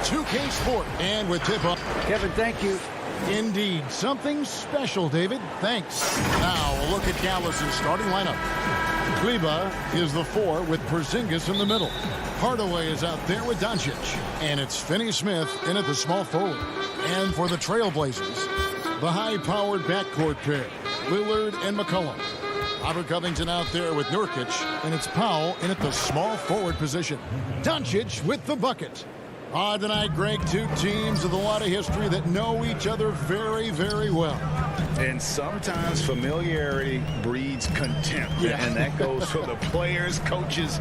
2K Sport. And with tip-off. Kevin, thank you. Indeed. Something special, David. Thanks. Now, a look at Dallas' starting lineup. Kleba is the 4 with Porzingis in the middle. Hardaway is out there with Doncic. And it's Finney-Smith in at the small forward. And for the Trailblazers, the high-powered backcourt pair, Lillard and McCollum. Robert Covington out there with Nurkic, and it's Powell in at the small forward position. Doncic with the bucket. Tonight, Greg, two teams with a lot of history that know each other very, very well. And sometimes familiarity breeds contempt. Yeah. And that goes for the players, coaches,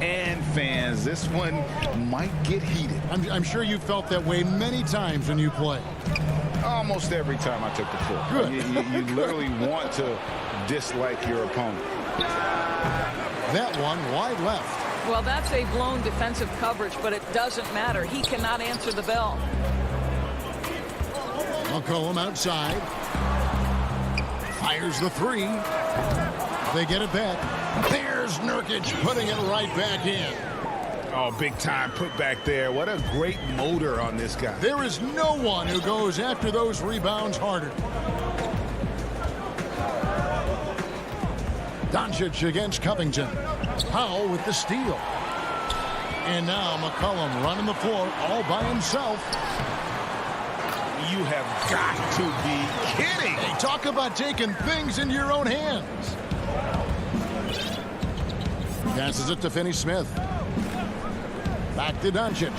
and fans. This one might get heated. I'm sure you felt that way many times when you play. Almost every time I took the floor. Good. You literally want to dislike your opponent. That one wide left. Well, that's a blown defensive coverage, but it doesn't matter. He cannot answer the bell. McCollum outside. Fires the 3. They get it back. There's Nurkic putting it right back in. Oh, big time put back there. What a great motor on this guy. There is no one who goes after those rebounds harder. Doncic against Covington. Powell with the steal. And now McCollum running the floor all by himself. You have got to be kidding. Hey, talk about taking things in your own hands. Passes it to Finney-Smith. Back to Doncic.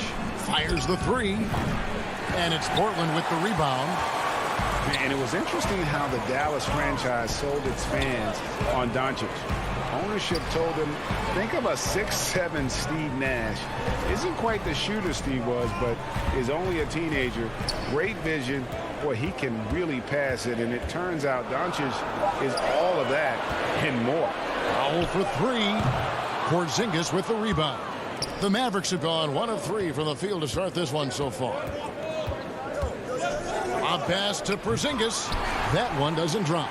Fires the 3. And it's Portland with the rebound. And it was interesting how the Dallas franchise sold its fans on Doncic. Ownership told them, think of a 6'7" Steve Nash. Isn't quite the shooter Steve was, but is only a teenager. Great vision. Boy, he can really pass it. And it turns out Doncic is all of that and more. Powell for 3. Porzingis with the rebound. The Mavericks have gone 1 of 3 from the field to start this one so far. A pass to Porzingis. That one doesn't drop.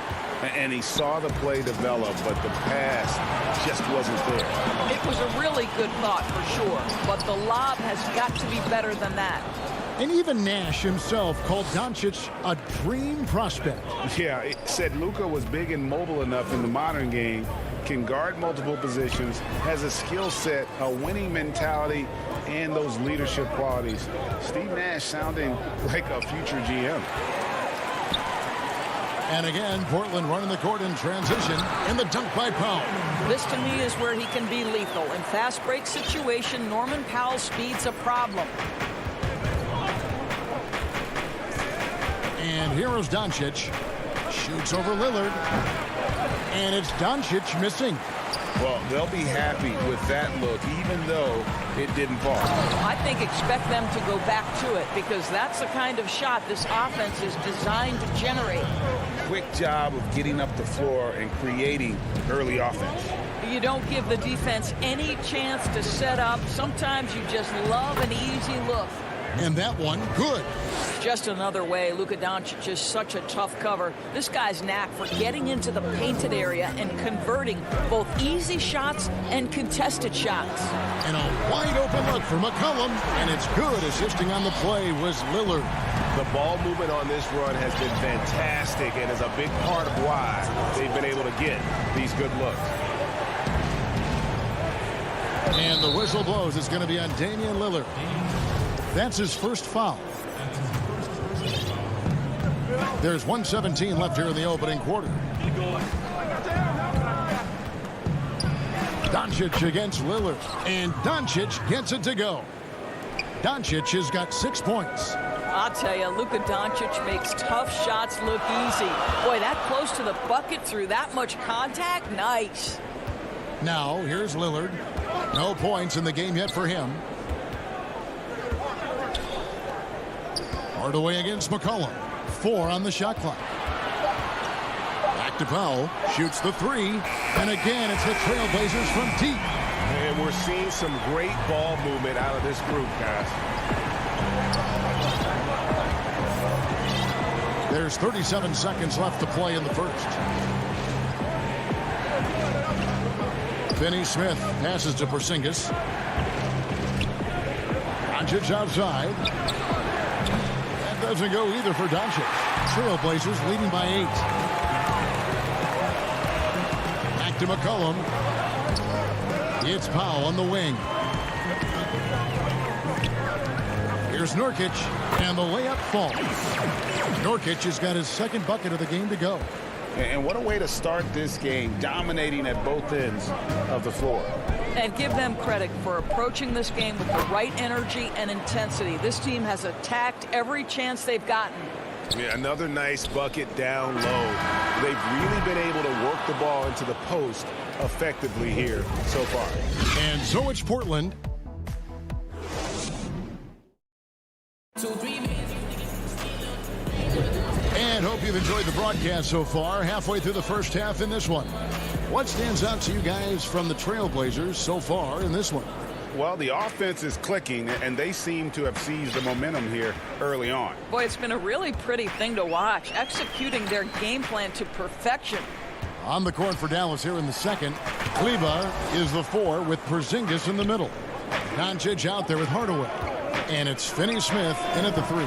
And he saw the play develop, but the pass just wasn't there. It was a really good thought for sure, but the lob has got to be better than that. And even Nash himself called Doncic a dream prospect. Yeah, it said Luka was big and mobile enough in the modern game, can guard multiple positions, has a skill set, a winning mentality, and those leadership qualities. Steve Nash sounding like a future GM. And again, Portland running the court in transition in the dunk by Powell. This to me is where he can be lethal. In fast break situation, Norman Powell's speed's a problem. And here is Doncic. Shoots over Lillard. And it's Doncic missing. Well, they'll be happy with that look, even though it didn't fall. I think expect them to go back to it because that's the kind of shot this offense is designed to generate. Quick job of getting up the floor and creating early offense. You don't give the defense any chance to set up. Sometimes you just love an easy look. And that one, good. Just another way. Luka Doncic is such a tough cover. This guy's knack for getting into the painted area and converting both easy shots and contested shots. And a wide open look for McCollum. And it's good. Assisting on the play was Lillard. The ball movement on this run has been fantastic and is a big part of why they've been able to get these good looks. And the whistle blows. It's going to be on Damian Lillard. That's his first foul. There's 1:17 left here in the opening quarter. Doncic against Lillard. And Doncic gets it to go. Doncic has got 6 points. I'll tell you, Luka Doncic makes tough shots look easy. Boy, that close to the bucket through that much contact, nice. Now, here's Lillard. No points in the game yet for him. Hardaway against McCollum. 4 on the shot clock. Back to Powell. Shoots the 3. And again, it's the Trailblazers from deep. And we're seeing some great ball movement out of this group, guys. There's 37 seconds left to play in the first. Finney-Smith passes to Porzingis. Doncic outside. That doesn't go either for Doncic. Trailblazers leading by 8. Back to McCollum. It's Powell on the wing. Here's Nurkic, and the layup falls. Nurkic has got his second bucket of the game to go. And what a way to start this game, dominating at both ends of the floor. And give them credit for approaching this game with the right energy and intensity. This team has attacked every chance they've gotten. Yeah, another nice bucket down low. They've really been able to work the ball into the post effectively here so far. And so it's Portland. And hope you've enjoyed the broadcast so far. Halfway through the first half in this one. What stands out to you guys from the Trailblazers so far in this one? Well, the offense is clicking, and they seem to have seized the momentum here early on. Boy, it's been a really pretty thing to watch, executing their game plan to perfection. On the court for Dallas here in the second. Kleber is the 4 with Porzingis in the middle. Doncic out there with Hardaway. And it's Finney-Smith in at the 3.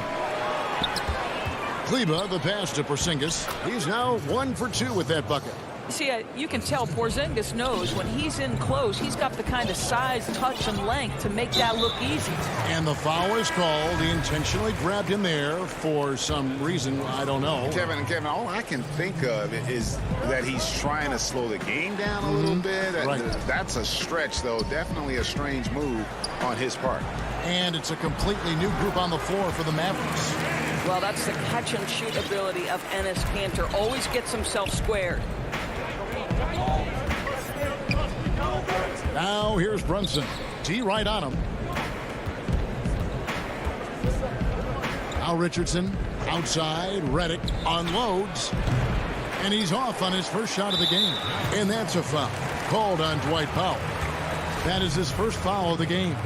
Kleber, the pass to Porzingis. He's now 1 for 2 with that bucket. See, you can tell Porzingis knows when he's in close, he's got the kind of size, touch, and length to make that look easy. And the foul is called. He intentionally grabbed him there for some reason, I don't know. Kevin, all I can think of is that he's trying to slow the game down a little bit. Right. That's a stretch, though. Definitely a strange move on his part. And it's a completely new group on the floor for the Mavericks. Well, that's the catch-and-shoot ability of Enes Kanter. Always gets himself squared. Now here's Brunson. T right on him. Now Richardson outside. Redick unloads. And he's off on his first shot of the game. And that's a foul called on Dwight Powell. That is his first foul of the game.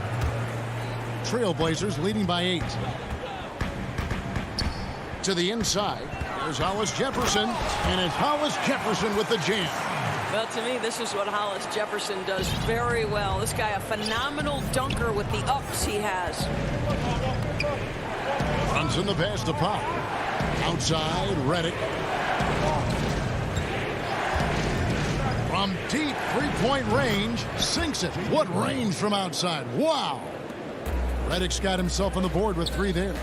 Trailblazers leading by 8. To the inside. There's Hollis Jefferson. And it's Hollis Jefferson with the jam. Well, to me, this is what Hollis Jefferson does very well. This guy, a phenomenal dunker with the ups he has. Brunson the pass to Pop. Outside, Redick. From deep three-point range, sinks it. What range from outside. Wow. Redick's got himself on the board with 3 there.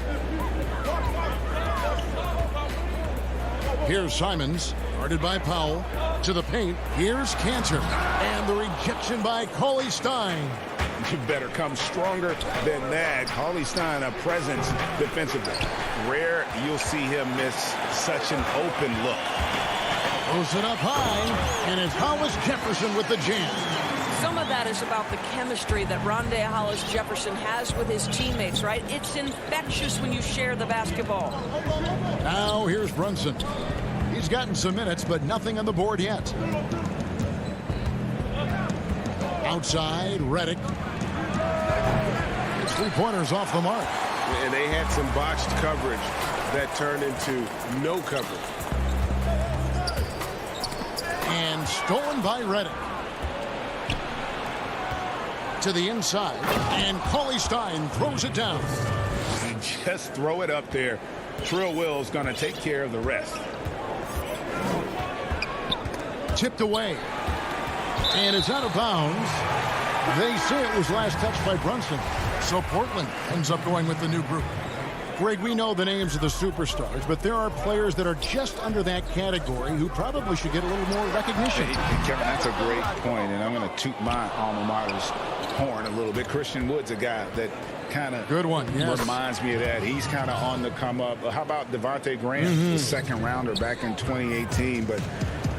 Here's Simons, guarded by Powell. To the paint, here's Kanter. And the rejection by Cauley Stein. You better come stronger than that. Cauley Stein, a presence defensively. Rare you'll see him miss such an open look. Throws it up high, and it's Hollis Jefferson with the jam. Some of that is about the chemistry that Rondé Hollis Jefferson has with his teammates, right? It's infectious when you share the basketball. Now here's Brunson. He's gotten some minutes, but nothing on the board yet. Outside, Redick. His 3-pointers off the mark. And they had some botched coverage that turned into no coverage. And stolen by Redick. To the inside, and Cauley Stein throws it down. Just throw it up there. Trill Will's going to take care of the rest. Tipped away. And it's out of bounds. They say it was last touched by Brunson. So Portland ends up going with the new group. Greg, we know the names of the superstars, but there are players that are just under that category who probably should get a little more recognition. Hey, Kevin, that's a great point, and I'm going to toot my alma mater's horn a little bit. Christian Wood's a guy that kind of reminds me of that. He's kind of on the come up. How about Devontae Graham, the second rounder back in 2018, but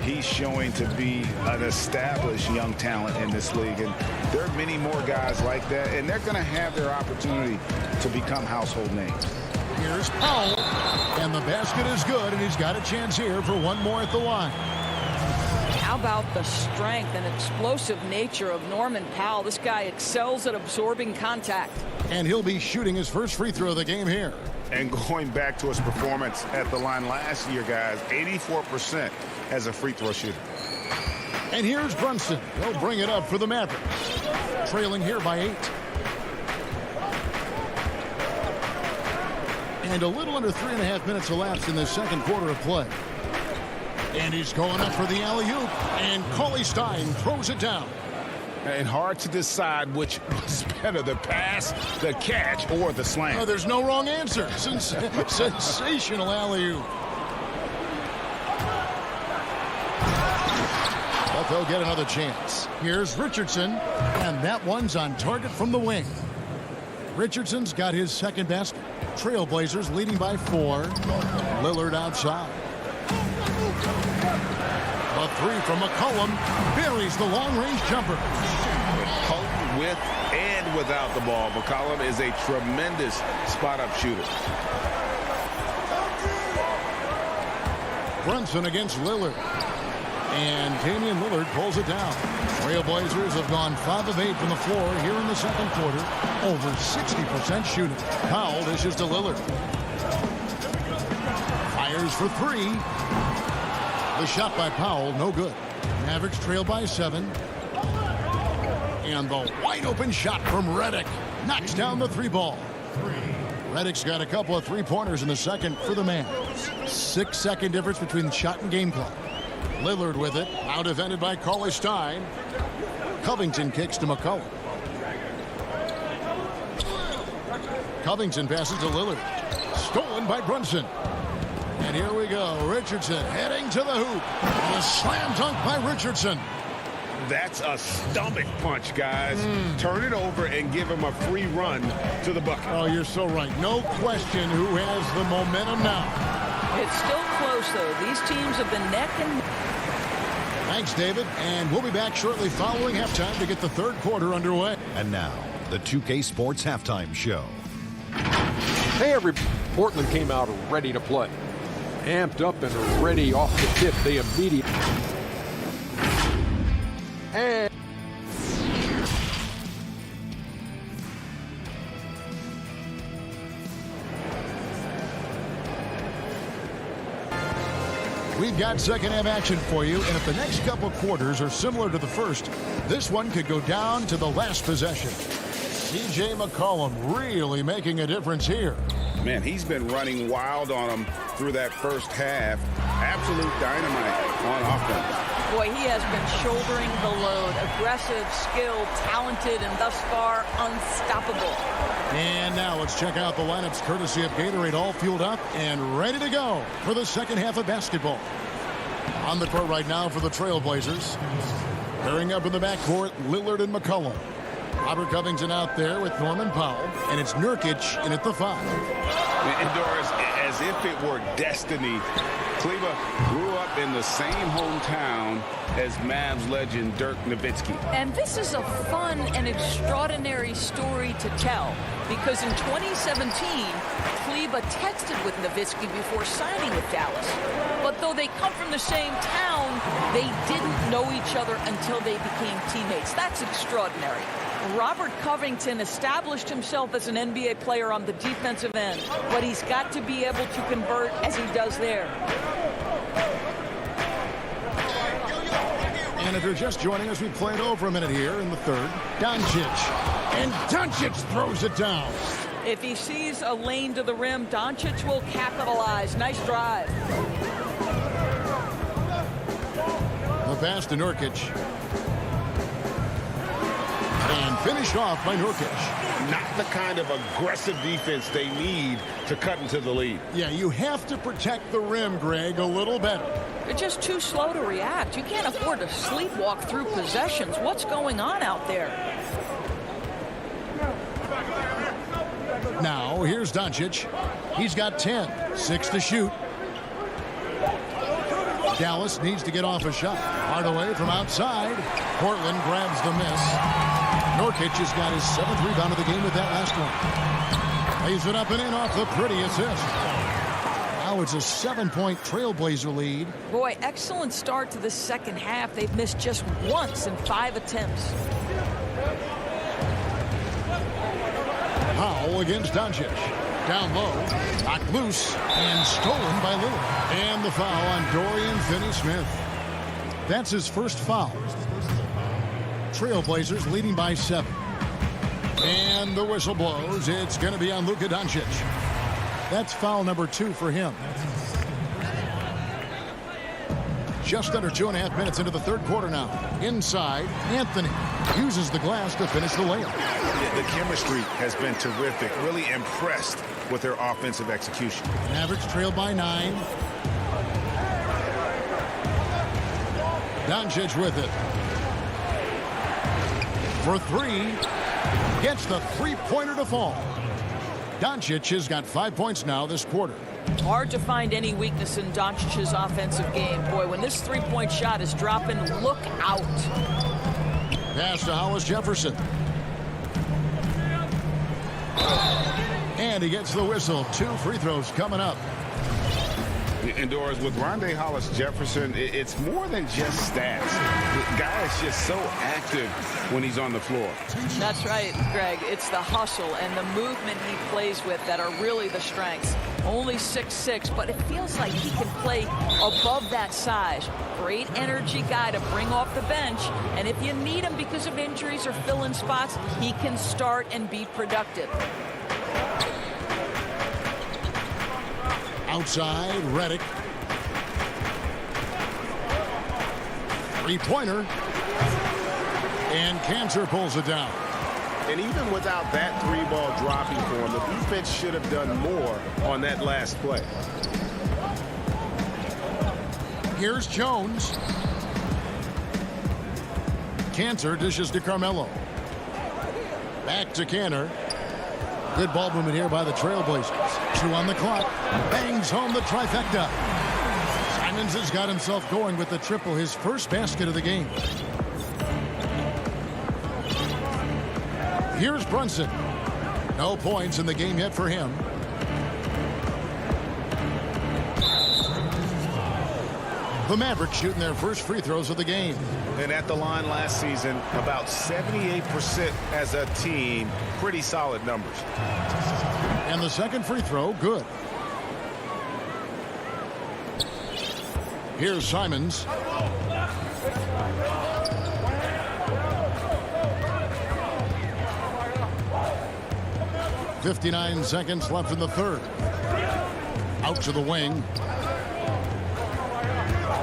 he's showing to be an established young talent in this league, and there are many more guys like that, and they're going to have their opportunity to become household names. Here's Powell, and the basket is good, and he's got a chance here for one more at the line. How about the strength and explosive nature of Norman Powell? This guy excels at absorbing contact. And he'll be shooting his first free throw of the game here. And going back to his performance at the line last year, guys, 84% as a free throw shooter. And here's Brunson. He'll bring it up for the Mavericks. Trailing here by 8. And a little under 3.5 minutes elapsed in the second quarter of play. And he's going up for the alley-oop. And Cauley Stein throws it down. And hard to decide which was better, the pass, the catch, or the slam. Oh, there's no wrong answer. Sensational alley-oop. But they'll get another chance. Here's Richardson, and that one's on target from the wing. Richardson's got his second basket. Trailblazers leading by 4. Lillard outside. A 3 from McCollum buries the long-range jumper. McCollum with and without the ball. McCollum is a tremendous spot-up shooter. Brunson against Lillard. And Damian Lillard pulls it down. Trailblazers have gone 5 of 8 from the floor here in the second quarter. Over 60% shooting. Powell dishes to Lillard. Fires for 3. The shot by Powell, no good. Mavericks trail by 7. And the wide open shot from Redick. Knocks down the 3-ball. Redick's got a couple of 3-pointers in the second for the Mavs. 6-second difference between the shot and game clock. Lillard with it. Now defended by Cauley Stein. Covington kicks to McCollum. Covington passes to Lillard. Stolen by Brunson. And here we go. Richardson heading to the hoop. And a slam dunk by Richardson. That's a stomach punch, guys. Turn it over and give him a free run to the bucket. Oh, you're so right. No question who has the momentum now. It's still close, though. These teams have been neck and neck. Thanks, David. And we'll be back shortly following halftime to get the third quarter underway. And now, the 2K Sports Halftime Show. Hey, everybody. Portland came out ready to play. Amped up and ready off the tip. They immediately. And we've got second half action for you, and if the next couple quarters are similar to the first, this one could go down to the last possession. C.J. McCollum really making a difference here. Man, he's been running wild on him through that first half. Absolute dynamite on offense. Boy, he has been shouldering the load. Aggressive, skilled, talented, and thus far unstoppable. And now let's check out the lineups courtesy of Gatorade, all fueled up and ready to go for the second half of basketball. On the court right now for the Trailblazers. Pairing up in the backcourt, Lillard and McCollum. Robert Covington out there with Norman Powell, and it's Nurkic in at the 5. Indoors, as if it were destiny, Kleba grew up in the same hometown as Mavs legend Dirk Nowitzki. And this is a fun and extraordinary story to tell, because in 2017, Kleba texted with Nowitzki before signing with Dallas. But though they come from the same town, they didn't know each other until they became teammates. That's extraordinary. Robert Covington established himself as an NBA player on the defensive end, but he's got to be able to convert as he does there. And if you're just joining us, we played over a minute here in the third. Doncic. And Doncic throws it down. If he sees a lane to the rim, Doncic will capitalize. Nice drive. The pass to Nurkic. And finished off by Nurkic. Not the kind of aggressive defense they need to cut into the lead. Yeah, you have to protect the rim, Greg, a little better. They're just too slow to react. You can't afford to sleepwalk through possessions. What's going on out there? Now, here's Doncic. He's got 10. 6 to shoot. Dallas needs to get off a shot. Hardaway from outside. Portland grabs the miss. Nurkic has got his 7th rebound of the game with that last one. Lays it up and in off the pretty assist. Now it's a 7-point Trailblazer lead. Boy, excellent start to the second half. They've missed just once in 5 attempts. Powell against Doncic. Down low, knocked loose, and stolen by Lillard. And the foul on Dorian Finney-Smith. That's his first foul. Trailblazers leading by 7. And the whistle blows. It's going to be on Luka Doncic. That's foul number 2 for him. Just under 2.5 minutes into the third quarter now. Inside, Anthony uses the glass to finish the layup. The chemistry has been terrific. Really impressed with their offensive execution. Mavericks trail by 9. Doncic with it. For 3. Gets the three-pointer to fall. Doncic has got 5 points now this quarter. Hard to find any weakness in Doncic's offensive game. Boy, when this three-point shot is dropping, look out. Pass to Hollis Jefferson. And he gets the whistle. 2 free throws coming up. Indoors with Rondé Hollis Jefferson, it's more than just stats. The guy is just so active when he's on the floor. That's right, Greg. It's the hustle and the movement he plays with that are really the strengths. Only 6'6", but it feels like he can play above that size. Great energy guy to bring off the bench. And if you need him because of injuries or fill-in spots, he can start and be productive. Outside, Redick. Three-pointer. And Cantor pulls it down. And even without that 3-ball dropping for him, the defense should have done more on that last play. Here's Jones. Cantor dishes to Carmelo. Back to Cantor. Good ball movement here by the Trailblazers. 2 on the clock. Bangs home the trifecta. Simons has got himself going with the triple, his first basket of the game. Here's Brunson. No points in the game yet for him. The Mavericks shooting their first free throws of the game. And at the line last season, about 78% as a team. Pretty solid numbers. And the second free throw, good. Here's Simons. .59 seconds left in the third. Out to the wing.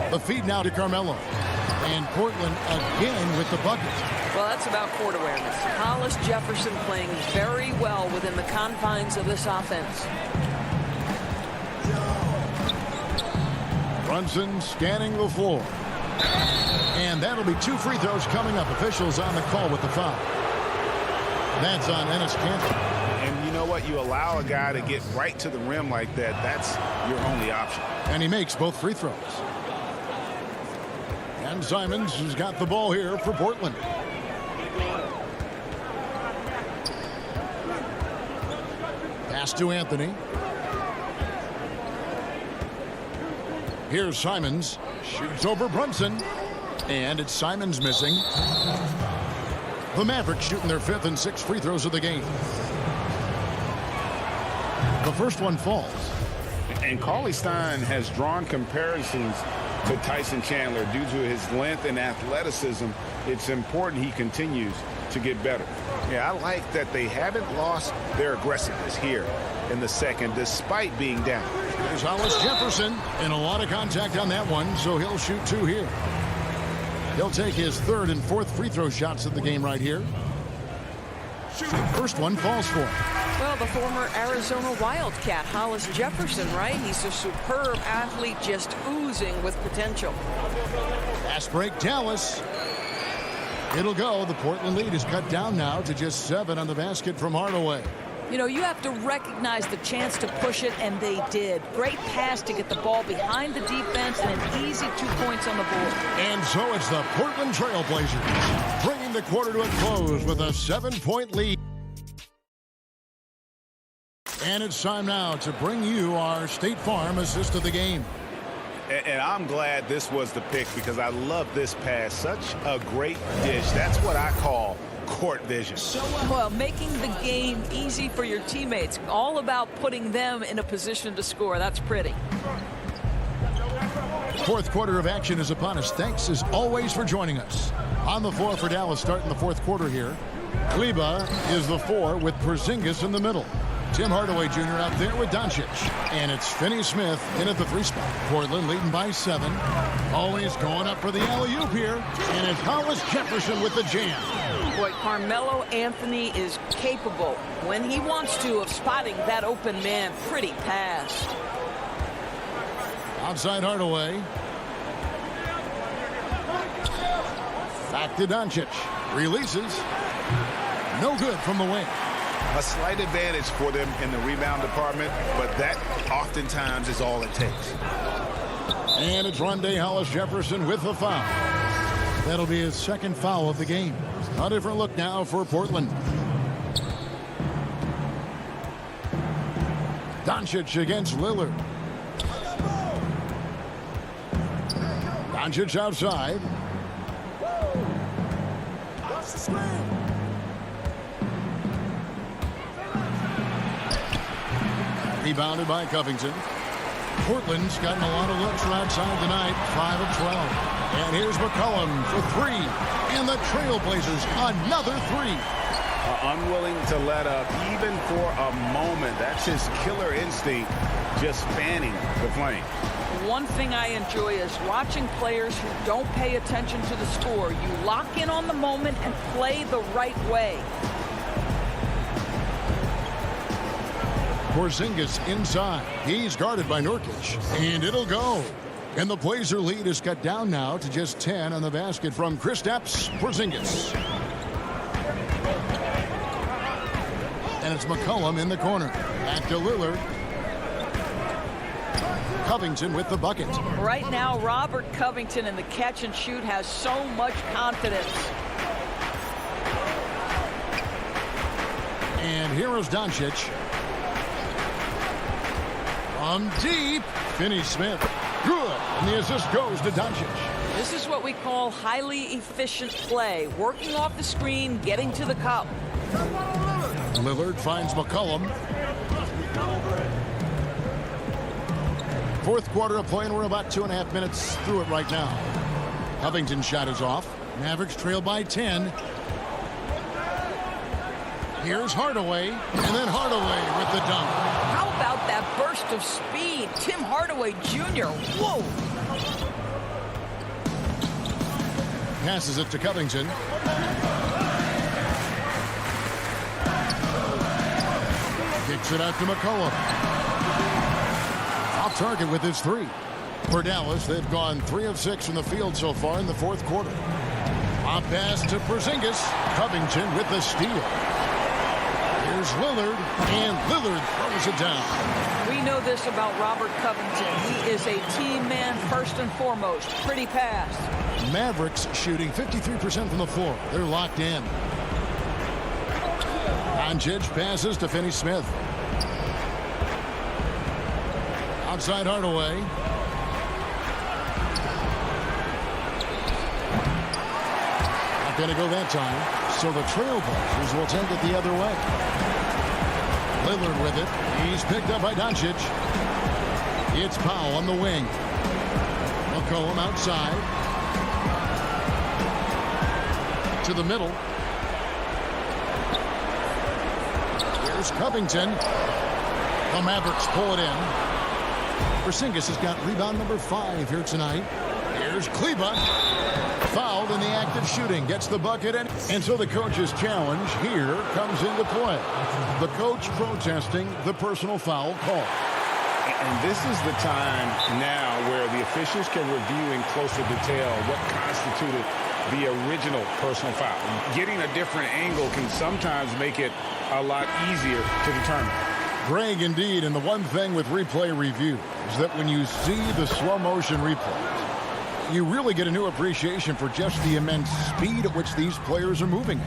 The feed now to Carmelo. And Portland again with the bucket. Well, that's about court awareness. Hollis Jefferson playing very well within the confines of this offense. Brunson scanning the floor. And that'll be 2 free throws coming up. Officials on the call with the foul. That's on Enes Kanter. And you know what? You allow a guy to get right to the rim like that. That's your only option. And he makes both free throws. And Simons has got the ball here for Portland. Pass to Anthony. Here's Simons. Shoots over Brunson. And it's Simons missing. The Mavericks shooting their 5th and 6th free throws of the game. The first one falls. And Cauley Stein has drawn comparisons to Tyson Chandler due to his length and athleticism. It's important he continues to get better. Yeah, I like that they haven't lost their aggressiveness here in the second, despite being down. There's Hollis Jefferson, and a lot of contact on that one, so he'll shoot 2 here. He'll take his 3rd and 4th free throw shots of the game right here. First one falls for him. Well, the former Arizona Wildcat, Hollis Jefferson, right? He's a superb athlete, just oozing with potential. Fast break, Dallas. It'll go. The Portland lead is cut down now to just 7 on the basket from Hardaway. You know, you have to recognize the chance to push it, and they did. Great pass to get the ball behind the defense and an easy 2 points on the board. And so it's the Portland Trailblazers bringing the quarter to a close with a 7-point lead. And it's time now to bring you our State Farm assist of the game. And I'm glad this was the pick because I love this pass. Such a great dish. That's what I call court vision. Well, making the game easy for your teammates. All about putting them in a position to score. That's pretty. Fourth quarter of action is upon us. Thanks as always for joining us. On the floor for Dallas starting the fourth quarter here. Kleba is the 4 with Porzingis in the middle. Tim Hardaway Jr. out there with Doncic. And it's Finney Smith in at the 3 spot. Portland leading by 7. Always going up for the alley-oop here. And it's Hollis Jefferson with the jam. Boy, Carmelo Anthony is capable, when he wants to, of spotting that open man pretty fast. Outside Hardaway. Back to Doncic. Releases. No good from the wing. A slight advantage for them in the rebound department, but that oftentimes is all it takes. And it's Rondé Hollis Jefferson with the foul. That'll be his 2nd foul of the game. A different look now for Portland. Doncic against Lillard. Doncic outside. Rebounded by Covington. Portland's gotten a lot of looks from outside tonight, 5 of 12. And here's McCollum for 3. And the Trailblazers, another 3. Unwilling to let up even for a moment. That's his killer instinct, just fanning the flame. One thing I enjoy is watching players who don't pay attention to the score. You lock in on the moment and play the right way. Porzingis inside. He's guarded by Nurkic. And it'll go. And the Blazer lead is cut down now to just 10 on the basket from Kristaps Porzingis. And it's McCollum in the corner. Back to Lillard. Covington with the bucket. Right now, Robert Covington in the catch and shoot has so much confidence. And here is Doncic. From deep, Finney Smith. Good. And the assist goes to Doncic. This is what we call highly efficient play. Working off the screen, getting to the cup. Lillard finds McCollum. 4th quarter of play, and we're about 2.5 minutes through it right now. Covington's shot is off. Mavericks trail by 10. Here's Hardaway, and then Hardaway with the dunk. How about that burst of speed? Tim Hardaway Jr. Whoa! Passes it to Covington. Kicks it out to McCollum. Off target with his 3. For Dallas, they've gone 3 of 6 from the field so far in the 4th quarter. A pass to Porzingis. Covington with the steal. Here's Lillard, and Lillard throws it down. We know this about Robert Covington. He is a team man first and foremost. Pretty pass. Mavericks shooting 53% from the floor. They're locked in. Doncic passes to Finney Smith. Outside Hardaway. Not going to go that time. So the Trailblazers will take it the other way. Lillard with it. He's picked up by Doncic. It's Powell on the wing. McCollum outside. To the middle. Here's Covington. The Mavericks pull it in. Porzingis has got rebound number 5 here tonight. Here's Kleber. Fouled in the act of shooting. Gets the bucket. And so the coach's challenge here comes into play. The coach protesting the personal foul call. And this is the time now where the officials can review in closer detail what constituted the original personal foul. Getting a different angle can sometimes make it a lot easier to determine. Greg, indeed, and the one thing with replay review is that when you see the slow motion replays, you really get a new appreciation for just the immense speed at which these players are moving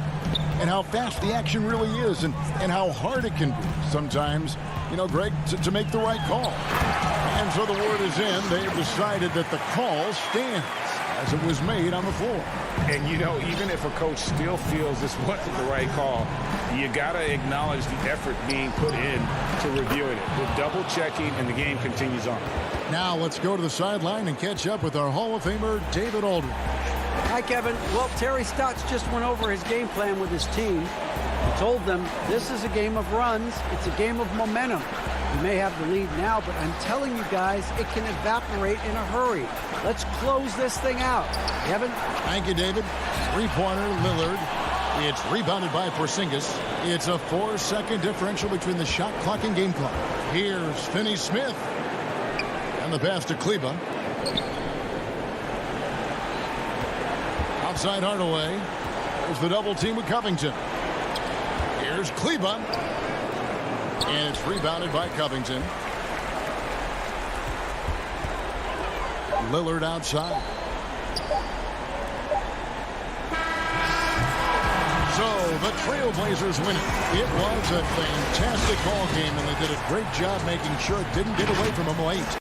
and how fast the action really is and how hard it can be sometimes, you know, Greg, to make the right call. And so the word is in. They've decided that the call stands as it was made on the floor. And, you know, even if a coach still feels this wasn't the right call, you got to acknowledge the effort being put in to reviewing it. We're double-checking, and the game continues on. Now let's go to the sideline and catch up with our Hall of Famer, David Aldridge. Hi, Kevin. Well, Terry Stotts just went over his game plan with his team. I told them this is a game of runs. It's a game of momentum. We may have the lead now, but I'm telling you guys, it can evaporate in a hurry. Let's close this thing out. Kevin? Thank you, David. Three-pointer, Lillard. It's rebounded by Porzingis. It's a 4-second differential between the shot clock and game clock. Here's Finney-Smith. And the pass to Kleber. Outside Hardaway. There's the double team with Covington. Here's Kleber. And it's rebounded by Covington. Lillard outside. So the Trailblazers win it. It was a fantastic ball game, and they did a great job making sure it didn't get away from them late.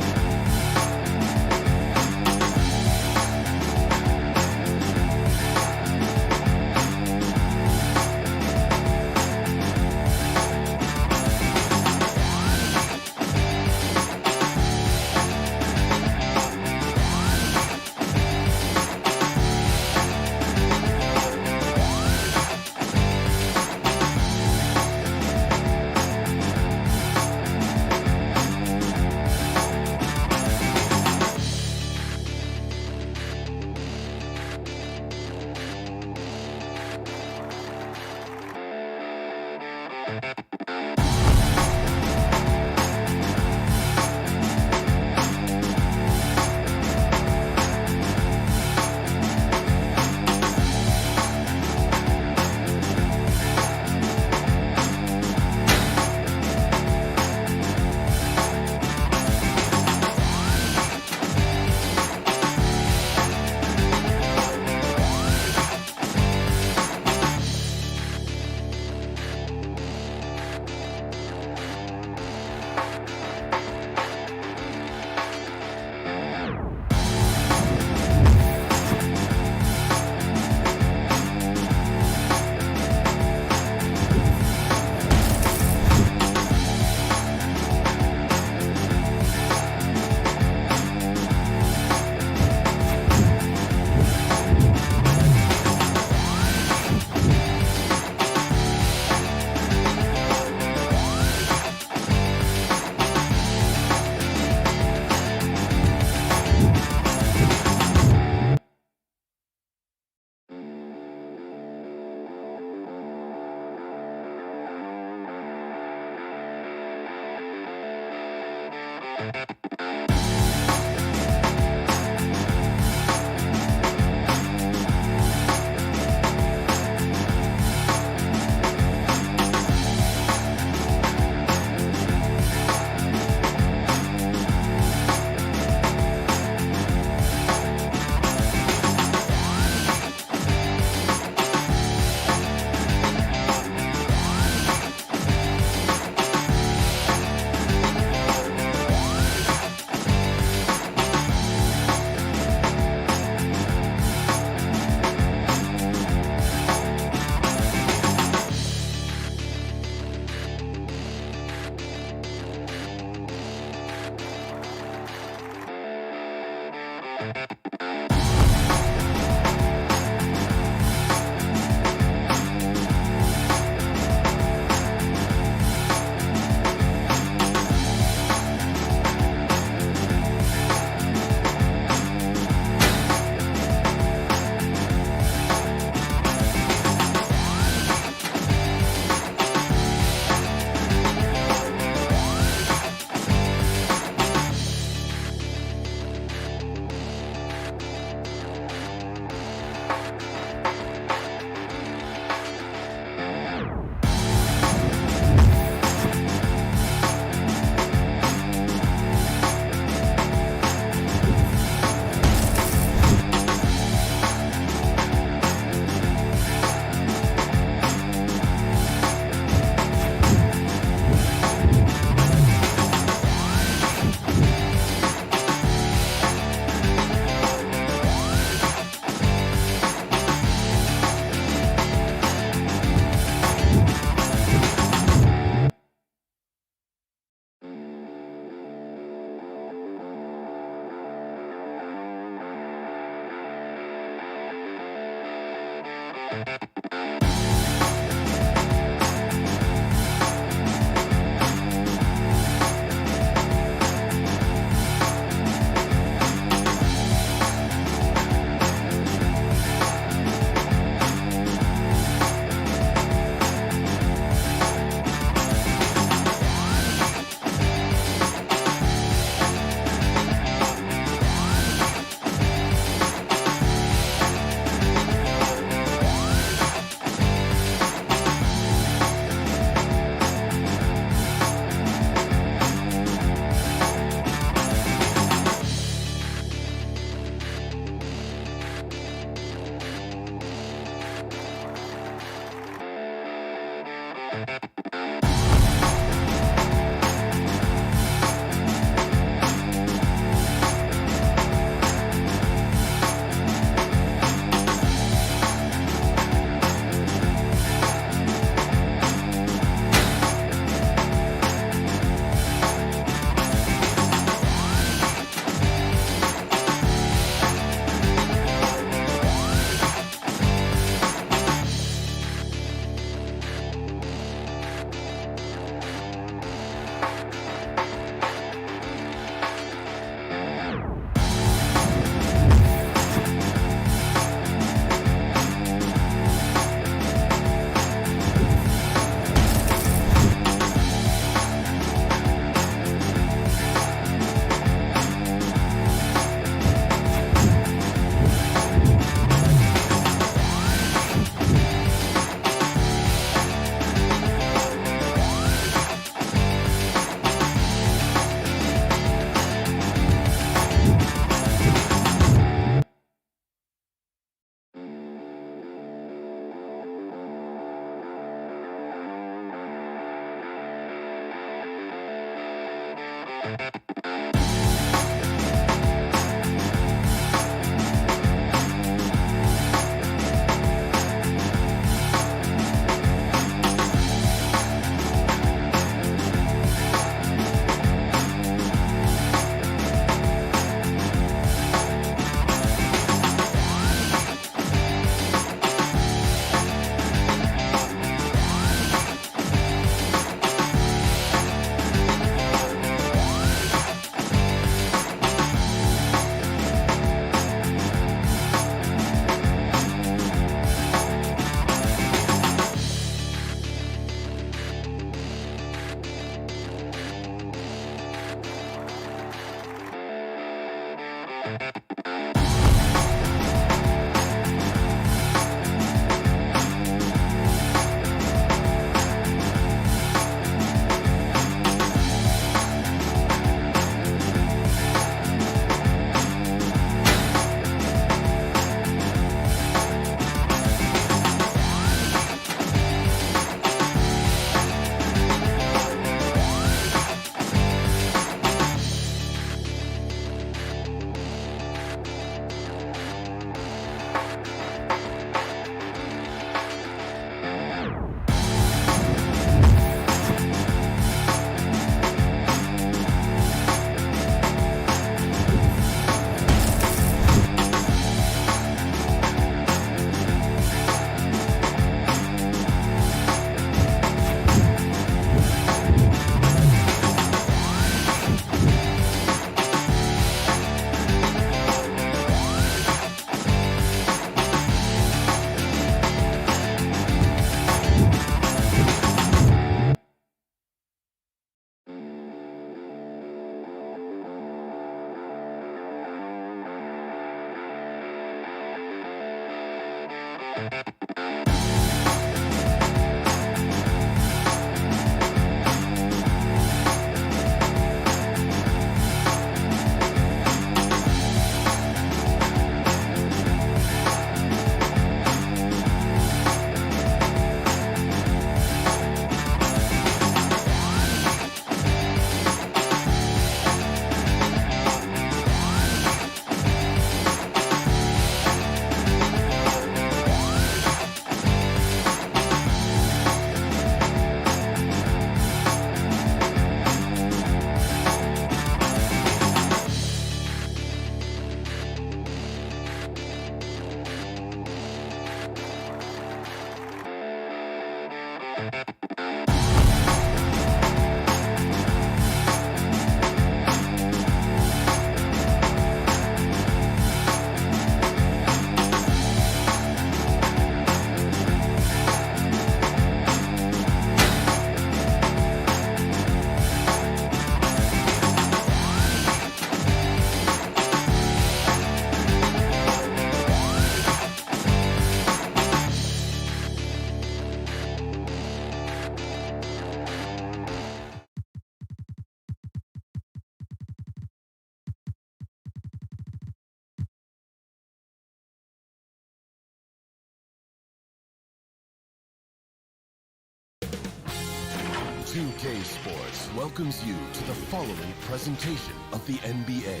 2K Sports welcomes you to the following presentation of the NBA.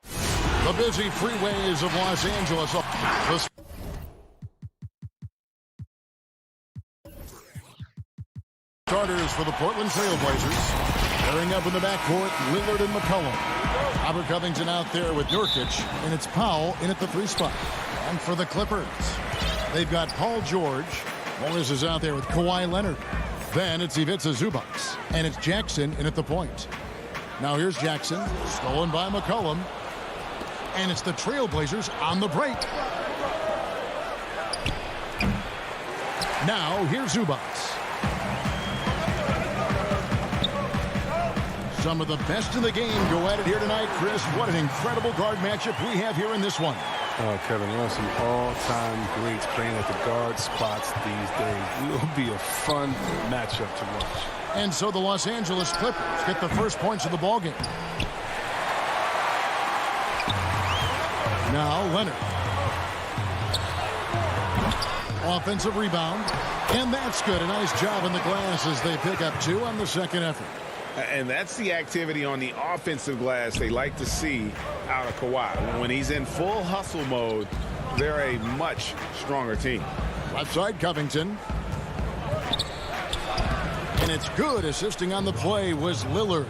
The busy freeways of Los Angeles. The starters for the Portland Trailblazers. Pairing up in the backcourt, Lillard and McCollum. Robert Covington out there with Nurkic, and it's Powell in at the 3 spot. And for the Clippers, they've got Paul George. Morris is out there with Kawhi Leonard. Then it's Ivica Zubac, and it's Jackson in at the point. Now here's Jackson, stolen by McCollum. And it's the Trailblazers on the break. Now here's Zubac. Some of the best in the game go at it here tonight, Chris. What an incredible guard matchup we have here in this one. Kevin, there are some all-time greats playing at the guard spots these days. It will be a fun matchup to watch. And so the Los Angeles Clippers get the first points of the ballgame. Now Leonard. Offensive rebound. And that's good. A nice job in the glass as they pick up 2 on the second effort. And that's the activity on the offensive glass they like to see out of Kawhi. When he's in full hustle mode, they're a much stronger team. Left side, Covington. And it's good. Assisting on the play was Lillard.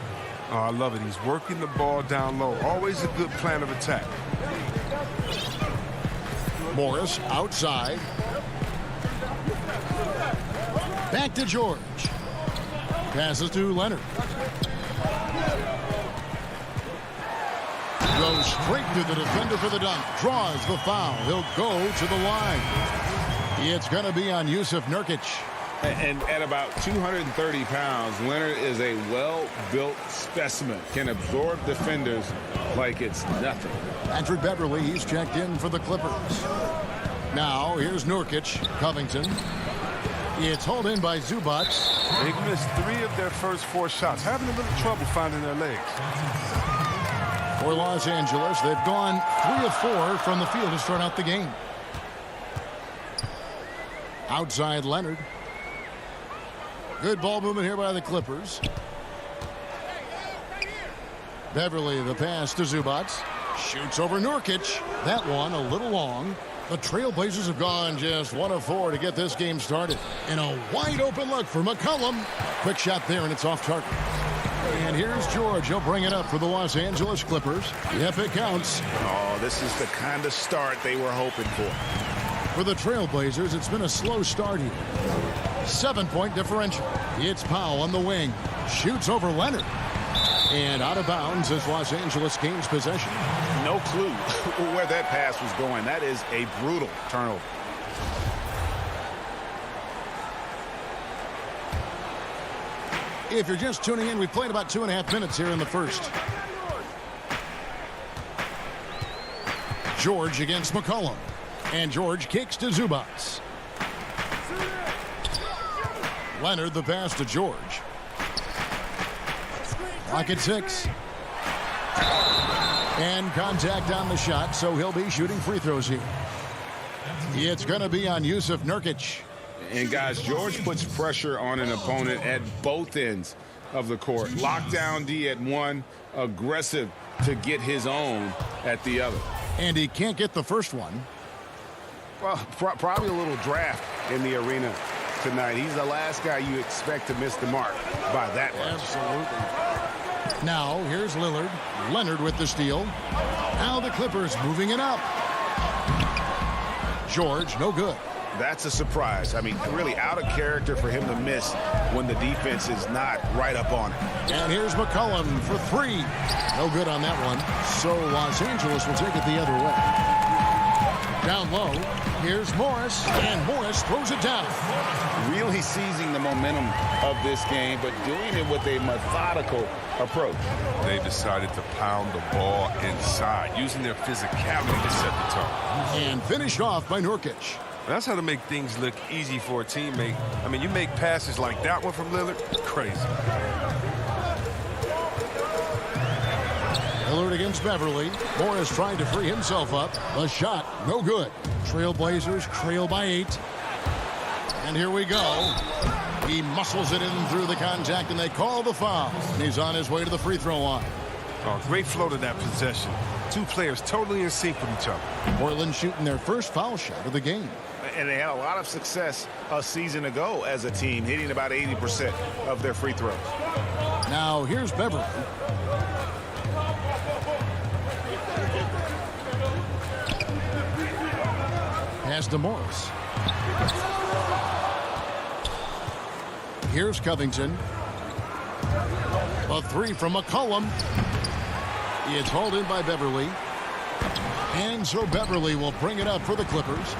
Oh, I love it. He's working the ball down low. Always a good plan of attack. Morris outside. Back to George. Passes to Leonard. Goes straight to the defender for the dunk. Draws the foul. He'll go to the line. It's going to be on Yusuf Nurkic. And at about 230 pounds, Leonard is a well-built specimen. Can absorb defenders like it's nothing. Patrick Beverly, he's checked in for the Clippers. Now, here's Nurkic. Covington. It's hauled in by Zubac. They've missed 3 of their first 4 shots. Having a little trouble finding their legs. For Los Angeles, they've gone 3 of 4 from the field to start out the game. Outside Leonard. Good ball movement here by the Clippers. Beverly, the pass to Zubac. Shoots over Nurkic. That one a little long. The Trailblazers have gone just 1 of 4 to get this game started. And a wide open look for McCollum. Quick shot there, and it's off target. And here's George. He'll bring it up for the Los Angeles Clippers. Yep, it counts. Oh, this is the kind of start they were hoping for. For the Trailblazers, it's been a slow start here. 7-point differential. It's Powell on the wing. Shoots over Leonard. And out of bounds as Los Angeles gains possession. No clue where that pass was going. That is a brutal turnover. If you're just tuning in, we played about 2.5 minutes here in the first. George against McCollum. And George kicks to Zubac. Leonard, the pass to George. Clock at 6. And contact on the shot, so he'll be shooting free throws here. It's going to be on Yusuf Nurkic. And, guys, George puts pressure on an opponent at both ends of the court. Lockdown D at one, aggressive to get his own at the other. And he can't get the first one. Well, probably a little draft in the arena tonight. He's the last guy you expect to miss the mark by that much. Absolutely. Now, here's Lillard. Leonard with the steal. Now the Clippers moving it up. George, no good. That's a surprise. I mean, really out of character for him to miss when the defense is not right up on it. And here's McCollum for 3. No good on that one. So Los Angeles will take it the other way. Down low, here's Morris, and Morris throws it down. Really seizing the momentum of this game, but doing it with a methodical approach. They decided to pound the ball inside, using their physicality to set the tone. And finished off by Nurkic. That's how to make things look easy for a teammate. I mean, you make passes like that one from Lillard, crazy. Lillard against Beverly. Morris trying to free himself up. The shot, no good. Trailblazers trail by 8. And here we go. He muscles it in through the contact, and they call the foul. And he's on his way to the free throw line. Oh, great flow to that possession. Two players totally in sync with each other. Portland shooting their first foul shot of the game. And they had a lot of success a season ago as a team, hitting about 80% of their free throws. Now here's Beverly. Pass to Morris. Here's Covington. A 3 from McCollum. It's hauled in by Beverly. And so Beverly will bring it up for the Clippers.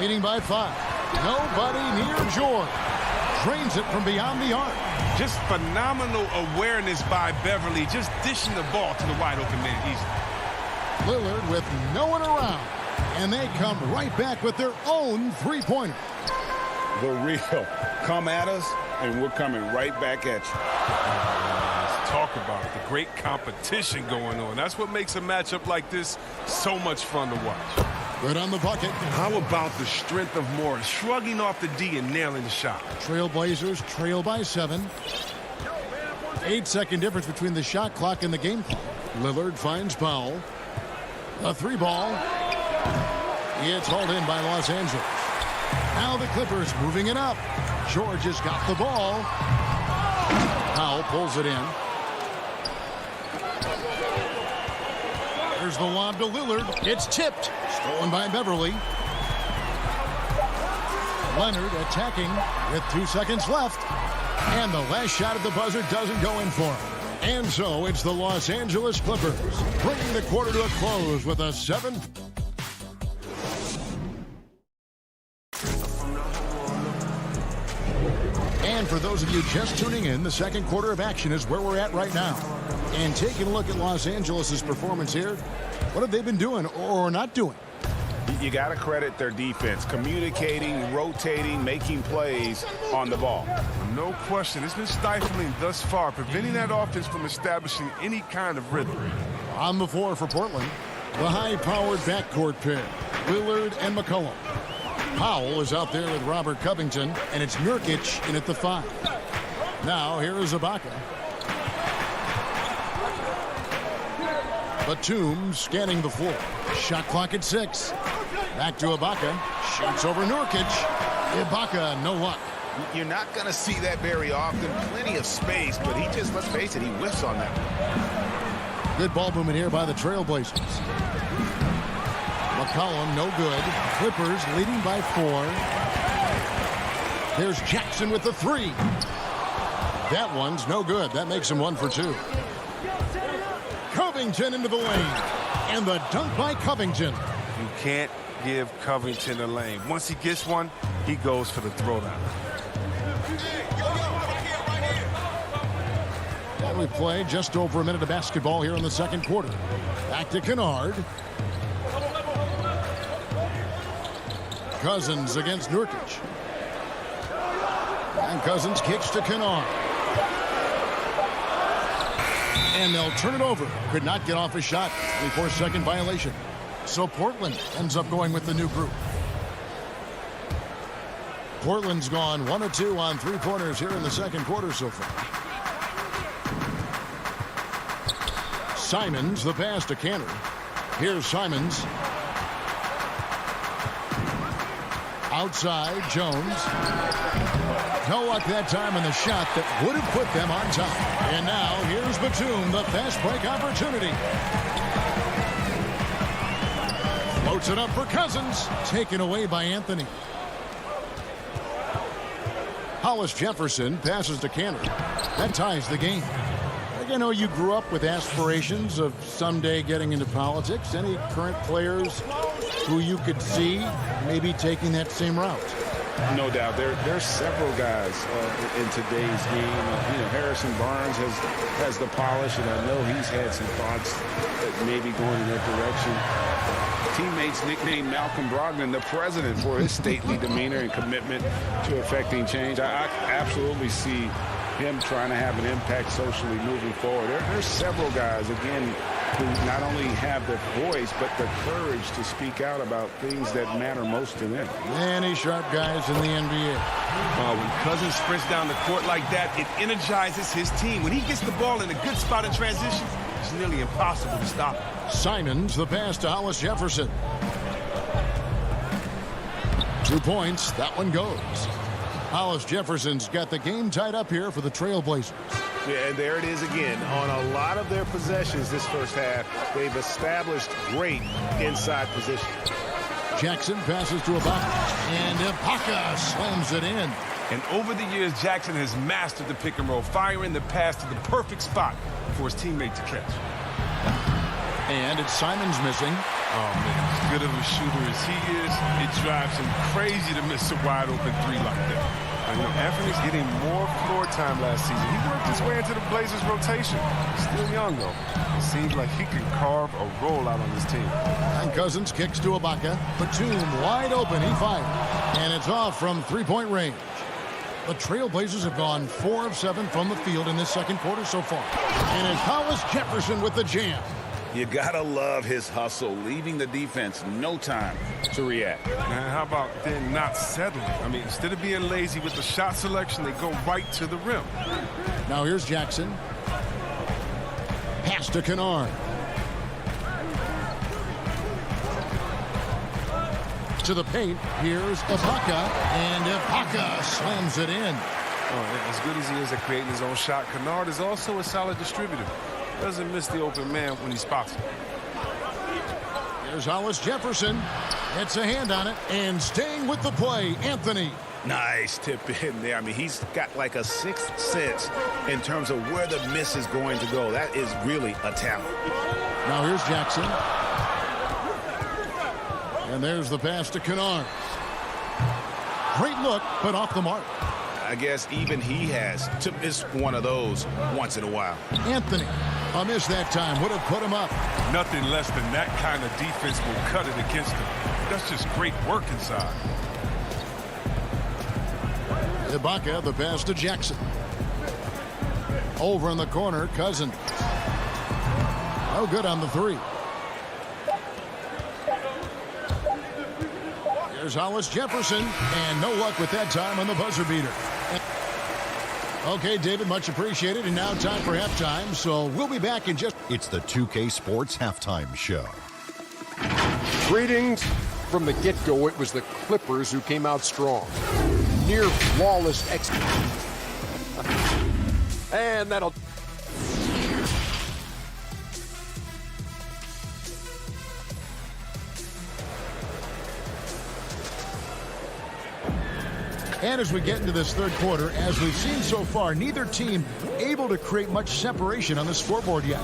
Leading by 5. Nobody near George. Drains it from beyond the arc. Just phenomenal awareness by Beverly, just dishing the ball to the wide open man easily. Lillard with no one around. And they come right back with their own three-pointer. The real. Come at us, and we're coming right back at you. Let's talk about it. The great competition going on. That's what makes a matchup like this so much fun to watch. Good on the bucket. How about the strength of Morris, shrugging off the D and nailing the shot? Trailblazers trail by 7. 8-second difference between the shot clock and the game clock. Lillard finds Powell. A 3-ball. It's hauled in by Los Angeles. Now the Clippers moving it up. George has got the ball. Powell pulls it in. There's the lob to Lillard. It's tipped. Stolen by Beverly. Leonard attacking with 2 seconds left. And the last shot at the buzzer doesn't go in for him. And so it's the Los Angeles Clippers bringing the quarter to a close with a 7. And for those of you just tuning in, the second quarter of action is where we're at right now. And taking a look at Los Angeles' performance here, what have they been doing or not doing? You got to credit their defense, communicating, rotating, making plays on the ball. No question. It's been stifling thus far, preventing that offense from establishing any kind of rhythm. On the floor for Portland, the high-powered backcourt pair, Lillard and McCollum. Powell is out there with Robert Covington, and it's Nurkic in at the 5. Now here is Ibaka. Batum scanning the floor. Shot clock at 6. Back to Ibaka. Shoots over Nurkic. Ibaka, no luck. You're not going to see that very often. Plenty of space, but he just, let's face it, he whiffs on that. Good ball movement here by the Trailblazers. McCollum, no good. Clippers leading by 4. There's Jackson with the 3. That one's no good. That makes him 1 for 2. Covington into the lane. And the dunk by Covington. You can't give Covington a lane. Once he gets one, he goes for the throwdown. And we play just over a minute of basketball here in the second quarter. Back to Kennard. Cousins against Nurkic. And Cousins kicks to Kennard. And they'll turn it over. Could not get off a shot. 24-second violation. So Portland ends up going with the new group. Portland's gone 1 of 2 on 3-pointers here in the second quarter so far. Simons, the pass to Cantor. Here's Simons. Outside, Jones. No luck that time in the shot that would have put them on top. And now, here's Batum, the fast break opportunity. Floats it up for Cousins. Taken away by Anthony. Hollis Jefferson passes to Cantor. That ties the game. I know you grew up with aspirations of someday getting into politics. Any current players who you could see maybe taking that same route? No doubt. There's several guys in today's game. Harrison Barnes has the polish, and I know he's had some thoughts that maybe going in that direction. Teammates nicknamed Malcolm Brogdon the president for his stately demeanor and commitment to effecting change. I absolutely see him trying to have an impact socially moving forward. There's several guys, again, who not only have the voice, but the courage to speak out about things that matter most to them. Many sharp guys in the NBA. When Cousins sprints down the court like that, it energizes his team. When he gets the ball in a good spot in transition, it's nearly impossible to stop him. Simons, the pass to Hollis Jefferson. 2 points. That one goes. Hollis Jefferson's got the game tied up here for the Trailblazers. Yeah, and there it is again. On a lot of their possessions this first half, they've established great inside position. Jackson passes to Ibaka, and Ibaka slams it in. And over the years, Jackson has mastered the pick and roll, firing the pass to the perfect spot for his teammate to catch. And it's Simons missing. Oh, man, as good of a shooter as he is, it drives him crazy to miss a wide-open three like that. You know, Anthony's getting more floor time last season. He worked his way into the Blazers' rotation. Still young, though. It seems like he can carve a rollout on this team. And Cousins kicks to Ibaka. Batum wide open. He fires. And it's off from three-point range. The Trailblazers have gone 4 of 7 from the field in this second quarter so far. And it's Hollis Jefferson with the jam. You gotta love his hustle, leaving the defense no time to react. And how about then not settling? I mean, instead of being lazy with the shot selection, they go right to the rim. Now here's Jackson. Pass to Kennard. To the paint. Here's Ibaka. And Ibaka slams it in. Oh, as good as he is at creating his own shot, Kennard is also a solid distributor. Doesn't miss the open man when he spots him. Here's Hollis Jefferson. Gets a hand on it. And staying with the play, Anthony. Nice tip in there. I mean, he's got like a sixth sense in terms of where the miss is going to go. That is really a talent. Now here's Jackson. And there's the pass to Kennard. Great look, but off the mark. I guess even he has to miss one of those once in a while. Anthony, a miss that time would have put him up. Nothing less than that kind of defense will cut it against him. That's just great work inside. Ibaka, the pass to Jackson. Over in the corner, Cousins. No good on the three. There's Hollis Jefferson, and no luck with that time on the buzzer beater. Okay, David, much appreciated, and now time for halftime, so we'll be back in just... It's the 2K Sports Halftime Show. Greetings. From the get-go, it was the Clippers who came out strong. Near flawless and that'll... And as we get into this third quarter, as we've seen so far, neither team able to create much separation on the scoreboard yet.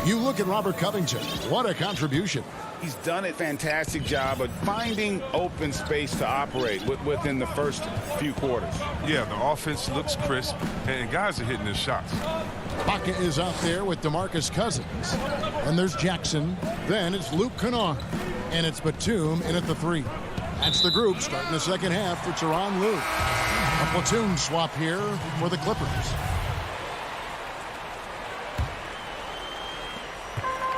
You look at Robert Covington. What a contribution. He's done a fantastic job of finding open space to operate within the first few quarters. Yeah, the offense looks crisp, and guys are hitting their shots. Ibaka is out there with DeMarcus Cousins. And there's Jackson. Then it's Luke Kennard. And it's Batum in at the three. That's the group starting the second half for Tyronn Lue. A platoon swap here for the Clippers.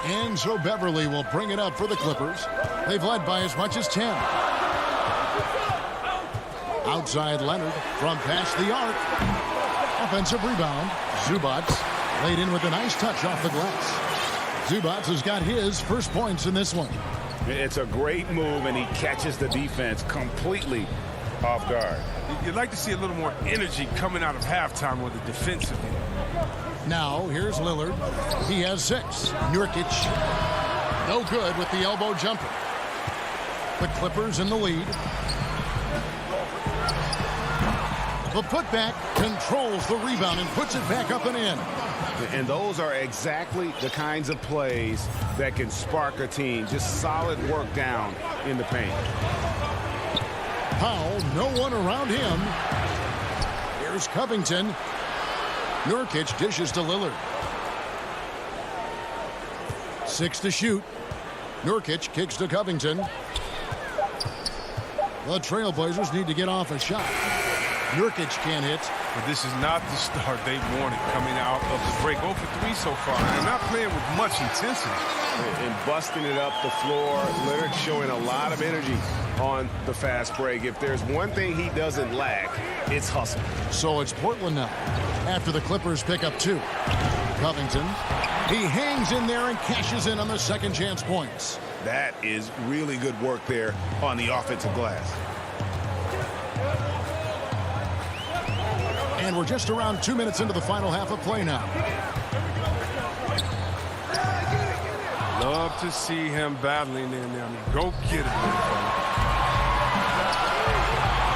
And so Beverly will bring it up for the Clippers. They've led by as much as 10. Outside Leonard from past the arc. Offensive rebound. Zubac laid in with a nice touch off the glass. Zubac has got his first points in this one. It's a great move, and he catches the defense completely off guard. You'd like to see a little more energy coming out of halftime with the defensive end. Now, here's Lillard. He has 6. Nurkic, no good with the elbow jumper. The Clippers in the lead. The putback controls the rebound and puts it back up and in. And those are exactly the kinds of plays that can spark a team. Just solid work down in the paint. Powell, no one around him. Here's Covington. Nurkic dishes to Lillard. 6 to shoot. Nurkic kicks to Covington. The Trailblazers need to get off a shot. Nurkic can't hit. But this is not the start they wanted coming out of the break. 0 for 3 so far. They're not playing with much intensity. And busting it up the floor. Leonard showing a lot of energy on the fast break. If there's one thing he doesn't lack, it's hustle. So it's Portland now after the Clippers pick up 2. Covington, he hangs in there and cashes in on the second chance points. That is really good work there on the offensive glass. And we're just around 2 minutes into the final half of play now. Love to see him battling in there. I mean, go get it.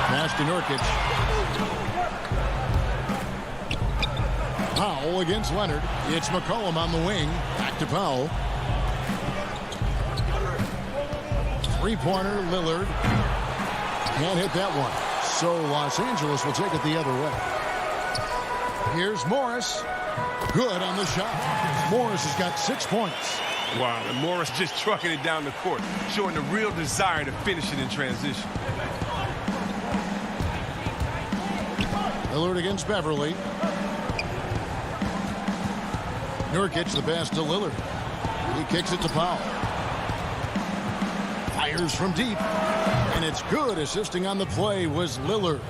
Pass to Nurkic. Powell against Leonard. It's McCollum on the wing. Back to Powell. Three-pointer, Lillard. Can't hit that one. So Los Angeles will take it the other way. Here's Morris. Good on the shot. Morris has got 6 points. Wow, and Morris just trucking it down the court, showing the real desire to finish it in transition. Lillard against Beverly. Nurkic the pass to Lillard. He kicks it to Powell. Fires from deep. And it's good. Assisting on the play was Lillard.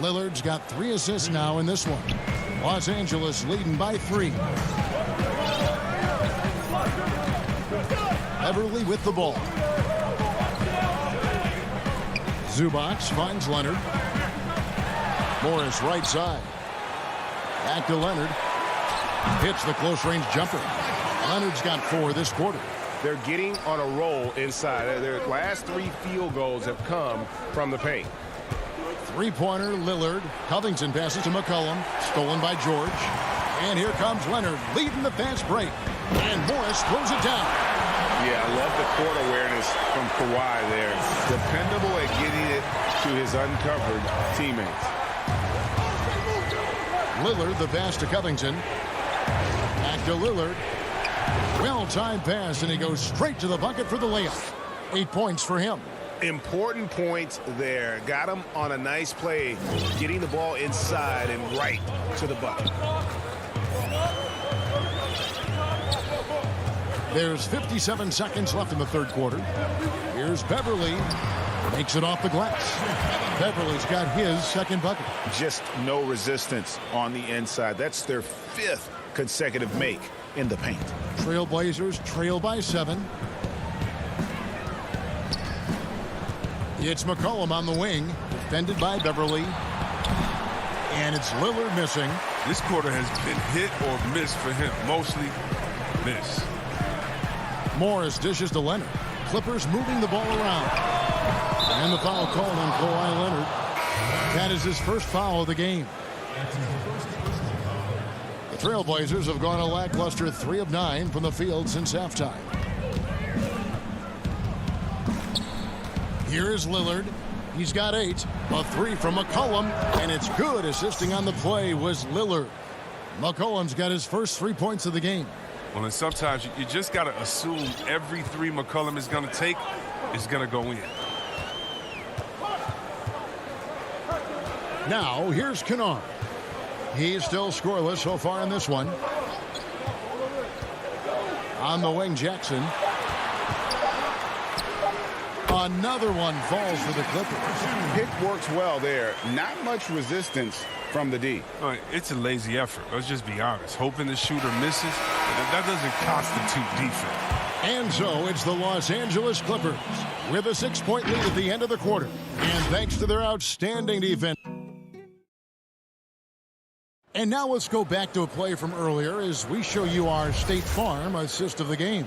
Lillard's got 3 assists now in this one. Los Angeles leading by 3. Beverly with the ball. Zubac finds Leonard. Morris right side. Back to Leonard. Hits the close-range jumper. Leonard's got 4 this quarter. They're getting on a roll inside. Their last 3 field goals have come from the paint. Three-pointer, Lillard. Covington passes to McCollum. Stolen by George. And here comes Leonard leading the fast break. And Morris throws it down. Yeah, I love the court awareness from Kawhi there. Dependable at getting it to his uncovered teammates. Lillard the pass to Covington. Back to Lillard. Well-timed pass, and he goes straight to the bucket for the layup. 8 points for him. Important points there. Got him on a nice play, getting the ball inside and right to the bucket. There's 57 seconds left in the third quarter. Here's Beverly. Makes it off the glass. Beverly's got his second bucket. Just no resistance on the inside. That's their 5th consecutive make in the paint. Trailblazers trail by 7. It's McCollum on the wing, defended by Beverly. And it's Lillard missing. This quarter has been hit or miss for him. Mostly miss. Morris dishes to Leonard. Clippers moving the ball around. And the foul called on Kawhi Leonard. That is his first foul of the game. The Trailblazers have gone a lackluster 3 of 9 from the field since halftime. Here is Lillard. He's got 8. A 3 from McCollum. And it's good. Assisting on the play was Lillard. McCollum's got his first 3 points of the game. Well, and sometimes you just got to assume every 3 McCollum is going to take is going to go in. Now, here's Kennard. He's still scoreless so far in this one. On the wing, Jackson. Another one falls for the Clippers. Pick works well there. Not much resistance from the D. All right, it's a lazy effort. Let's just be honest. Hoping the shooter misses, that doesn't constitute defense. And so it's the Los Angeles Clippers with a 6-point lead at the end of the quarter. And thanks to their outstanding defense. And now let's go back to a play from earlier as we show you our State Farm assist of the game.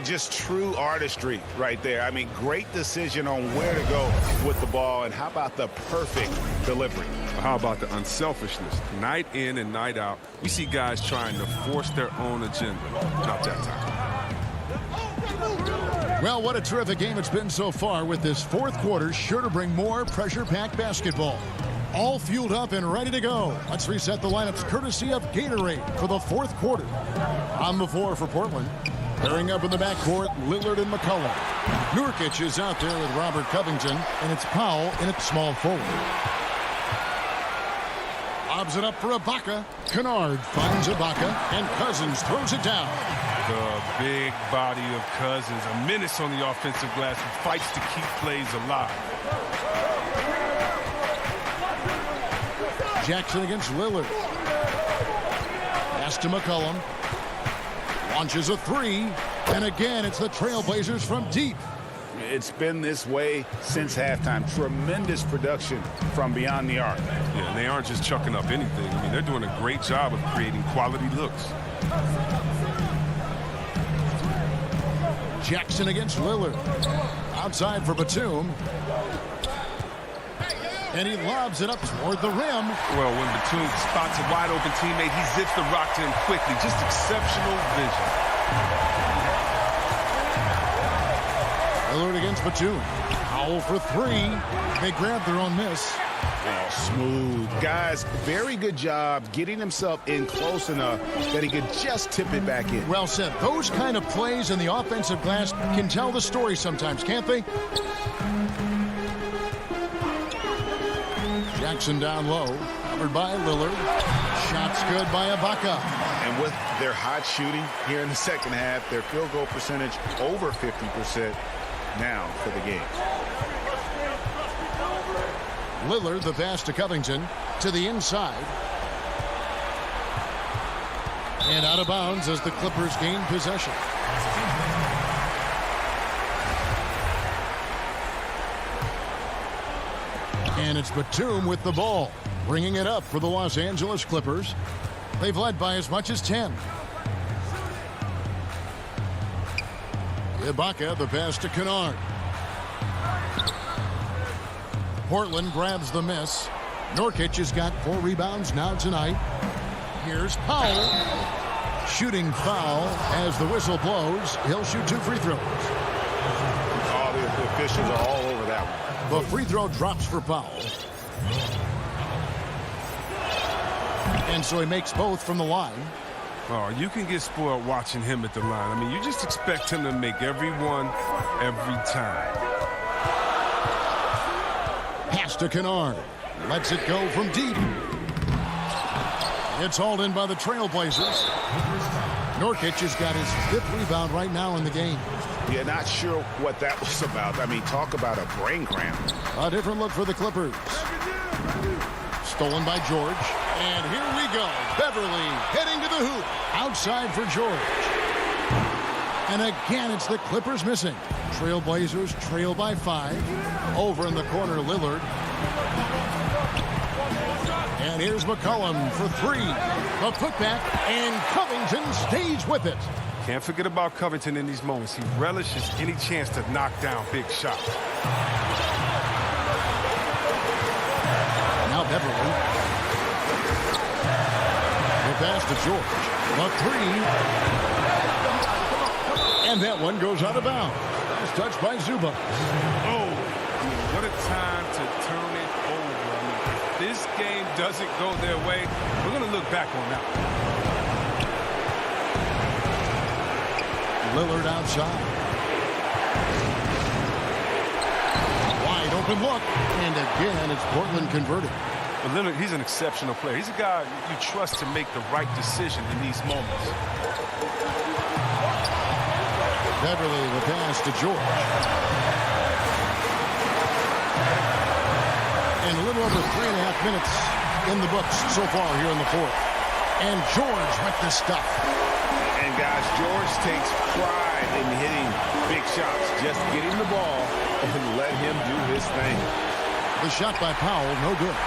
Just true artistry right there. I mean, great decision on where to go with the ball, and how about the perfect delivery? How about the unselfishness? Night in and night out, we see guys trying to force their own agenda. Not that time. Well, what a terrific game it's been so far, with this fourth quarter sure to bring more pressure-packed basketball. All fueled up and ready to go. Let's reset the lineups courtesy of Gatorade for the fourth quarter. On the floor for Portland. Pairing up in the backcourt, Lillard and McCollum. Nurkic is out there with Robert Covington, and it's Powell in at small forward. Lobs it up for Ibaka. Kennard finds Ibaka, and Cousins throws it down. The big body of Cousins, a menace on the offensive glass, who fights to keep plays alive. Jackson against Lillard. Pass to McCollum. Launches a three. And again, it's the Trailblazers from deep. It's been this way since halftime. Tremendous production from beyond the arc. Yeah, and they aren't just chucking up anything. I mean, they're doing a great job of creating quality looks. Jackson against Lillard. Outside for Batum. And he lobs it up toward the rim. Well, when Batum spots a wide-open teammate, he zips the rock to him quickly. Just exceptional vision. Lillard against Batum. Powell for three. They grab their own miss. Oh, smooth. Guys, very good job getting himself in close enough that he could just tip it back in. Well said. Those kind of plays in the offensive glass can tell the story sometimes, can't they? Jackson down low. Covered by Lillard. Shots good by Ibaka. And with their hot shooting here in the second half, their field goal percentage over 50% now for the game. Lillard, the pass to Covington, to the inside. And out of bounds as the Clippers gain possession. And it's Batum with the ball, bringing it up for the Los Angeles Clippers. They've led by as much as 10. Ibaka, the pass to Kennard. Portland grabs the miss. Nurkic has got 4 rebounds now tonight. Here's Powell. Shooting foul as the whistle blows. He'll shoot 2 free throws. Oh, the officials are all over that one. The free throw drops for Powell. And so he makes both from the line. Oh, you can get spoiled watching him at the line. I mean, you just expect him to make every one, every time. Pass to Kennard. Lets it go from deep. It's hauled in by the Trailblazers. Nurkic has got his 5th rebound right now in the game. Yeah, not sure what that was about. I mean, talk about a brain cramp. A different look for the Clippers. Stolen by George. And here we go. Beverly heading to the hoop. Outside for George. And again, it's the Clippers missing. Trailblazers trail by 5. Over in the corner, Lillard. And here's McCollum for 3. A putback, and Covington stays with it. Can't forget about Covington in these moments. He relishes any chance to knock down big shots. Now Beverly. The pass to George. A 3. And that one goes out of bounds. It's touched by Zubac. Oh, what a time to turn it over. I mean, if this game doesn't go their way, we're going to look back on that. Lillard outside. Wide open look. And again, it's Portland converted. But Lillard, he's an exceptional player. He's a guy you trust to make the right decision in these moments. Beverly, the pass to George. And a little over 3.5 minutes in the books so far here in the 4th. And George with the stuff. And guys, George takes pride in hitting big shots. Just get him the ball and let him do his thing. The shot by Powell, no good.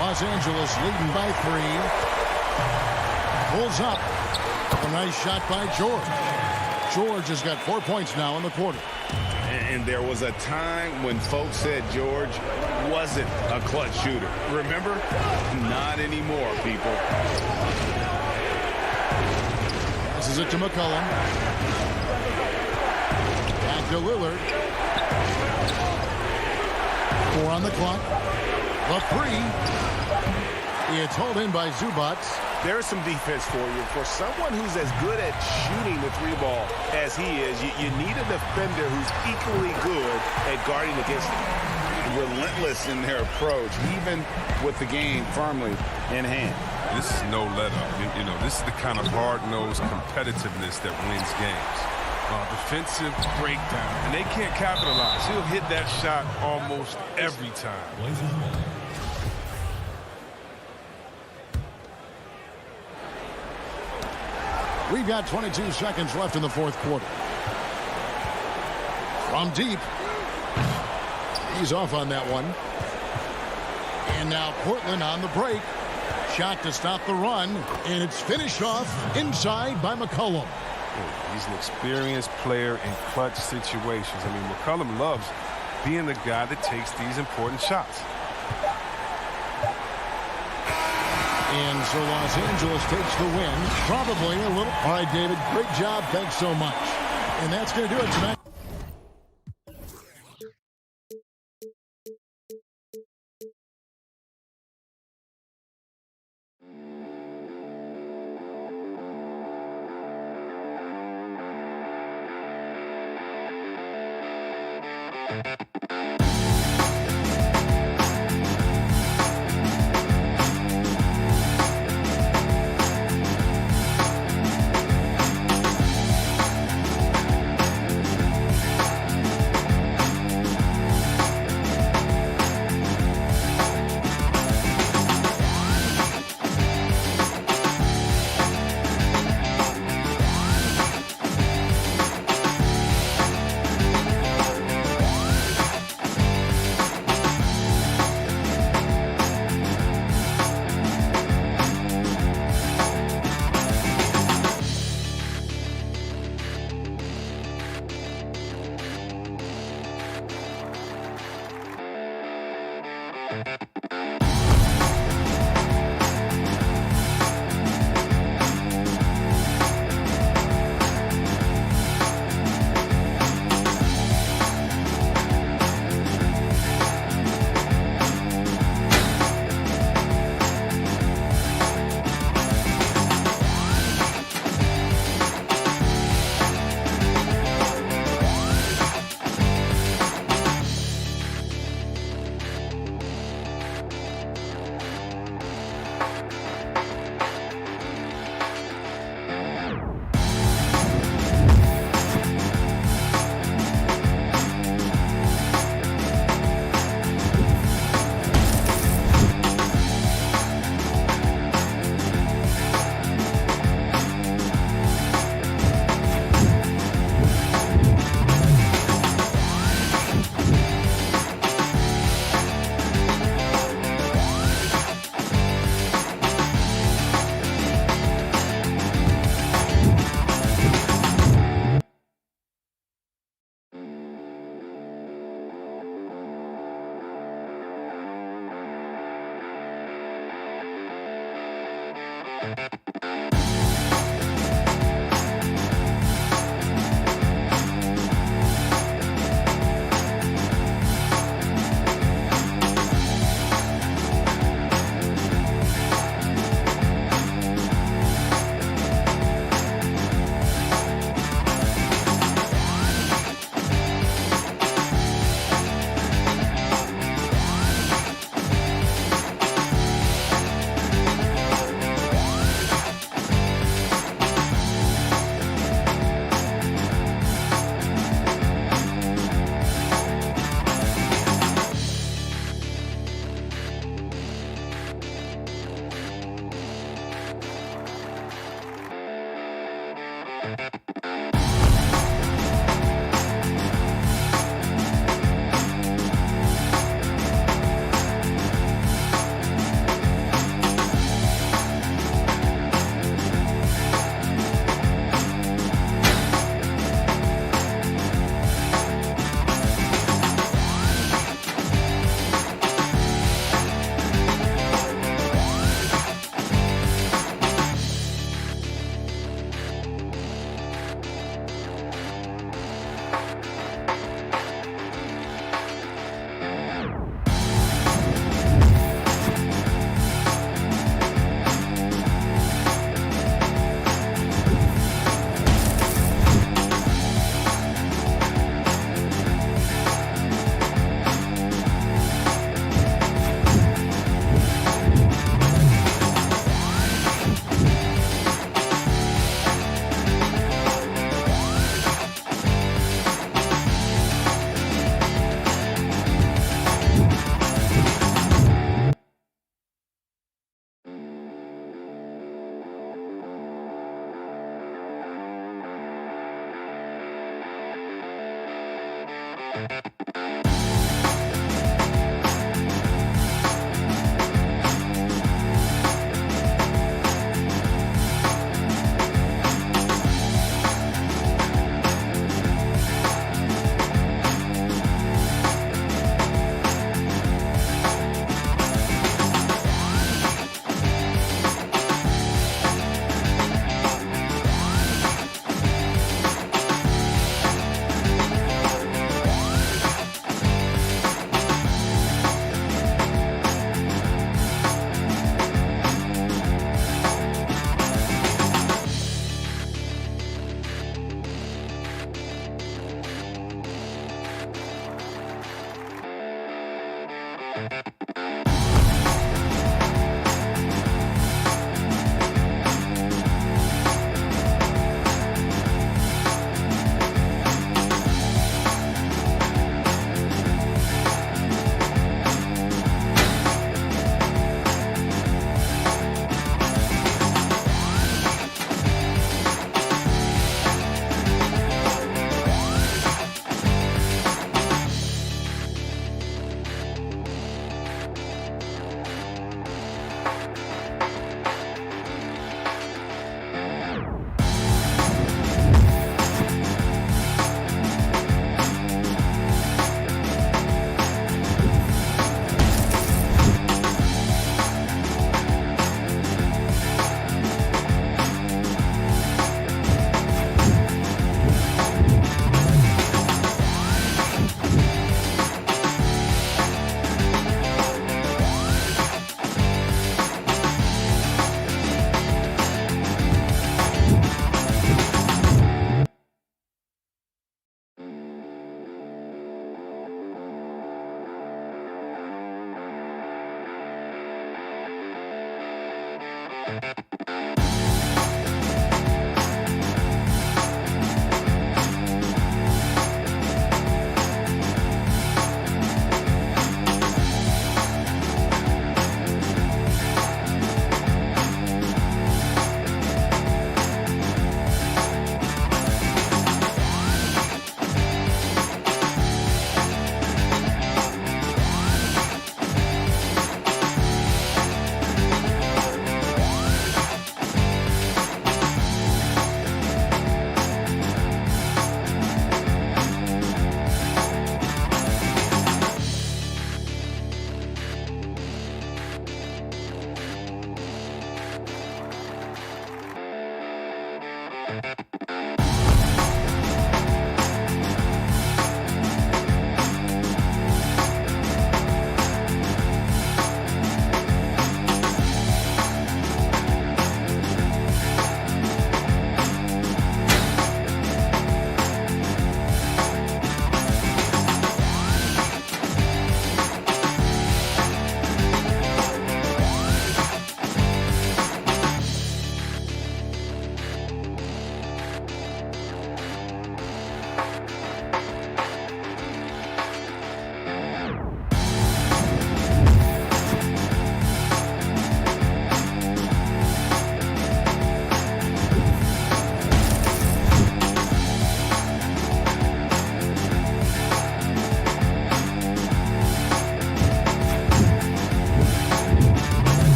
Los Angeles leading by 3. Pulls up. A nice shot by George. George has got 4 points now in the quarter. And there was a time when folks said George wasn't a clutch shooter. Remember? Not anymore, people. Passes it to McCollum. Back to Lillard. 4 on the clock. The 3. It's hauled in by Zubac. There's some defense for you. For someone who's as good at shooting the 3 ball as he is, you need a defender who's equally good at guarding against him. relentless in their approach, even with the game firmly in hand. This is no let-up. You know, this is the kind of hard-nosed competitiveness that wins games. Defensive breakdown, and they can't capitalize. He'll hit that shot almost every time. We've got 22 seconds left in the fourth quarter. From deep. He's off on that one. And now Portland on the break. Shot to stop the run, and it's finished off inside by McCollum. He's an experienced player in clutch situations. I mean, McCollum loves being the guy that takes these important shots. And so Los Angeles takes the win. Probably a little. All right, David, great job. Thanks so much. And that's going to do it tonight.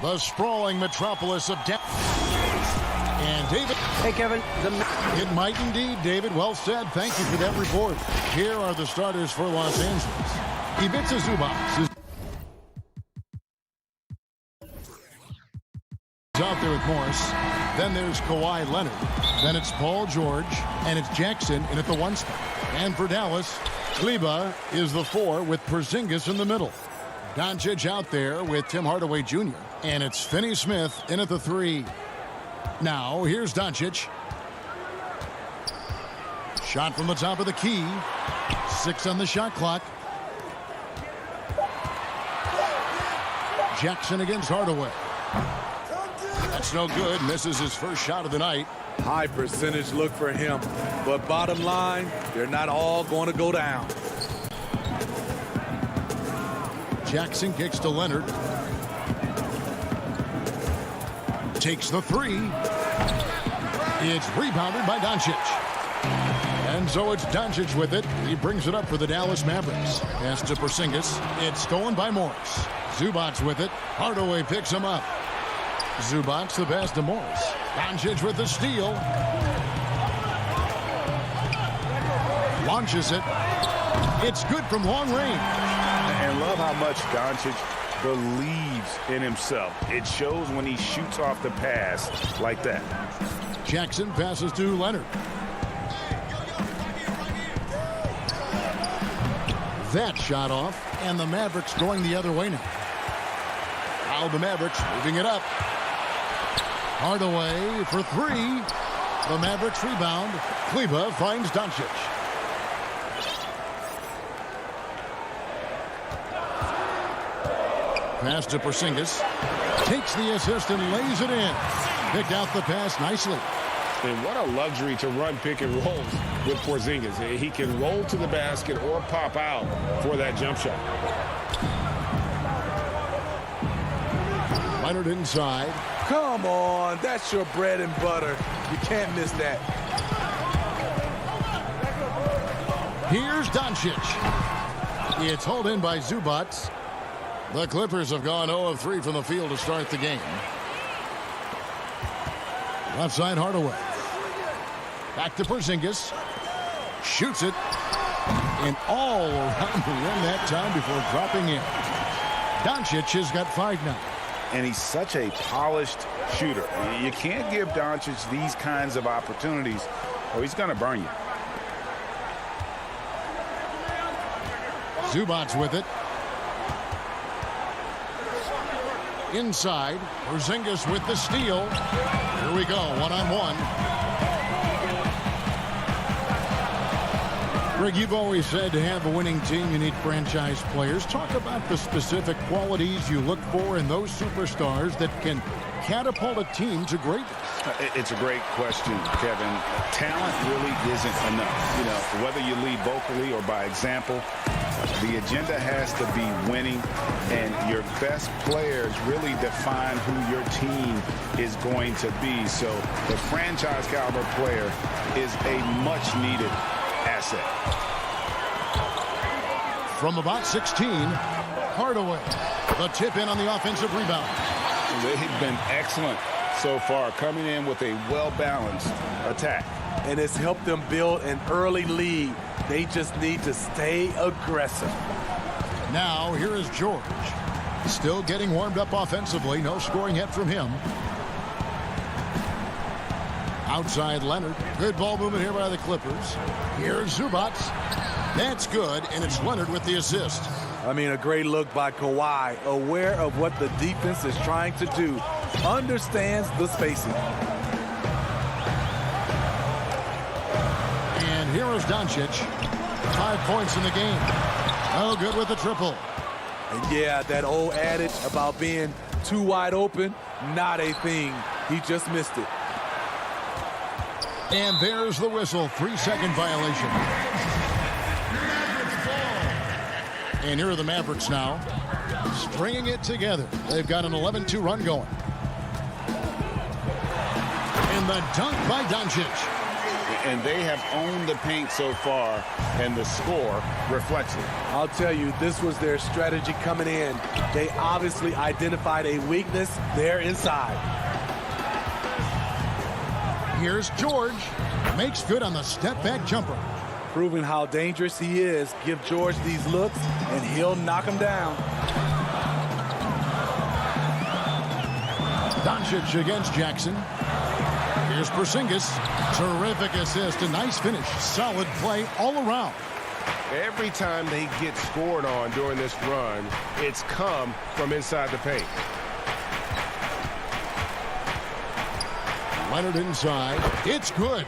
The sprawling metropolis of Dallas. And David. Hey, Kevin. It might indeed, David. Well said. Thank you for that report. Here are the starters for Los Angeles. Ivica Zubac is out there with Morris. Then there's Kawhi Leonard. Then it's Paul George. And it's Jackson in at the 1 spot. And for Dallas, Kleber is the 4 with Porzingis in the middle. Doncic out there with Tim Hardaway Jr. And it's Finney-Smith in at the 3. Now, here's Doncic. Shot from the top of the key. 6 on the shot clock. Jackson against Hardaway. That's no good. Misses his first shot of the night. High percentage look for him. But bottom line, they're not all going to go down. Jackson kicks to Leonard. Takes the 3. It's rebounded by Doncic. And so it's Doncic with it. He brings it up for the Dallas Mavericks. Pass to Porzingis. It's stolen by Morris. Zubac with it. Hardaway picks him up. Zubac the pass to Morris. Doncic with the steal. Launches it. It's good from long range. And love how much Doncic believes in himself. It shows when he shoots off the pass like that. Jackson passes to Leonard. That shot off, and the Mavericks going the other way now. Now the Mavericks moving it up. Hardaway for 3. The Mavericks rebound. Kleber finds Doncic. Pass to Porzingis. Takes the assist and lays it in. Picked out the pass nicely. And what a luxury to run pick and rolls with Porzingis. He can roll to the basket or pop out for that jump shot. Leonard inside. Come on, that's your bread and butter. You can't miss that. Here's Doncic. It's hauled in by Zubac. The Clippers have gone 0 of 3 from the field to start the game. Left side Hardaway. Back to Porzingis. Shoots it. And all around the rim that time before dropping in. Doncic has got 5 now. And he's such a polished shooter. You can't give Doncic these kinds of opportunities or he's going to burn you. Zubac with it. Inside, Porzingis with the steal. Here we go, 1-on-1. Greg, you've always said to have a winning team, you need franchise players. Talk about the specific qualities you look for in those superstars that can catapult a team to greatness. It's a great question, Kevin. Talent really isn't enough. You know, whether you lead vocally or by example, the agenda has to be winning, and your best players really define who your team is going to be. So the franchise caliber player is a much-needed asset. From about 16, Hardaway. The tip in on the offensive rebound. They've been excellent so far, coming in with a well-balanced attack. And it's helped them build an early lead. They just need to stay aggressive. Now, here is George. Still getting warmed up offensively. No scoring yet from him. Outside Leonard. Good ball movement here by the Clippers. Here's Zubac. That's good, and it's Leonard with the assist. I mean, a great look by Kawhi, aware of what the defense is trying to do, understands the spacing. And here is Doncic. 5 points in the game. Oh, good with the triple. And yeah, that old adage about being too wide open, not a thing. He just missed it. And there's the whistle. 3-second violation. And here are the Mavericks now, stringing it together. They've got an 11-2 run going. And the dunk by Doncic. and they have owned the paint so far, and the score reflects it. I'll tell you, this was their strategy coming in. They obviously identified a weakness there inside. Here's George. Makes good on the step-back jumper. Proving how dangerous he is. Give George these looks, and he'll knock him down. Doncic against Jackson. Here's Porzingis. Terrific assist. A nice finish. Solid play all around. Every time they get scored on during this run, it's come from inside the paint. Leonard inside. It's good.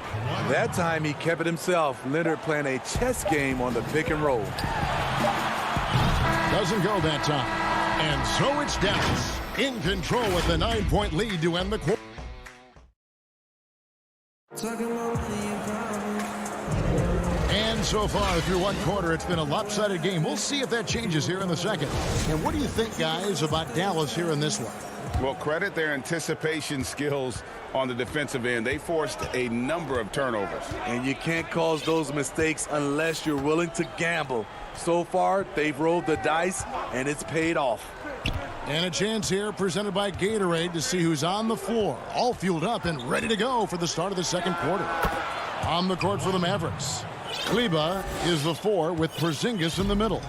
That time he kept it himself. Leonard playing a chess game on the pick and roll. Doesn't go that time. And so it's Dallas in control with the 9-point lead to end the quarter. And so far through one quarter, it's been a lopsided game. We'll see if that changes here in the second. And what do you think, guys, about Dallas here in this one? Well, credit their anticipation skills on the defensive end. They forced a number of turnovers. And you can't cause those mistakes unless you're willing to gamble. So far, they've rolled the dice, and it's paid off. And a chance here presented by Gatorade to see who's on the floor. All fueled up and ready to go for the start of the second quarter. On the court for the Mavericks. Kleber is the 4 with Porzingis in the middle.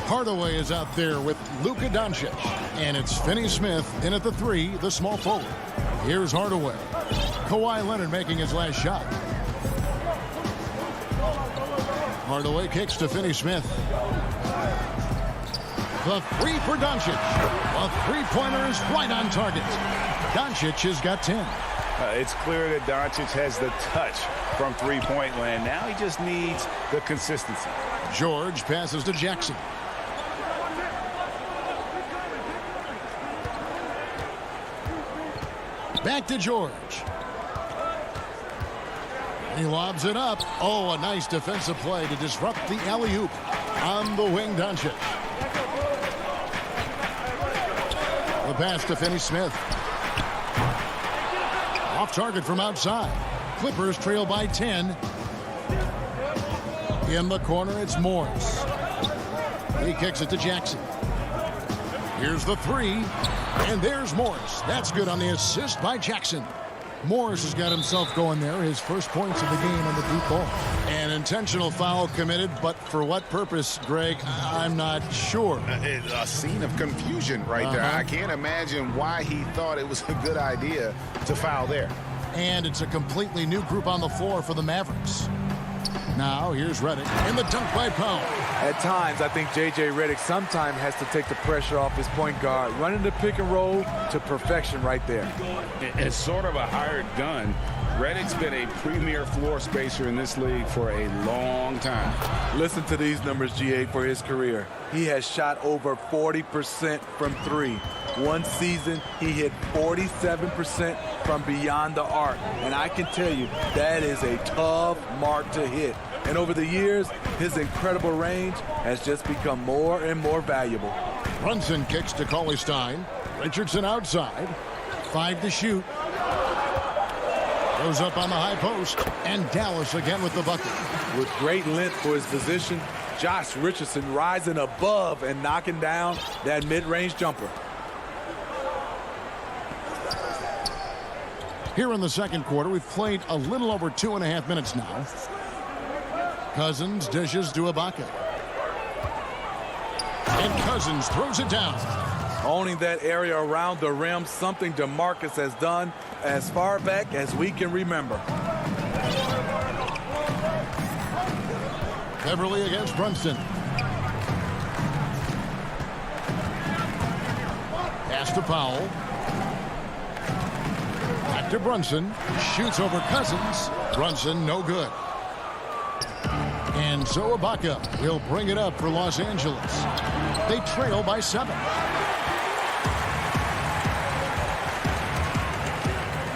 Hardaway is out there with Luka Doncic. And it's Finney-Smith in at the 3, the small forward. Here's Hardaway. Kawhi Leonard making his last shot. Hardaway kicks to Finney-Smith. The 3 for Doncic. A three-pointer is right on target. Doncic has got 10. It's clear that Doncic has the touch from three-point land. Now he just needs the consistency. George passes to Jackson. Back to George. He lobs it up. Oh, a nice defensive play to disrupt the alley-oop. On the wing, Doncic. The pass to Finney-Smith. Off target from outside. Clippers trail by 10. In the corner, it's Morris. He kicks it to Jackson. Here's the 3. And there's Morris. That's good on the assist by Jackson. Morris has got himself going there. His first points of the game on the deep ball. An intentional foul committed, but for what purpose, Greg, I'm not sure. A scene of confusion right there. I can't imagine why he thought it was a good idea to foul there. And it's a completely new group on the floor for the Mavericks. Now, here's Redick in the dunk by Powell. At times, I think J.J. Redick sometimes has to take the pressure off his point guard, running the pick and roll to perfection right there. It's sort of a hired gun. Redick's been a premier floor spacer in this league for a long time. Listen to these numbers, G.A., for his career. He has shot over 40% from 3. One season, he hit 47% from beyond the arc. And I can tell you, that is a tough mark to hit. And over the years, his incredible range has just become more and more valuable. Brunson kicks to Cauley-Stein. Richardson outside. 5 to shoot. Goes up on the high post. And Dallas again with the bucket. With great length for his position, Josh Richardson rising above and knocking down that mid-range jumper. Here in the second quarter, we've played a little over 2.5 minutes now. Cousins dishes to Ibaka. And Cousins throws it down. Owning that area around the rim, something DeMarcus has done as far back as we can remember. Beverly against Brunson. Pass to Powell. Back to Brunson. Shoots over Cousins. Brunson no good. And so Ibaka will bring it up for Los Angeles. They trail by 7.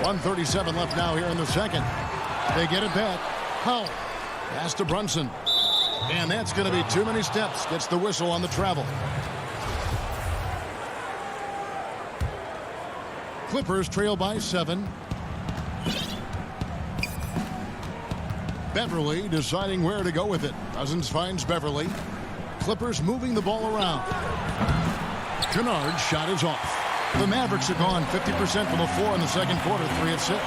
1:37 left now here in the second. They get it back. Powell. Pass to Brunson. And that's going to be too many steps. Gets the whistle on the travel. Clippers trail by 7. Beverly deciding where to go with it. Cousins finds Beverly. Clippers moving the ball around. Kennard's shot is off. The Mavericks are gone 50% from the floor in the second quarter, 3 of 6.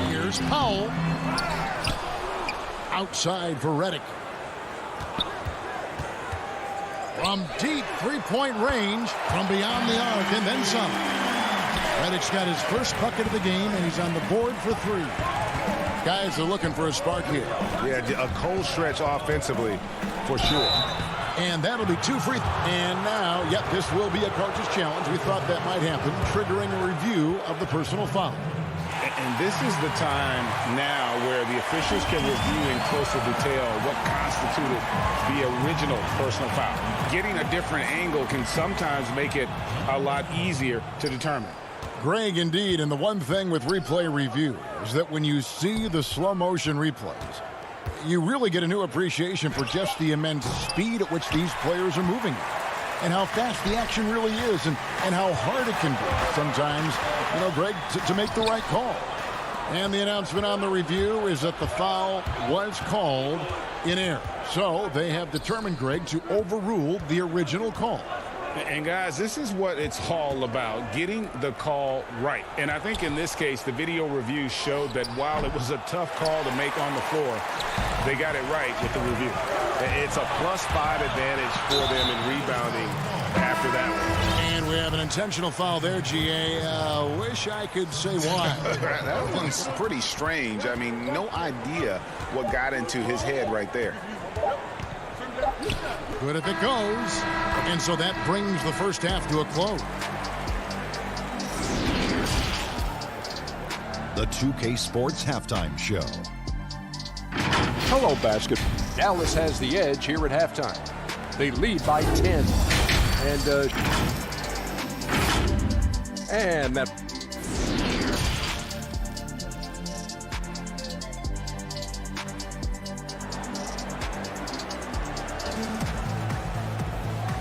Here's Powell. Outside for Redick. From deep three-point range, from beyond the arc, and then some. Redick's got his first bucket of the game, and he's on the board for 3. Guys are looking for a spark here. Yeah, a cold stretch offensively, for sure. And that'll be 2 free. And now, yep, this will be a coach's challenge. We thought that might happen, triggering a review of the personal foul. And this is the time now where the officials can review in closer detail what constituted the original personal foul. Getting a different angle can sometimes make it a lot easier to determine. Greg, indeed, and the one thing with replay review is that when you see the slow motion replays, you really get a new appreciation for just the immense speed at which these players are moving and how fast the action really is and how hard it can be sometimes, you know, Greg, to make the right call. And the announcement on the review is that the foul was called in error. So they have determined, Greg, to overrule the original call. And guys, this is what it's all about, getting the call right. And I think in this case, the video review showed that while it was a tough call to make on the floor, they got it right with the review. It's a +5 advantage for them in rebounding after that one. And we have an intentional foul there, GA. Wish I could say why. That one's pretty strange. I mean, no idea what got into his head right there. Good if it goes. And so that brings the first half to a close. The 2K Sports Halftime Show. Hello, basket. Dallas has the edge here at halftime. They lead by 10. And that...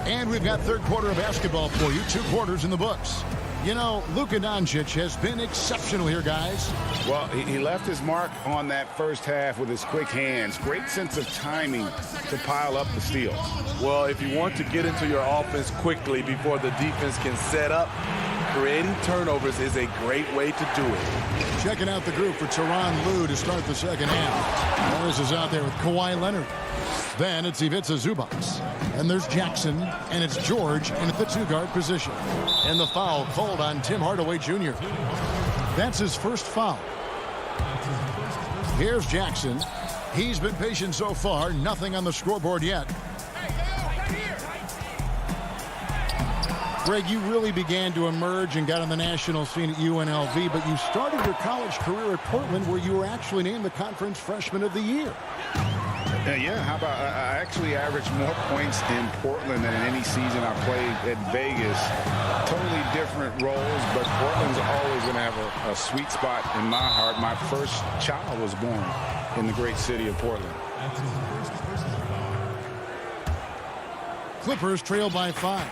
And we've got third quarter of basketball for you. 2 quarters in the books. You know, Luka Doncic has been exceptional here, guys. Well, he left his mark on that first half with his quick hands. Great sense of timing to pile up the steals. Well, if you want to get into your offense quickly before the defense can set up, creating turnovers is a great way to do it. Checking out the group for Tyronn Lue to start the second half. Morris is out there with Kawhi Leonard. Then it's Ivica Zubac. And there's Jackson, and it's George in at the 2-guard position. And the foul called on Tim Hardaway Jr. That's his first foul. Here's Jackson. He's been patient so far. Nothing on the scoreboard yet. Greg, you really began to emerge and got on the national scene at UNLV, but you started your college career at Portland, where you were actually named the Conference Freshman of the Year. Yeah, how about I actually averaged more points in Portland than in any season I played at Vegas. Totally different roles, but Portland's always going to have a sweet spot in my heart. My first child was born in the great city of Portland. Clippers trail by 5.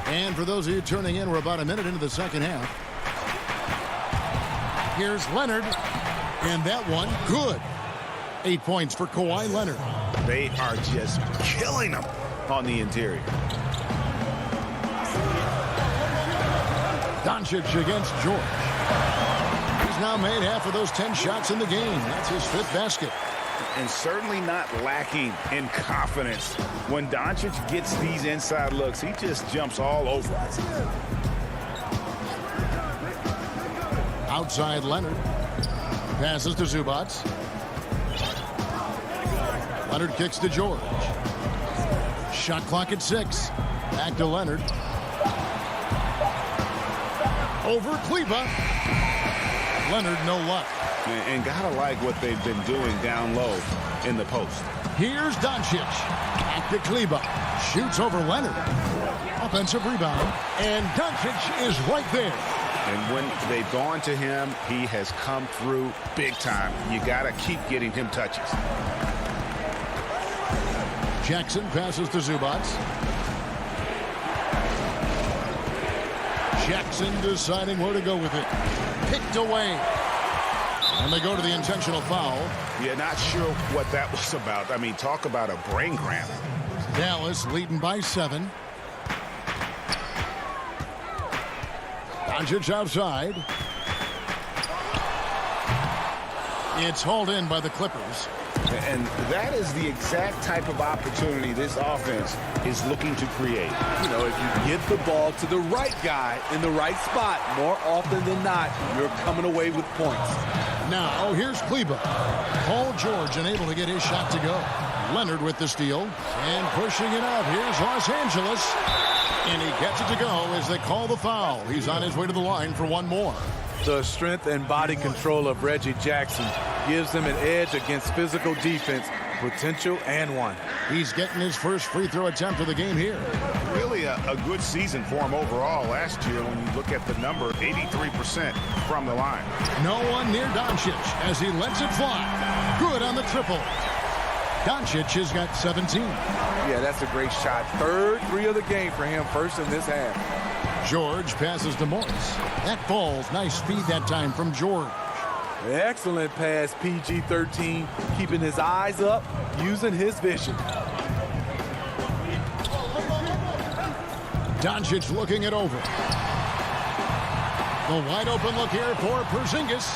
And for those of you turning in, we're about a minute into the second half. Here's Leonard. And that one, good. 8 points for Kawhi Leonard. They are just killing them on the interior. Doncic against George. He's now made half of those 10 shots in the game. That's his 5th basket. And certainly not lacking in confidence. When Doncic gets these inside looks, he just jumps all over. Outside Leonard. Passes to Zubac. Leonard kicks to George. Shot clock at 6. Back to Leonard. Over Kleber. Leonard, no luck. And gotta like what they've been doing down low in the post. Here's Doncic. Back to Kleber. Shoots over Leonard. Offensive rebound. And Doncic is right there. And when they've gone to him, he has come through big time. You got to keep getting him touches. Jackson passes to Zubac. Jackson deciding where to go with it. Picked away. And they go to the intentional foul. Yeah, not sure what that was about. I mean, talk about a brain cramp. Dallas leading by 7. Doncic outside. It's hauled in by the Clippers. And that is the exact type of opportunity this offense is looking to create. You know, if you get the ball to the right guy in the right spot, more often than not, you're coming away with points. Now, here's Kleber. Paul George unable to get his shot to go. Leonard with the steal. And pushing it out. Here's Los Angeles. And he gets it to go as they call the foul. He's on his way to the line for one more. The strength and body control of Reggie Jackson gives him an edge against physical defense, potential and one. He's getting his first free throw attempt of the game here. Really a good season for him overall last year when you look at the number, 83% from the line. No one near Doncic as he lets it fly. Good on the triple. Doncic has got 17. Yeah, that's a great shot. Third three of the game for him, first in this half. George passes to Morris. That falls. Nice speed that time from George. Excellent pass, PG-13, keeping his eyes up, using his vision. Doncic looking it over. The wide open look here for Porzingis.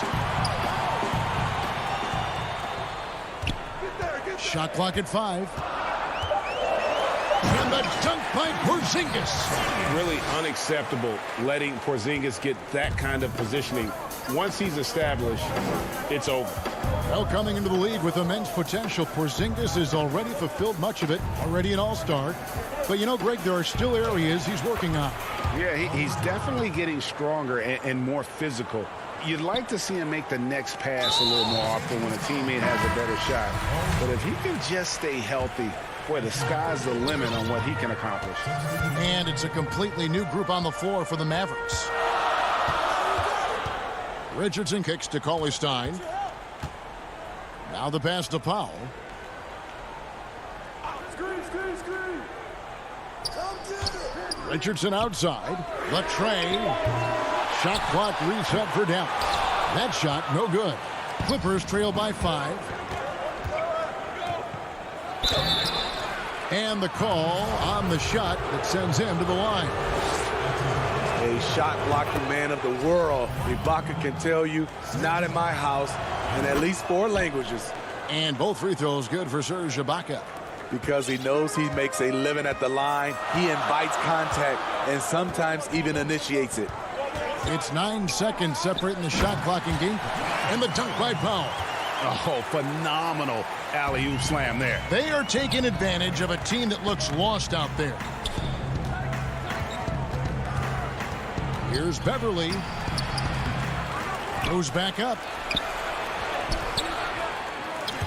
Shot clock at 5. And the dunk by Porzingis. Really unacceptable letting Porzingis get that kind of positioning. Once he's established, it's over. Well, coming into the league with immense potential, Porzingis has already fulfilled much of it, already an all-star. But, you know, Greg, there are still areas he's working on. Yeah, he's definitely getting stronger and more physical. You'd like to see him make the next pass a little more often when a teammate has a better shot. But if he can just stay healthy, boy, the sky's the limit on what he can accomplish. And it's a completely new group on the floor for the Mavericks. Richardson kicks to Cauley Stein. Now the pass to Powell. Richardson outside. The tray. Shot clock reset for Dallas. That shot no good. Clippers trail by 5. And the call on the shot that sends him to the line. A shot blocking man of the world. Ibaka can tell you, not in my house, in at least 4 languages. And both free throws good for Serge Ibaka. Because he knows he makes a living at the line, he invites contact and sometimes even initiates it. It's 9 seconds separating the shot clock and game. And the dunk by Powell. Oh, phenomenal alley-oop slam there. They are taking advantage of a team that looks lost out there. Here's Beverly. Goes back up.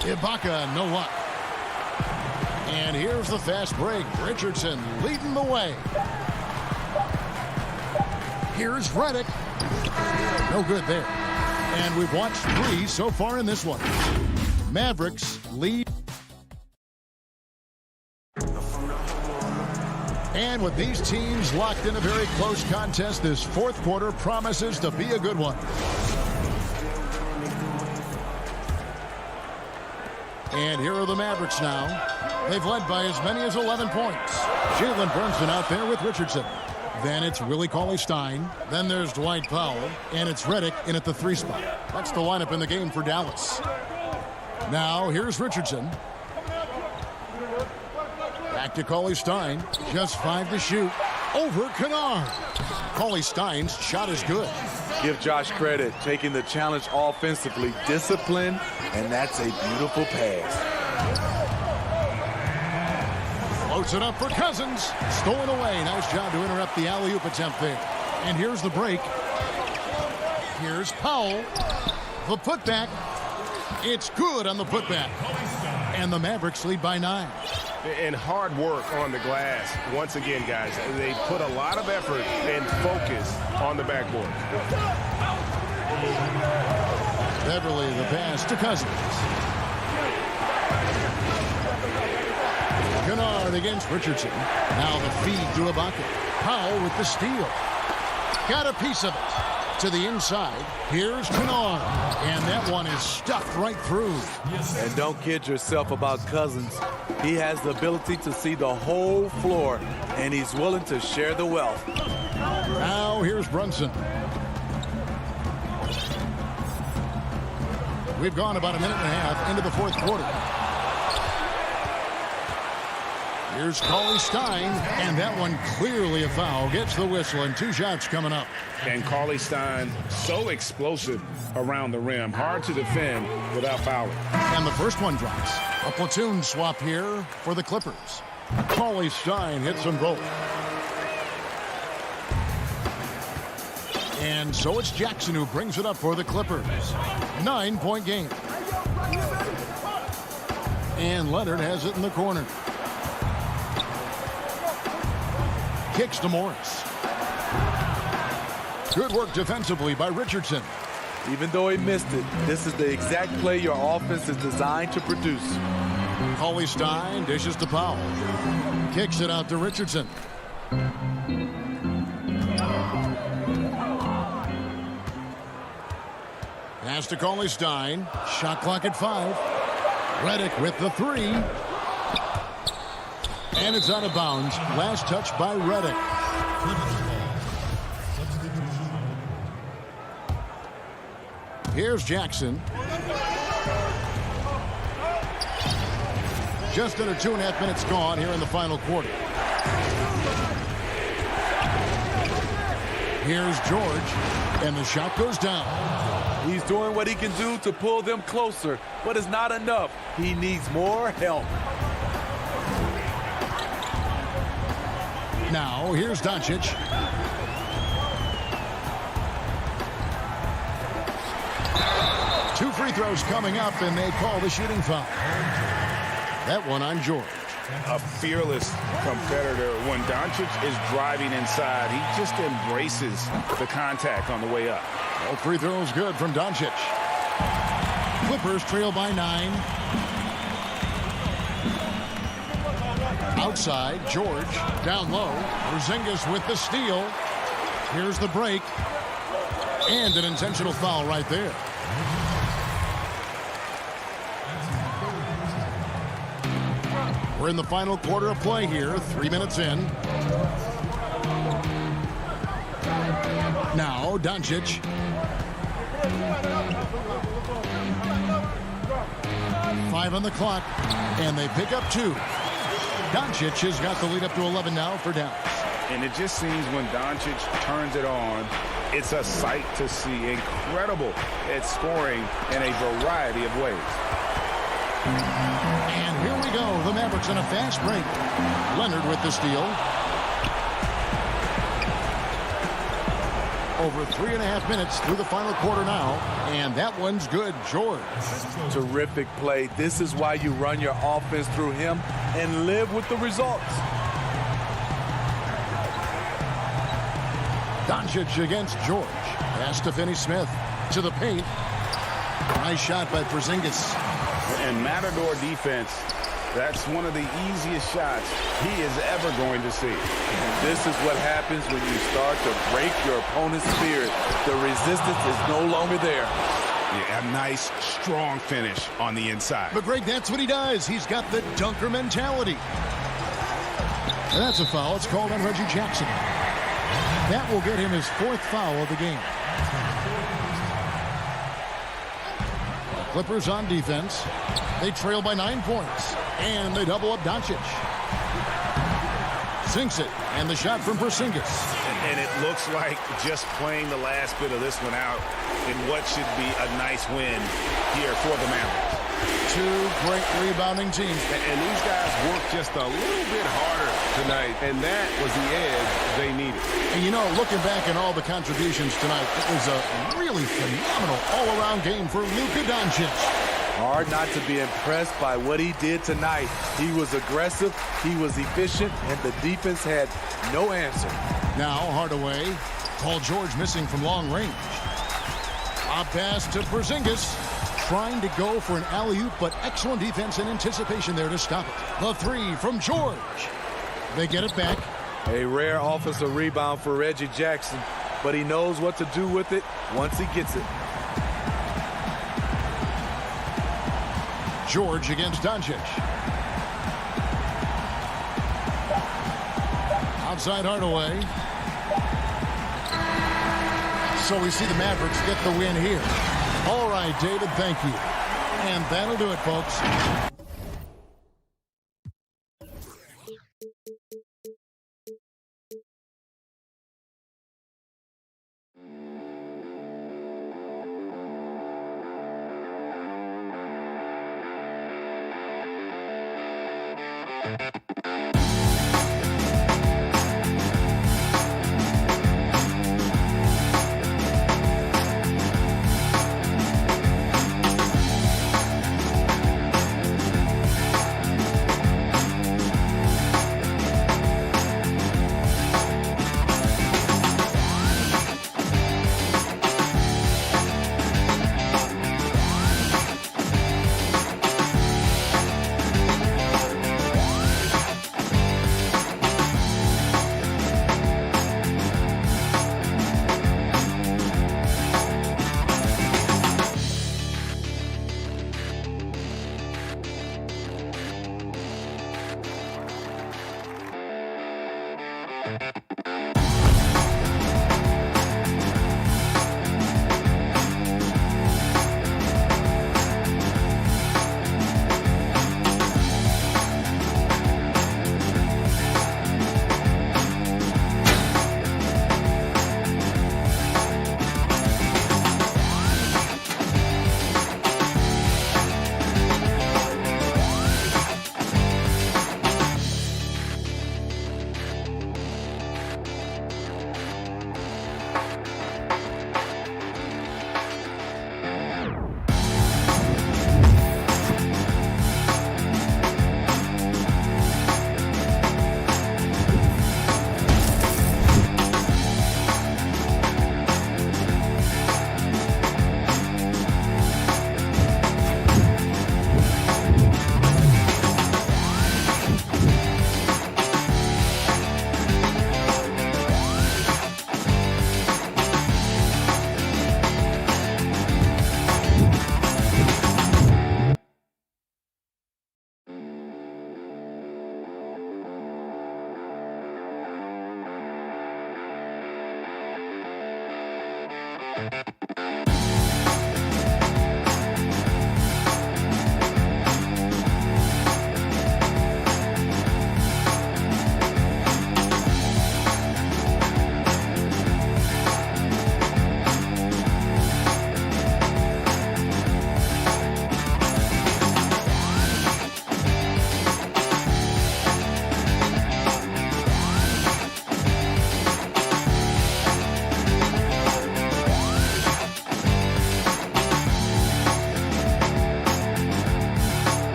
Ibaka, no luck. And here's the fast break. Richardson leading the way. Here's Redick. No good there. And we've watched 3 so far in this one. Mavericks lead. And with these teams locked in a very close contest, this fourth quarter promises to be a good one. And here are the Mavericks now. They've led by as many as 11 points. Jalen Brunson out there with Richardson. Then it's Willie Cauley-Stein. Then there's Dwight Powell. And it's Redick in at the 3 spot. That's the lineup in the game for Dallas. Now here's Richardson. Back to Cauley-Stein. Just 5 to shoot. Over Kennard. Cauley-Stein's shot is good. Give Josh credit, taking the challenge offensively, discipline, and that's a beautiful pass. Floats it up for Cousins. Stolen away. Nice job to interrupt the alley-oop attempt there. And here's the break. Here's Powell. The putback. It's good on the putback. And the Mavericks lead by 9. And hard work on the glass. Once again, guys, they put a lot of effort and focus on the backboard. Beverly, the pass to Cousins. Kennard against Richardson. Now the feed to Ibaka. Powell with the steal. Got a piece of it. To the inside. Here's Kennard. And that one is stuffed right through. And don't kid yourself about Cousins. He has the ability to see the whole floor, and he's willing to share the wealth. Now here's Brunson. We've gone about a minute and a half into the fourth quarter. Here's Cauley Stein, and that one clearly a foul. Gets the whistle, and 2 shots coming up. And Cauley Stein, so explosive around the rim. Hard to defend without fouling. And the first one drops. A platoon swap here for the Clippers. Cauley Stein hits them both. And so it's Jackson who brings it up for the Clippers. 9-point game. And Leonard has it in the corner. Kicks to Morris. Good work defensively by Richardson. Even though he missed it, this is the exact play your offense is designed to produce. Cauley Stein dishes to Powell. Kicks it out to Richardson. Pass to Cauley Stein. Shot clock at 5. Redick with the 3. And it's out of bounds. Last touch by Redick. Here's Jackson. Just under 2.5 minutes gone here in the final quarter. Here's George. And the shot goes down. He's doing what he can do to pull them closer, but it's not enough. He needs more help. Now, here's Doncic. Two free throws coming up, and they call the shooting foul. That one on George. A fearless competitor. When Doncic is driving inside, he just embraces the contact on the way up. All free throws good from Doncic. Clippers trail by 9. Outside, George down low. Porzingis with the steal. Here's the break. And an intentional foul right there. We're in the final quarter of play here. 3 minutes in. Now, Doncic. Five on the clock, and they pick up 2. Doncic has got the lead up to 11 now for Dallas. And it just seems when Doncic turns it on, it's a sight to see. Incredible at scoring in a variety of ways. And here we go. The Mavericks on a fast break. Leonard with the steal. Over 3.5 minutes through the final quarter now. And that one's good. George. Terrific play. This is why you run your offense through him and live with the results. Doncic against George. Pass to Finney-Smith. To the paint. Nice shot by Porzingis. And Matador defense, that's one of the easiest shots he is ever going to see. This is what happens when you start to break your opponent's spirit. The resistance is no longer there. Yeah, a nice, strong finish on the inside. But Greg, that's what he does. He's got the dunker mentality. And that's a foul. It's called on Reggie Jackson. That will get him his 4th foul of the game. The Clippers on defense. They trail by 9 points. And they double up Doncic. Sinks it. And the shot from Porzingis. And it looks like just playing the last bit of this one out in what should be a nice win here for the Mavericks. 2 great rebounding teams. And these guys worked just a little bit harder tonight, and that was the edge they needed. And you know, looking back at all the contributions tonight, it was a really phenomenal all-around game for Luka Doncic. Hard not to be impressed by what he did tonight. He was aggressive, he was efficient, and the defense had no answer. Now Hardaway. Paul George missing from long range. A pass to Porzingis. Trying to go for an alley-oop, but excellent defense and anticipation there to stop it. The 3 from George. They get it back. A rare offensive rebound for Reggie Jackson. but he knows what to do with it once he gets it. George against Doncic. Outside Hardaway. So we see the Mavericks get the win here. All right, David, thank you. And that'll do it, folks.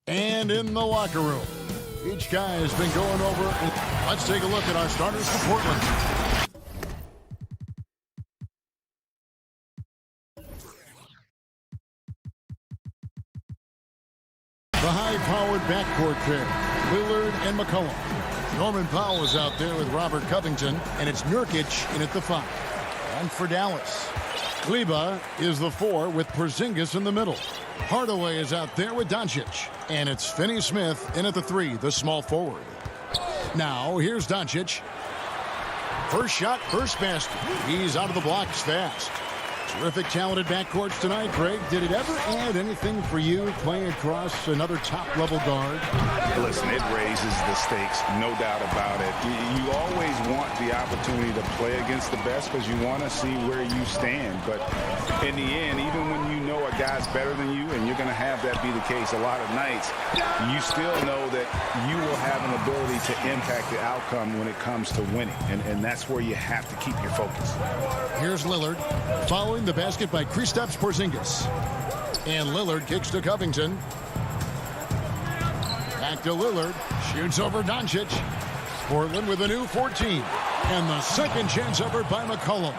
And in the locker room, each guy has been going over. Let's take a look at our starters for Portland. The high-powered backcourt pair, Lillard and McCollum. Norman Powell is out there with Robert Covington, and it's Nurkic in at the 5. And for Dallas, Kleber is the 4 with Porzingis in the middle. Hardaway is out there with Doncic. And it's Finney-Smith in at the 3, the small forward. Now, here's Doncic. First shot, first basket. He's out of the blocks fast. Terrific talented backcourts tonight, Greg. Did it ever add anything for you playing across another top-level guard? Listen, it raises the stakes, no doubt about it. You always want the opportunity to play against the best because you want to see where you stand. But in the end, even when you know a guy's better than you, and you're going to have that be the case a lot of nights, you still know that you will have an ability to impact the outcome when it comes to winning. And that's where you have to keep your focus. Here's Lillard following the basket by Kristaps Porzingis. And Lillard kicks to Covington. Back to Lillard. Shoots over Doncic. Portland with a new 14. And the second chance effort by McCollum.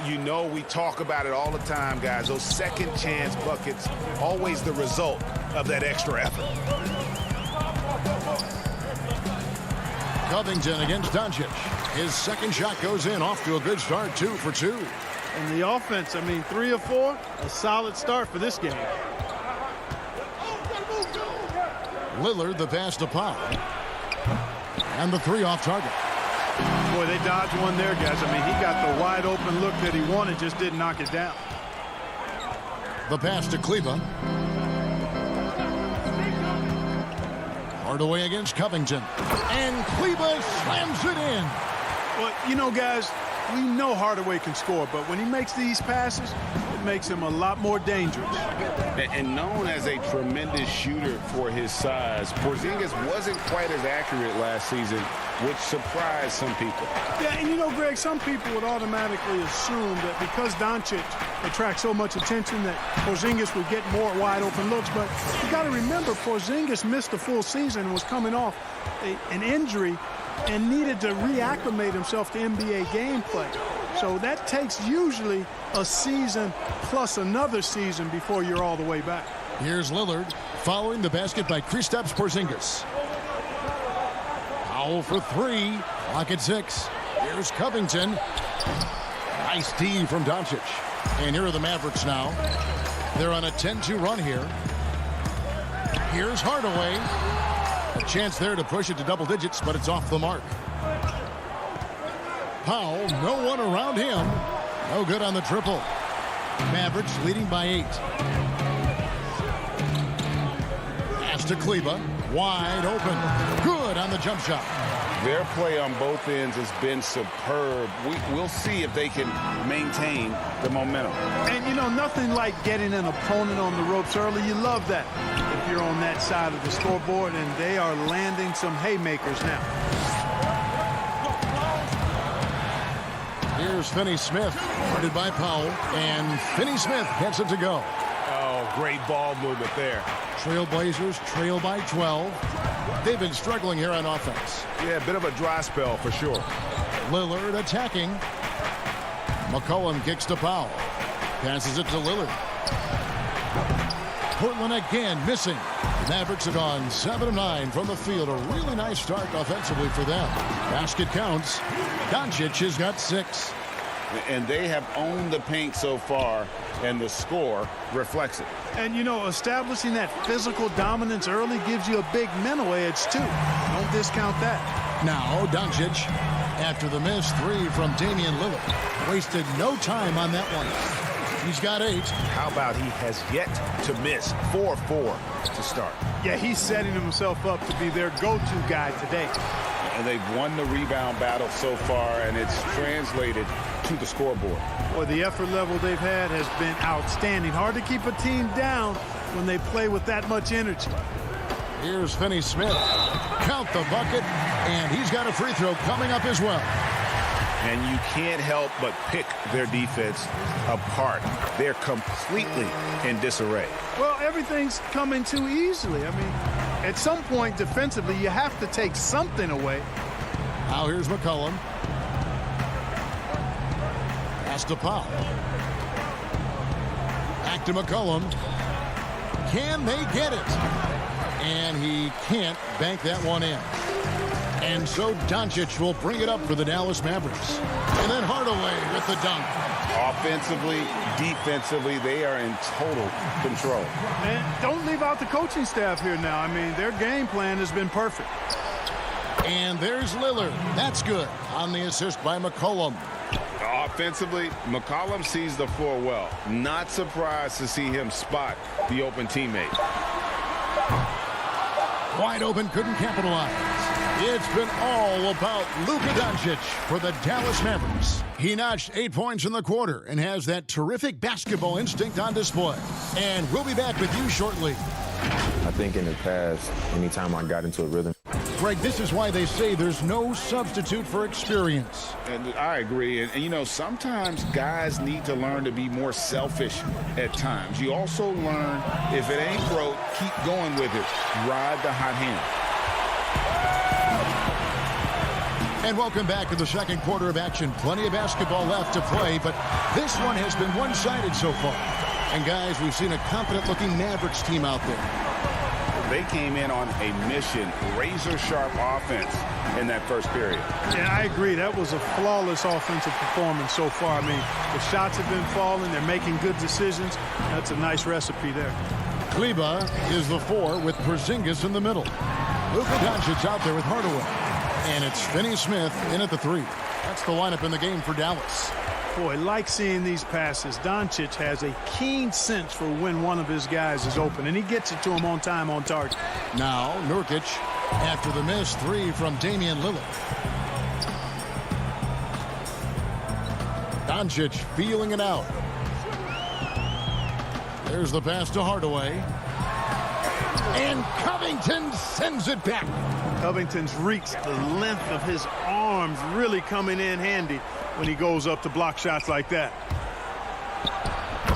You know, we talk about it all the time, guys. Those second chance buckets, always the result of that extra effort. Covington against Doncic. His second shot goes in, off to a good start, 2 for 2. And the offense, I mean, 3 of 4, a solid start for this game. Lillard, the pass to Powell. And the 3 off target. Boy, they dodged one there, guys. I mean, he got the wide open look that he wanted, just didn't knock it down. The pass to Kleber. Hardaway against Covington. And Kleber slams it in. Well, you know, guys, we know Hardaway can score, but when he makes these passes, it makes him a lot more dangerous. And known as a tremendous shooter for his size, Porzingis wasn't quite as accurate last season, which surprised some people. Yeah, and you know, Greg, some people would automatically assume that because Doncic attracts so much attention that Porzingis would get more wide open looks, but you got to remember Porzingis missed a full season and was coming off an injury and needed to reacclimate himself to NBA gameplay. So that takes usually a season plus another season before you're all the way back. Here's Lillard following the basket by Kristaps Porzingis. Powell for 3. Clock at 6. Here's Covington. Nice D from Doncic. And here are the Mavericks now. They're on a 10-2 run here. Here's Hardaway. A chance there to push it to double digits, but it's off the mark. Powell, no one around him. No good on the triple. Mavericks leading by 8. Pass to Kleber. Wide open. Good on the jump shot. Their play on both ends has been superb. We'll see if they can maintain the momentum. And, you know, nothing like getting an opponent on the ropes early. You love that if you're on that side of the scoreboard, and they are landing some haymakers now. Here's Finney Smith, guarded by Powell, and Finney Smith gets it to go. Oh, great ball movement there. Trailblazers trail by 12. They've been struggling here on offense. Yeah, a bit of a dry spell for sure. Lillard attacking. McCollum kicks to Powell. Passes it to Lillard. Portland again missing. Mavericks have gone 7 of 9 from the field. A really nice start offensively for them. Basket counts. Doncic has got 6. And they have owned the paint so far, and the score reflects it. And, you know, establishing that physical dominance early gives you a big mental edge, too. Don't discount that. Now, Doncic, after the missed 3 from Damian Lillard. Wasted no time on that one. He's got 8. How about he has yet to miss 4-4 to start? Yeah, he's setting himself up to be their go-to guy today. And they've won the rebound battle so far, and it's translated to the scoreboard. Boy, the effort level they've had has been outstanding. Hard to keep a team down when they play with that much energy. Here's Finney Smith. Count the bucket, and he's got a free throw coming up as well. And you can't help but pick their defense apart. They're completely in disarray. Well, everything's coming too easily. I mean, at some point defensively, you have to take something away. Now here's McCollum. Pass to Powell. Back to McCollum. Can they get it? And he can't bank that one in. And so Doncic will bring it up for the Dallas Mavericks. And then Hardaway with the dunk. Offensively, defensively, they are in total control. And don't leave out the coaching staff here now. I mean, their game plan has been perfect. And there's Lillard. That's good on the assist by McCollum. Offensively, McCollum sees the floor well. Not surprised to see him spot the open teammate. Wide open, couldn't capitalize. It's been all about Luka Doncic for the Dallas Mavericks. He notched 8 points in the quarter and has that terrific basketball instinct on display. And we'll be back with you shortly. I think in the past, anytime I got into a rhythm. Greg, this is why they say there's no substitute for experience. And I agree. And, you know, sometimes guys need to learn to be more selfish at times. You also learn, if it ain't broke, keep going with it. Ride the hot hand. And welcome back to the second quarter of action. Plenty of basketball left to play, but this one has been one-sided so far. And, guys, we've seen a confident-looking Mavericks team out there. They came in on a mission, razor-sharp offense in that first period. Yeah, I agree. That was a flawless offensive performance so far. I mean, the shots have been falling. They're making good decisions. That's a nice recipe there. Kleba is the 4 with Porzingis in the middle. Luka Doncic out there with Hardaway. And it's Finney Smith in at the 3. That's the lineup in the game for Dallas. Boy, like seeing these passes. Doncic has a keen sense for when one of his guys is open, and he gets it to him on time, on target. Now, Nurkic, after the missed 3 from Damian Lillard. Doncic feeling it out. There's the pass to Hardaway. And Covington sends it back. Covington's reach, the length of his arms really coming in handy when he goes up to block shots like that.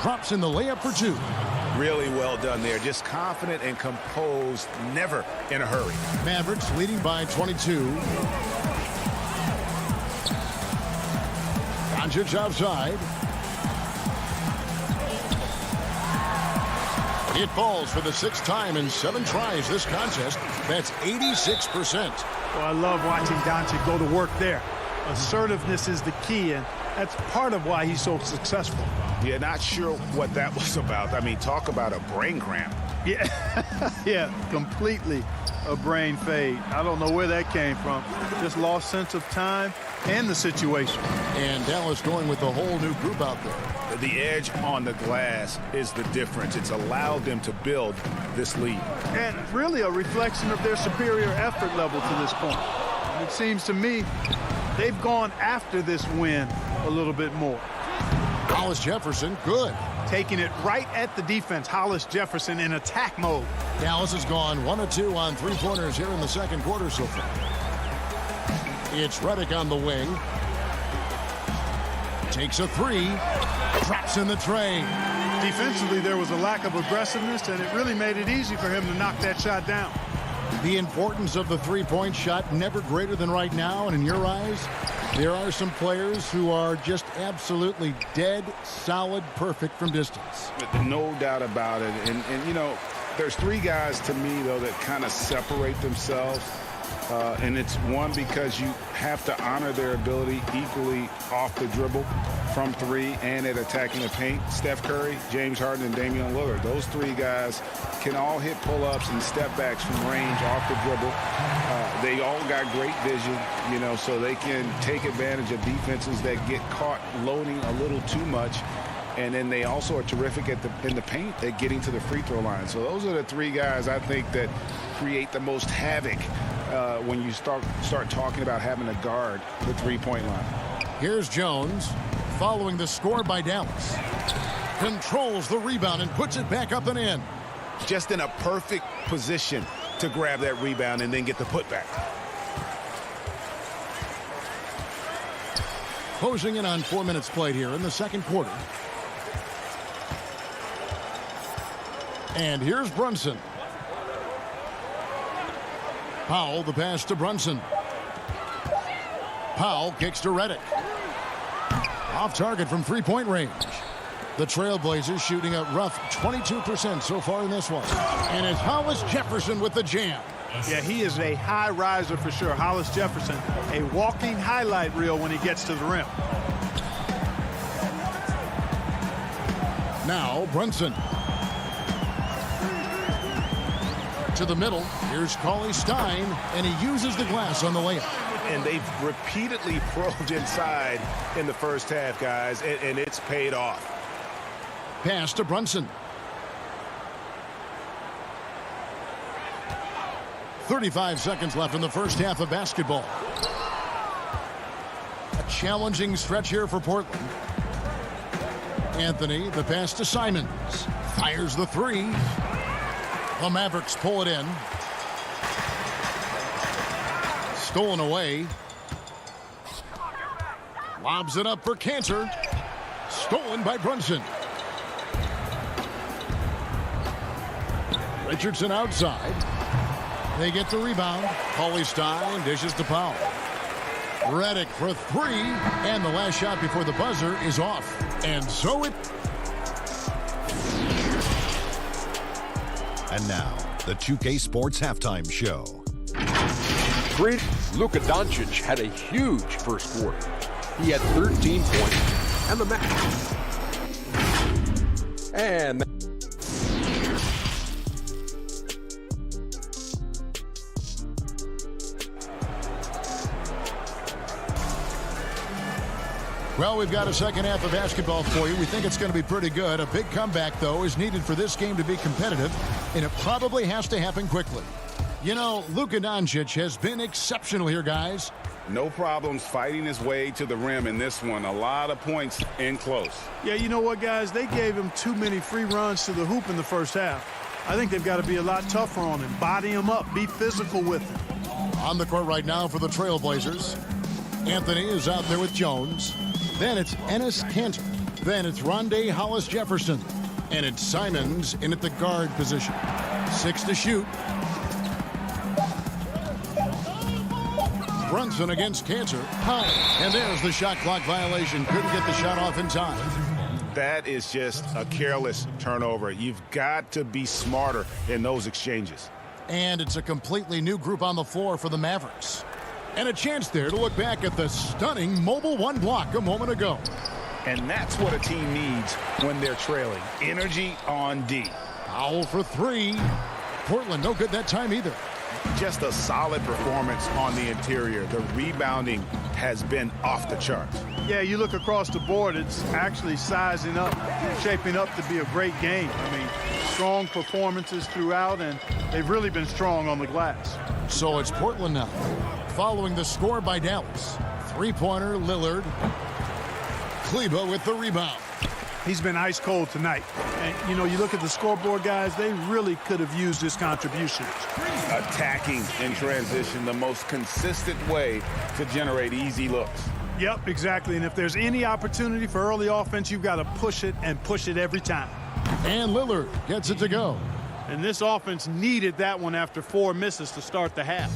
Drops in the layup for 2. Really well done there. Just confident and composed, never in a hurry. Mavericks leading by 22. Doncic outside. It falls for the 6th time in 7 tries this contest. That's 86%. Well, I love watching Doncic go to work there. Assertiveness is the key, and that's part of why he's so successful. Yeah, not sure what that was about. I mean, talk about a brain cramp. Yeah, yeah, completely a brain fade. I don't know where that came from. Just lost sense of time and the situation. And Dallas going with a whole new group out there. The edge on the glass is the difference. It's allowed them to build this lead. And really a reflection of their superior effort level to this point. It seems to me they've gone after this win a little bit more. Hollis Jefferson, good. Taking it right at the defense. Hollis Jefferson in attack mode. Dallas has gone 1 of 2 on three-pointers here in the second quarter so far. It's Reddick on the wing. Takes a three. Drops in the tray. Defensively, there was a lack of aggressiveness, and it really made it easy for him to knock that shot down. The importance of the three-point shot never greater than right now, and in your eyes, there are some players who are just absolutely dead, solid, perfect from distance. No doubt about it. And you know, there's three guys to me, though, that kind of separate themselves. And it's one, because you have to honor their ability equally off the dribble, from three, and at attacking the paint. Steph Curry, James Harden, and Damian Lillard. Those three guys can all hit pull-ups and step backs from range off the dribble. They all got great vision, you know, so they can take advantage of defenses that get caught loading a little too much. And then they also are terrific in the paint at getting to the free throw line. So those are the three guys I think that create the most havoc when you start talking about having to guard the three-point line. Here's Jones following the score by Dallas. Controls the rebound and puts it back up and in. Just in a perfect position to grab that rebound and then get the putback. Closing in on 4 minutes played here in the second quarter. And here's Brunson. Powell, the pass to Brunson. Powell kicks to Reddick. Off target from three-point range. The Trailblazers shooting a rough 22% so far in this one. And it's Hollis Jefferson with the jam. Yeah, he is a high riser for sure. Hollis Jefferson, a walking highlight reel when he gets to the rim. Now Brunson. To the middle. Here's Cauley Stein, and he uses the glass on the layup. And they've repeatedly probed inside in the first half, guys, and it's paid off. Pass to Brunson. 35 seconds left in the first half of basketball. A challenging stretch here for Portland. Anthony, the pass to Simons. Fires the three. The Mavericks pull it in. Stolen away. Lobs it up for Cantor. Stolen by Brunson. Richardson outside. They get the rebound. Cauley Stein dishes to Powell. Reddick for three. And the last shot before the buzzer is off. And so it... And now, the 2K Sports Halftime Show. Great. Luka Doncic had a huge first quarter. He had 13 points and the match. And well, we've got a second half of basketball for you. We think it's going to be pretty good. A big comeback, though, is needed for this game to be competitive, and it probably has to happen quickly. You know, Luka Doncic has been exceptional here, guys. No problems fighting his way to the rim in this one. A lot of points in close. Yeah, you know what, guys? They gave him too many free runs to the hoop in the first half. I think they've got to be a lot tougher on him. Body him up. Be physical with him. On the court right now for the Trailblazers. Anthony is out there with Jones. Then it's Enes Kanter. Then it's Rondé Hollis Jefferson. And it's Simons in at the guard position. 6 to shoot. Brunson against Kanter. And there's the shot clock violation. Couldn't get the shot off in time. That is just a careless turnover. You've got to be smarter in those exchanges. And it's a completely new group on the floor for the Mavericks. And a chance there to look back at the stunning mobile one block a moment ago. And that's what a team needs when they're trailing. Energy on D. Powell for three. Portland no good that time either. Just a solid performance on the interior. The rebounding has been off the charts. Yeah, you look across the board, it's actually sizing up, shaping up to be a great game. I mean, strong performances throughout, and they've really been strong on the glass. So it's Portland now, following the score by Dallas. Three-pointer, Lillard. Kleber with the rebound. He's been ice cold tonight. And, you know, you look at the scoreboard, guys, they really could have used his contributions. Attacking in transition, the most consistent way to generate easy looks. Yep, exactly. And if there's any opportunity for early offense, you've got to push it and push it every time. And Lillard gets it to go. And this offense needed that one after 4 misses to start the half.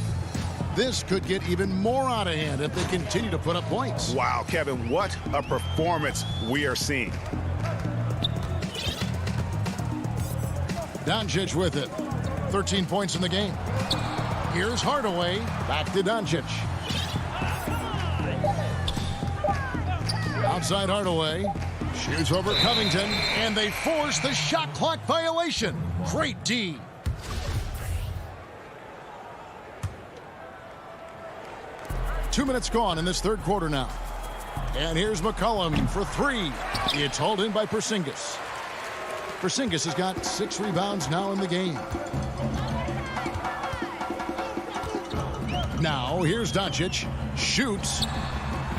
This could get even more out of hand if they continue to put up points. Wow, Kevin, what a performance we are seeing. Doncic with it. 13 points in the game. Here's Hardaway. Back to Doncic. Outside Hardaway. Shoots over Covington. And they force the shot clock violation. Great D. Two minutes gone in this third quarter now. And here's McCollum for 3. It's hauled in by Porzingis. Porzingis has got 6 rebounds now in the game. Now here's Doncic. Shoots.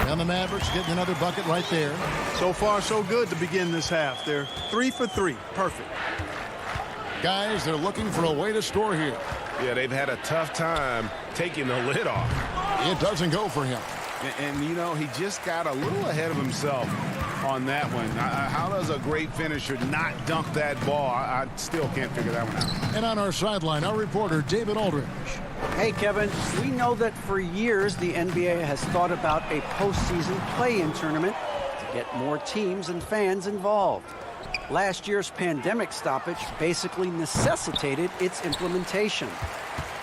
And the Mavericks getting another bucket right there. So far, so good to begin this half. They're 3 for 3. Perfect. Guys, they're looking for a way to score here. Yeah, they've had a tough time taking the lid off. It doesn't go for him. And you know, he just got a little ahead of himself on that one. How does a great finisher not dunk that ball? I still can't figure that one out. And on our sideline, our reporter, David Aldridge. Hey, Kevin, we know that for years the NBA has thought about a postseason play-in tournament to get more teams and fans involved. Last year's pandemic stoppage basically necessitated its implementation.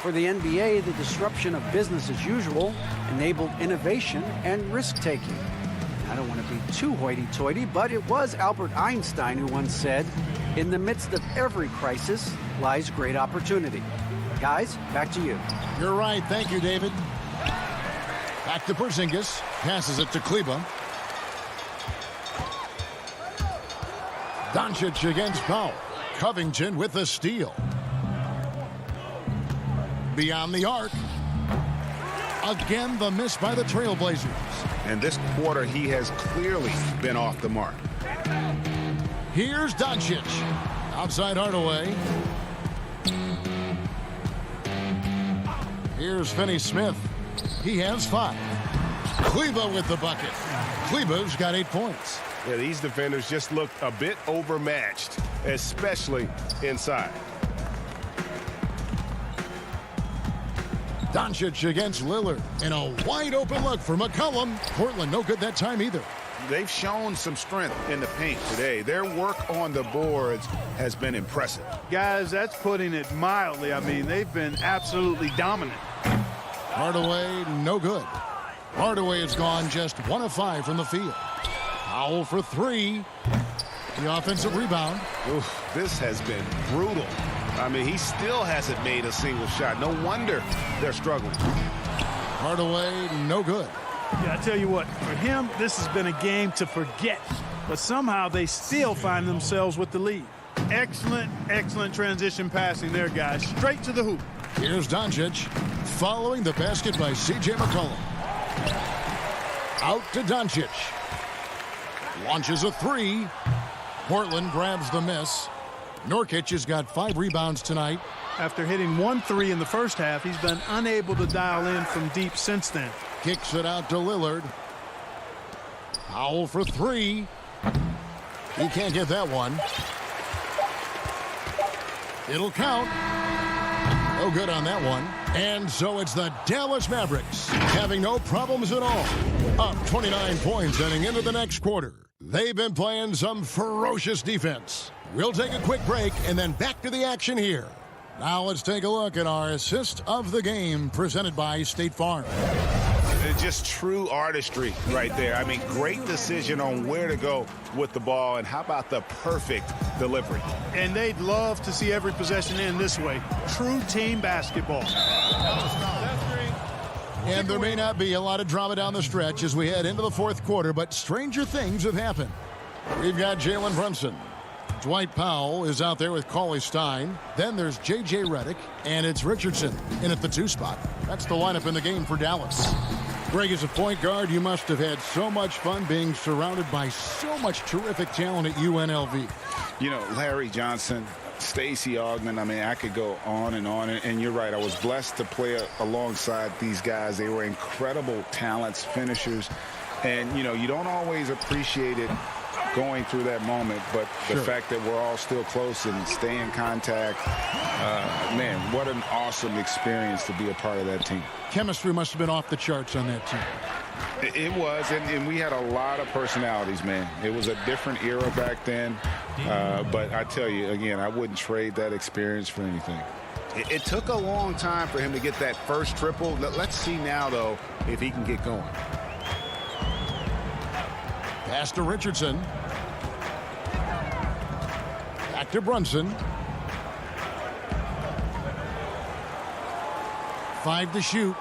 For the NBA, the disruption of business as usual enabled innovation and risk-taking. I don't want to be too hoity-toity, but it was Albert Einstein who once said, "In the midst of every crisis lies great opportunity." Guys, back to you. You're right. Thank you, David. Back to Porzingis. Passes it to Kleber. Doncic against Powell. Covington with the steal. Beyond the arc. Again, the miss by the Trailblazers. And this quarter, he has clearly been off the mark. Here's Doncic. Outside Hardaway. Here's Finney-Smith. He has 5. Kleber with the bucket. Kleber's got 8 points. Yeah, these defenders just look a bit overmatched, especially inside. Doncic against Lillard. And a wide open look for McCollum. Portland no good that time either. They've shown some strength in the paint today. Their work on the boards has been impressive. Guys, that's putting it mildly. I mean, they've been absolutely dominant. Hardaway, no good. Hardaway has gone just 1 of 5 from the field. Powell for 3. The offensive rebound. Oof, this has been brutal. I mean, he still hasn't made a single shot. No wonder they're struggling. Hardaway, no good. Yeah, I tell you what, for him, this has been a game to forget. But somehow they still find themselves with the lead. Excellent, excellent transition passing there, guys. Straight to the hoop. Here's Doncic following the basket by C.J. McCollum. Out to Doncic. Launches a 3. Portland grabs the miss. Nurkic has got 5 rebounds tonight. After hitting 1 3 in the first half, he's been unable to dial in from deep since then. Kicks it out to Lillard. Powell for 3. He can't get that one. It'll count. No good on that one. And so it's the Dallas Mavericks having no problems at all. Up 29 points heading into the next quarter. They've been playing some ferocious defense. We'll take a quick break and then back to the action here. Now let's take a look at our assist of the game presented by State Farm. Just true artistry right there. I mean, great decision on where to go with the ball, and how about the perfect delivery? And they'd love to see every possession end this way. True team basketball. And there may not be a lot of drama down the stretch as we head into the fourth quarter, but stranger things have happened. We've got Jalen Brunson Dwight Powell is out there with Cauley Stein. Then there's J.J. Redick, and it's Richardson in at the 2 spot. That's the lineup in the game for Dallas. Greg, as a point guard, you must have had so much fun being surrounded by so much terrific talent at UNLV. You know, Larry Johnson, Stacey Augmon, I mean, I could go on. And you're right, I was blessed to play alongside these guys. They were incredible talents, finishers. And, you know, you don't always appreciate it going through that moment, but the fact that we're all still close and stay in contact, man, what an awesome experience to be a part of that team. Chemistry must have been off the charts on that team. It was, and we had a lot of personalities, man. It was a different era back then, but I tell you, again, I wouldn't trade that experience for anything. It took a long time for him to get that first triple. Let's see now, though, if he can get going. Pass to Richardson. Back to Brunson. 5 to shoot.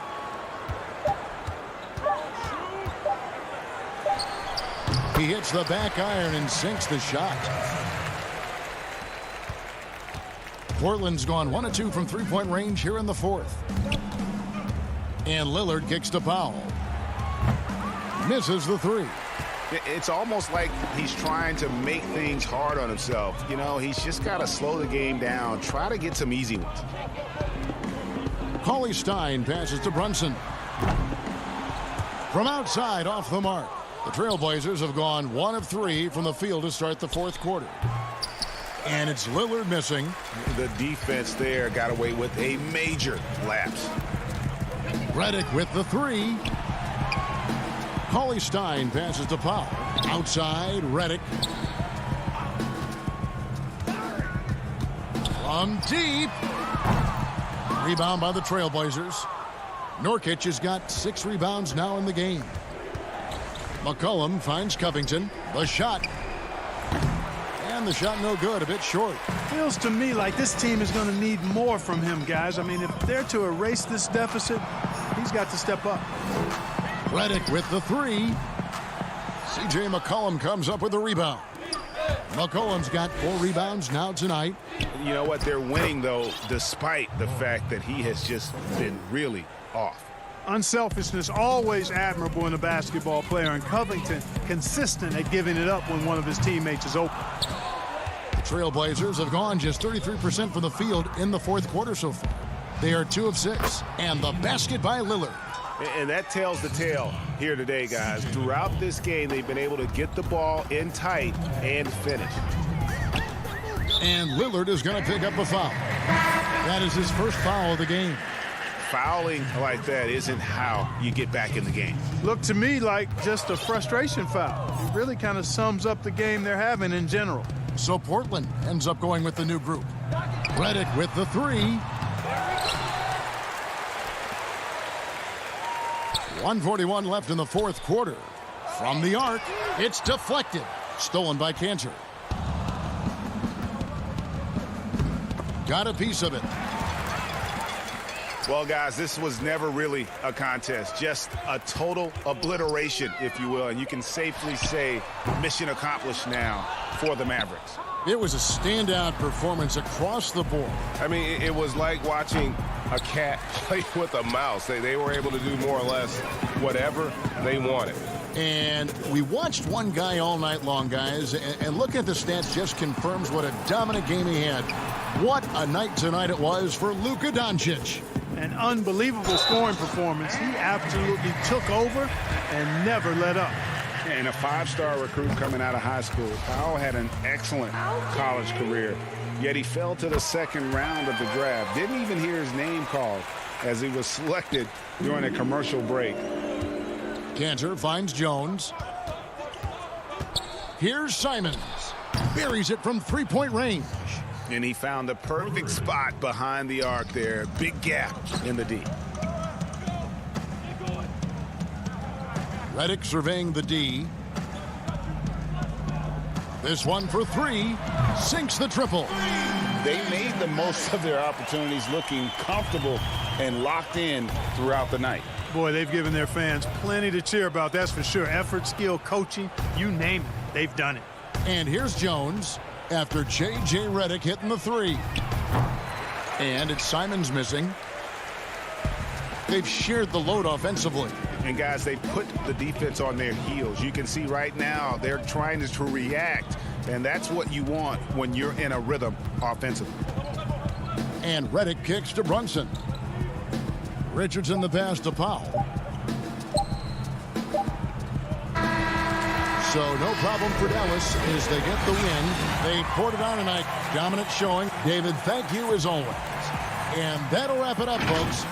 He hits the back iron and sinks the shot. Portland's gone 1 of 2 from three-point range here in the 4th. And Lillard kicks to Powell. Misses the 3. It's almost like he's trying to make things hard on himself. You know, he's just got to slow the game down, try to get some easy ones. Cauley Stein passes to Brunson. From outside, off the mark. The Trailblazers have gone 1 of 3 from the field to start the 4th quarter. And it's Lillard missing. The defense there got away with a major lapse. Redick with the 3. Cauley Stein passes to Powell. Outside, Redick. From deep. Rebound by the Trailblazers. Nurkic has got 6 rebounds now in the game. McCollum finds Covington. The shot. And the shot no good, a bit short. Feels to me like this team is going to need more from him, guys. I mean, if they're to erase this deficit, he's got to step up. Redick with the 3. C.J. McCollum comes up with the rebound. McCollum's got 4 rebounds now tonight. You know what? They're winning, though, despite the fact that he has just been really off. Unselfishness always admirable in a basketball player, and Covington consistent at giving it up when one of his teammates is open. The Trailblazers have gone just 33% from the field in the 4th quarter so far. They are 2 of 6, and the basket by Lillard. And that tells the tale here today, guys. Throughout this game, they've been able to get the ball in tight and finish. And Lillard is going to pick up a foul. That is his first foul of the game. Fouling like that isn't how you get back in the game. Looked to me like just a frustration foul. It really kind of sums up the game they're having in general. So Portland ends up going with the new group. Redick with the 3. 1:41 left in the 4th quarter. From the arc, it's deflected. Stolen by Cantor. Got a piece of it. Well, guys, this was never really a contest. Just a total obliteration, if you will. And you can safely say mission accomplished now for the Mavericks. It was a standout performance across the board. I mean, it was like watching a cat play with a mouse. They were able to do more or less whatever they wanted. And we watched one guy all night long, guys, and looking at the stats just confirms what a dominant game he had. What a night tonight it was for Luka Doncic. An unbelievable scoring performance. He absolutely took over and never let up. And a 5-star recruit coming out of high school. Powell had an excellent college career, yet he fell to the 2nd round of the draft. Didn't even hear his name called as he was selected during a commercial break. Cantor finds Jones. Here's Simons. Buries it from 3-point range. And he found the perfect spot behind the arc there. Big gap in the D. Redick surveying the D. This one for 3. Sinks the triple. They made the most of their opportunities, looking comfortable and locked in throughout the night. Boy, they've given their fans plenty to cheer about, that's for sure. Effort, skill, coaching, you name it, they've done it. And here's Jones. after J.J. Redick hitting the three. And it's Simons missing. They've shared the load offensively. And, guys, they put the defense on their heels. You can see right now they're trying to react, and that's what you want when you're in a rhythm offensively. And Redick kicks to Brunson. Richardson the pass to Powell. So no problem for Dallas as they get the win. They poured it on tonight. Dominant showing. David, thank you as always. And that'll wrap it up, folks.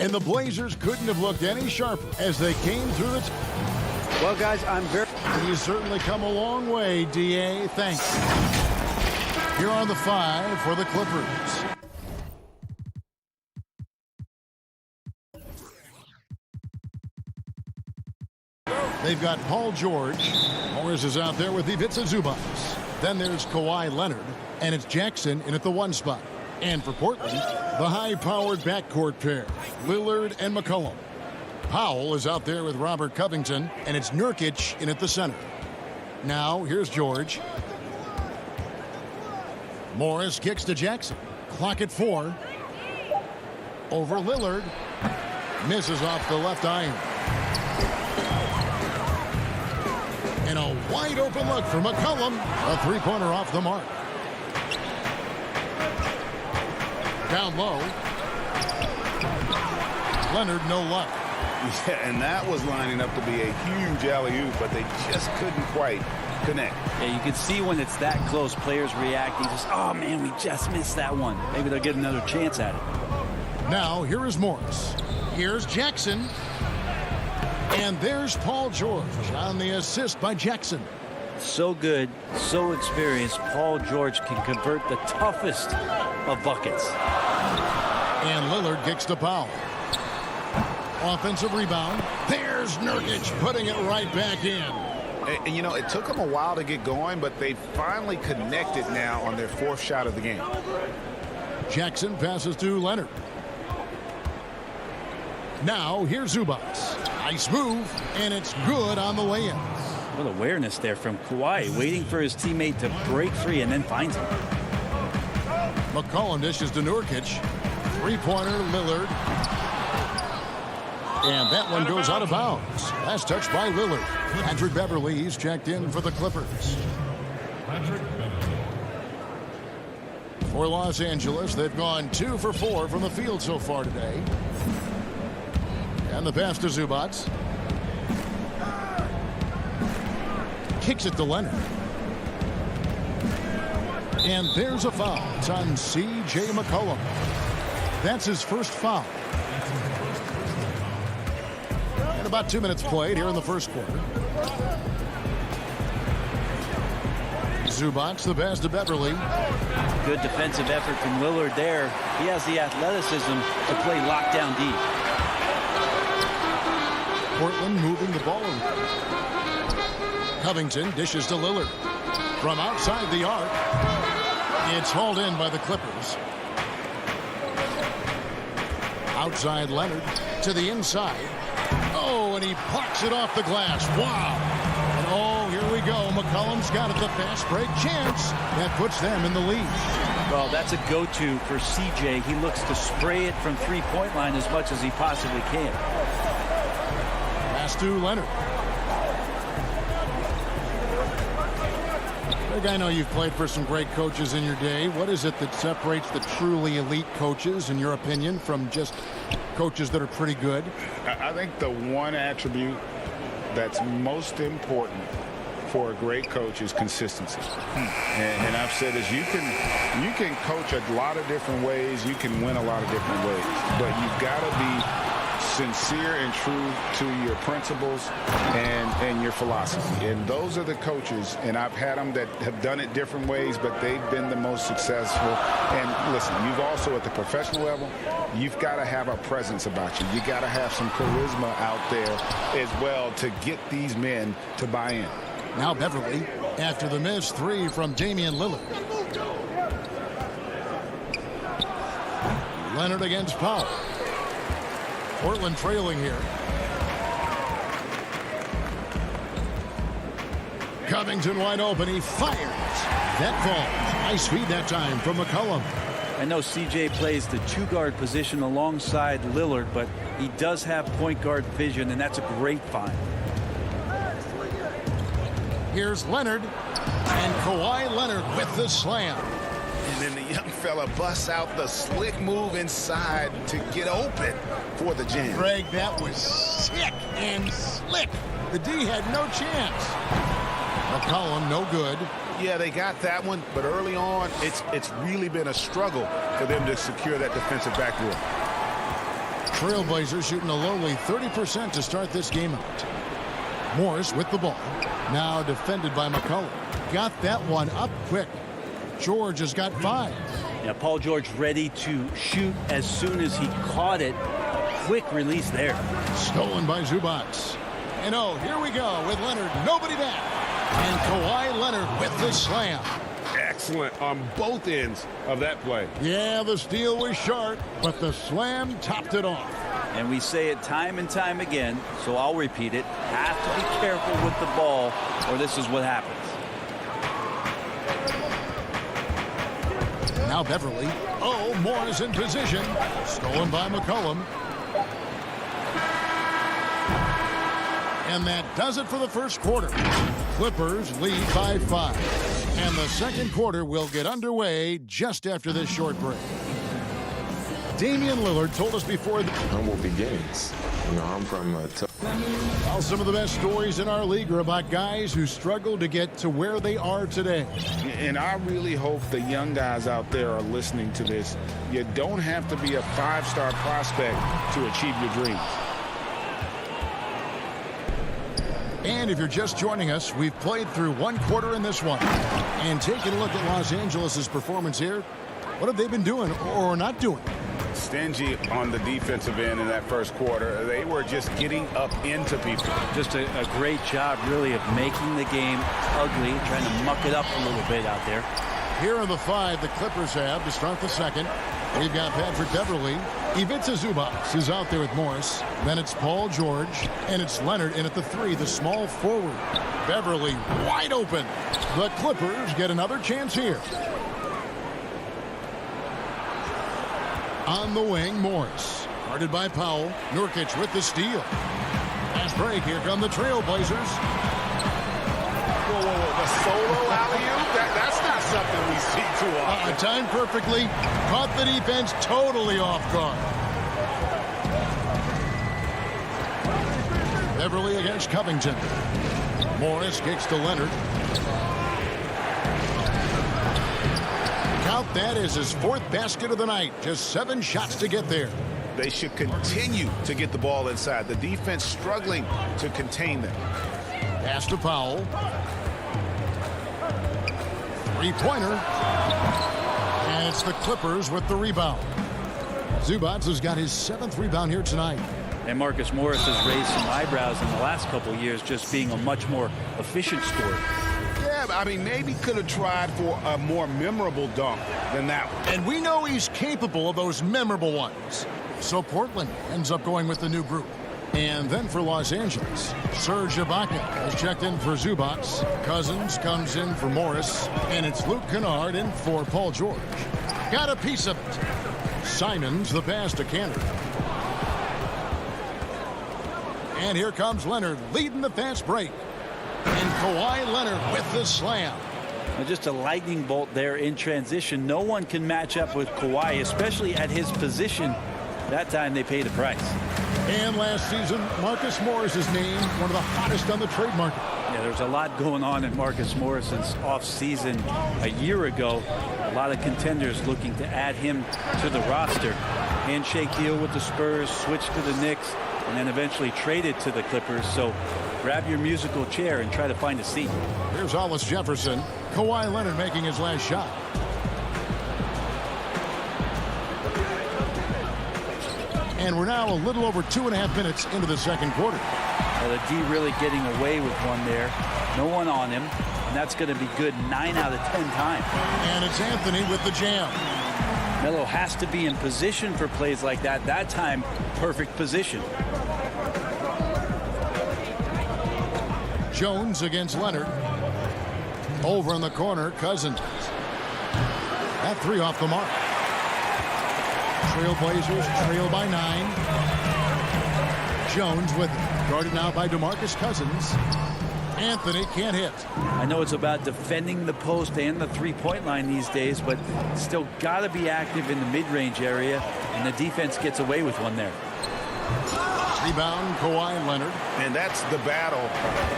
And the Blazers couldn't have looked any sharper as they came through the... Well, guys, I'm very... You certainly come a long way, D.A. Thanks. Here are the 5 for the Clippers. They've got Paul George. Morris is out there with Ivica Zubac. Then there's Kawhi Leonard. And it's Jackson in at the 1 spot. And for Portland, the high-powered backcourt pair, Lillard and McCollum. Powell is out there with Robert Covington, and it's Nurkic in at the center. Now, here's George. Morris kicks to Jackson. Clock at 4. Over Lillard. Misses off the left iron. And a wide-open look for McCollum. A three-pointer off the mark. Down low. Leonard, no luck. Yeah, and that was lining up to be a huge alley-oop, but they just couldn't quite connect. Yeah, you can see when it's that close, players reacting. Just, oh, man, we just missed that one. Maybe they'll get another chance at it. Now, here is Morris. Here's Jackson. And there's Paul George on the assist by Jackson. So good, so experienced. Paul George can convert the toughest of buckets. And Lillard kicks to Powell. Offensive rebound. There's Nurkic putting it right back in. And, you know, it took them a while to get going, but they finally connected now on their 4th shot of the game. Jackson passes to Leonard. Now, here's Zubac. Nice move, and it's good on the way in. What awareness there from Kawhi, waiting for his teammate to break free and then finds him. McCollum dishes to Nurkic. Three-pointer, Lillard. And that one goes out of bounds. Last touch by Lillard. Patrick Beverly, he's checked in for the Clippers. For Los Angeles, they've gone 2 for 4 from the field so far today. And the pass to Zubac. Kicks it to Leonard. And there's a foul. It's on C.J. McCollum. That's his first foul. And about 2 minutes played here in the first quarter. Zubac, the pass to Beverly. Good defensive effort from Lillard there. He has the athleticism to play lockdown deep. Portland moving the ball. Covington dishes to Lillard. From outside the arc. It's hauled in by the Clippers. Outside Leonard to the inside. Oh, and he parks it off the glass. Wow. And oh, here we go. McCollum's got it. The fast break chance. That puts them in the lead. Well, that's a go-to for CJ. He looks to spray it from three-point line as much as he possibly can. Pass to Leonard. Greg, I know you've played for some great coaches in your day. What is it that separates the truly elite coaches, in your opinion, from just coaches that are pretty good? I think the one attribute that's most important for a great coach is consistency. And I've said this, you can coach a lot of different ways, you can win a lot of different ways, but you've got to be sincere and true to your principles and your philosophy. And those are the coaches, and I've had them that have done it different ways, but they've been the most successful. And listen, you've also at the professional level, you've got to have a presence about you. You got to have some charisma out there as well to get these men to buy in. Now Beverly, after the missed three from Damian Lillard. Leonard against Powell. Portland trailing here. Covington wide open. He fires. That falls. Nice feed that time from McCollum. I know CJ plays the two-guard position alongside Lillard, but he does have point guard vision, and that's a great find. Here's Leonard. And Kawhi Leonard with the slam. And then the young fella busts out the slick move inside to get open for the jam. Greg, that was sick and slick. The D had no chance. McCollum, no good. Yeah, they got that one, but early on, it's really been a struggle for them to secure that defensive backboard. Trailblazers shooting a lowly 30% to start this game out. Morris with the ball. Now defended by McCollum. Got that one up quick. George has got 5. Yeah, Paul George ready to shoot as soon as he caught it. Quick release there. Stolen by Zubac. And oh, here we go with Leonard. Nobody back. And Kawhi Leonard with the slam. Excellent on both ends of that play. Yeah, the steal was short, but the slam topped it off. And we say it time and time again, so I'll repeat it. Have to be careful with the ball, or this is what happens. Now Beverly. Oh, Morris in position. Stolen by McCollum. And that does it for the first quarter. Clippers lead by 5. And the second quarter will get underway just after this short break. Damian Lillard told us before the humble beginnings. You know, I'm from a tough. Well, some of the best stories in our league are about guys who struggled to get to where they are today. And I really hope the young guys out there are listening to this. You don't have to be a 5-star prospect to achieve your dreams. And if you're just joining us, we've played through one quarter in this one. And taking a look at Los Angeles' performance here, what have they been doing or not doing? Stingy on the defensive end in that first quarter. They were just getting up into people. Just a great job, really, of making the game ugly, trying to muck it up a little bit out there. Here are the 5 the Clippers have to start the second. We've got Patrick Beverly. Ivica Zubac is out there with Morris. Then it's Paul George. And it's Leonard in at the 3, the small forward. Beverly wide open. The Clippers get another chance here. On the wing, Morris. Guarded by Powell. Nurkic with the steal. Fast break. Here come the Trailblazers. Whoa, the solo alley-oop? That's not something we see too often. Timed perfectly. Caught the defense totally off guard. Beverly against Covington. Morris kicks to Leonard. Count that as his 4th basket of the night. Just 7 shots to get there. They should continue to get the ball inside. The defense struggling to contain them. Pass to Powell. 3-pointer. And it's the Clippers with the rebound. Zubac has got his 7th rebound here tonight. And Marcus Morris has raised some eyebrows in the last couple of years, just being a much more efficient scorer. Yeah, I mean, maybe could have tried for a more memorable dunk than that one. And we know he's capable of those memorable ones. So Portland ends up going with the new group. And then for Los Angeles, Serge Ibaka has checked in for Zubac. Cousins comes in for Morris. And it's Luke Kennard in for Paul George. Got a piece of it. Simons the pass to Cantor. And here comes Leonard leading the fast break. And Kawhi Leonard with the slam. Just a lightning bolt there in transition. No one can match up with Kawhi, especially at his position. That time they paid a price. And last season, Marcus Morris is named one of the hottest on the trade market. Yeah, there's a lot going on in Marcus Morris's offseason a year ago. A lot of contenders looking to add him to the roster. Handshake deal with the Spurs, switch to the Knicks, and then eventually traded to the Clippers. So grab your musical chair and try to find a seat. Here's Hollis Jefferson. Kawhi Leonard making his last shot. And we're now a little over 2.5 minutes into the second quarter. Well, the D really getting away with one there. No one on him. And that's going to be good 9 out of 10 times. And it's Anthony with the jam. Melo has to be in position for plays like that. That time, perfect position. Jones against Leonard. Over in the corner, Cousins. That 3 off the mark. Trailblazers trail by 9. Jones with it. Guarded now by DeMarcus Cousins. Anthony can't hit. I know it's about defending the post and the three-point line these days, but still got to be active in the mid-range area, and the defense gets away with one there. Rebound, Kawhi Leonard. And that's the battle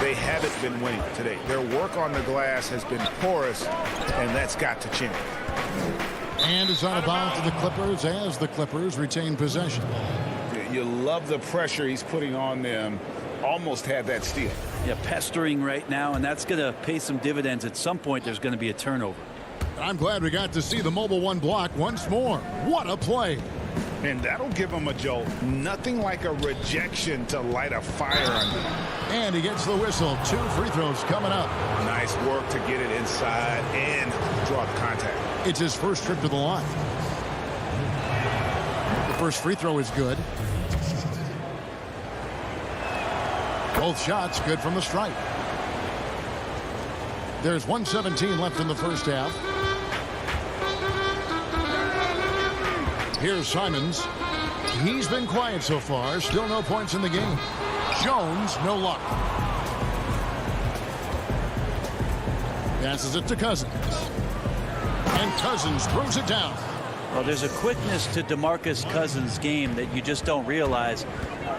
they haven't been winning today. Their work on the glass has been porous, and that's got to change. And it's out of bounds to the Clippers as the Clippers retain possession. You love the pressure he's putting on them. Almost had that steal. Yeah, pestering right now, and that's going to pay some dividends. At some point, there's going to be a turnover. I'm glad we got to see the mobile 1 block once more. What a play. And that'll give him a jolt. Nothing like a rejection to light a fire under him. And he gets the whistle. 2 free throws coming up. Nice work to get it inside and draw the contact. It's his first trip to the line. The first free throw is good. Both shots good from the stripe. There's 1:17 left in the first half. Here's Simons. He's been quiet so far. Still no points in the game. Jones, no luck. Passes it to Cousins. And Cousins throws it down. Well, there's a quickness to DeMarcus Cousins' game that you just don't realize.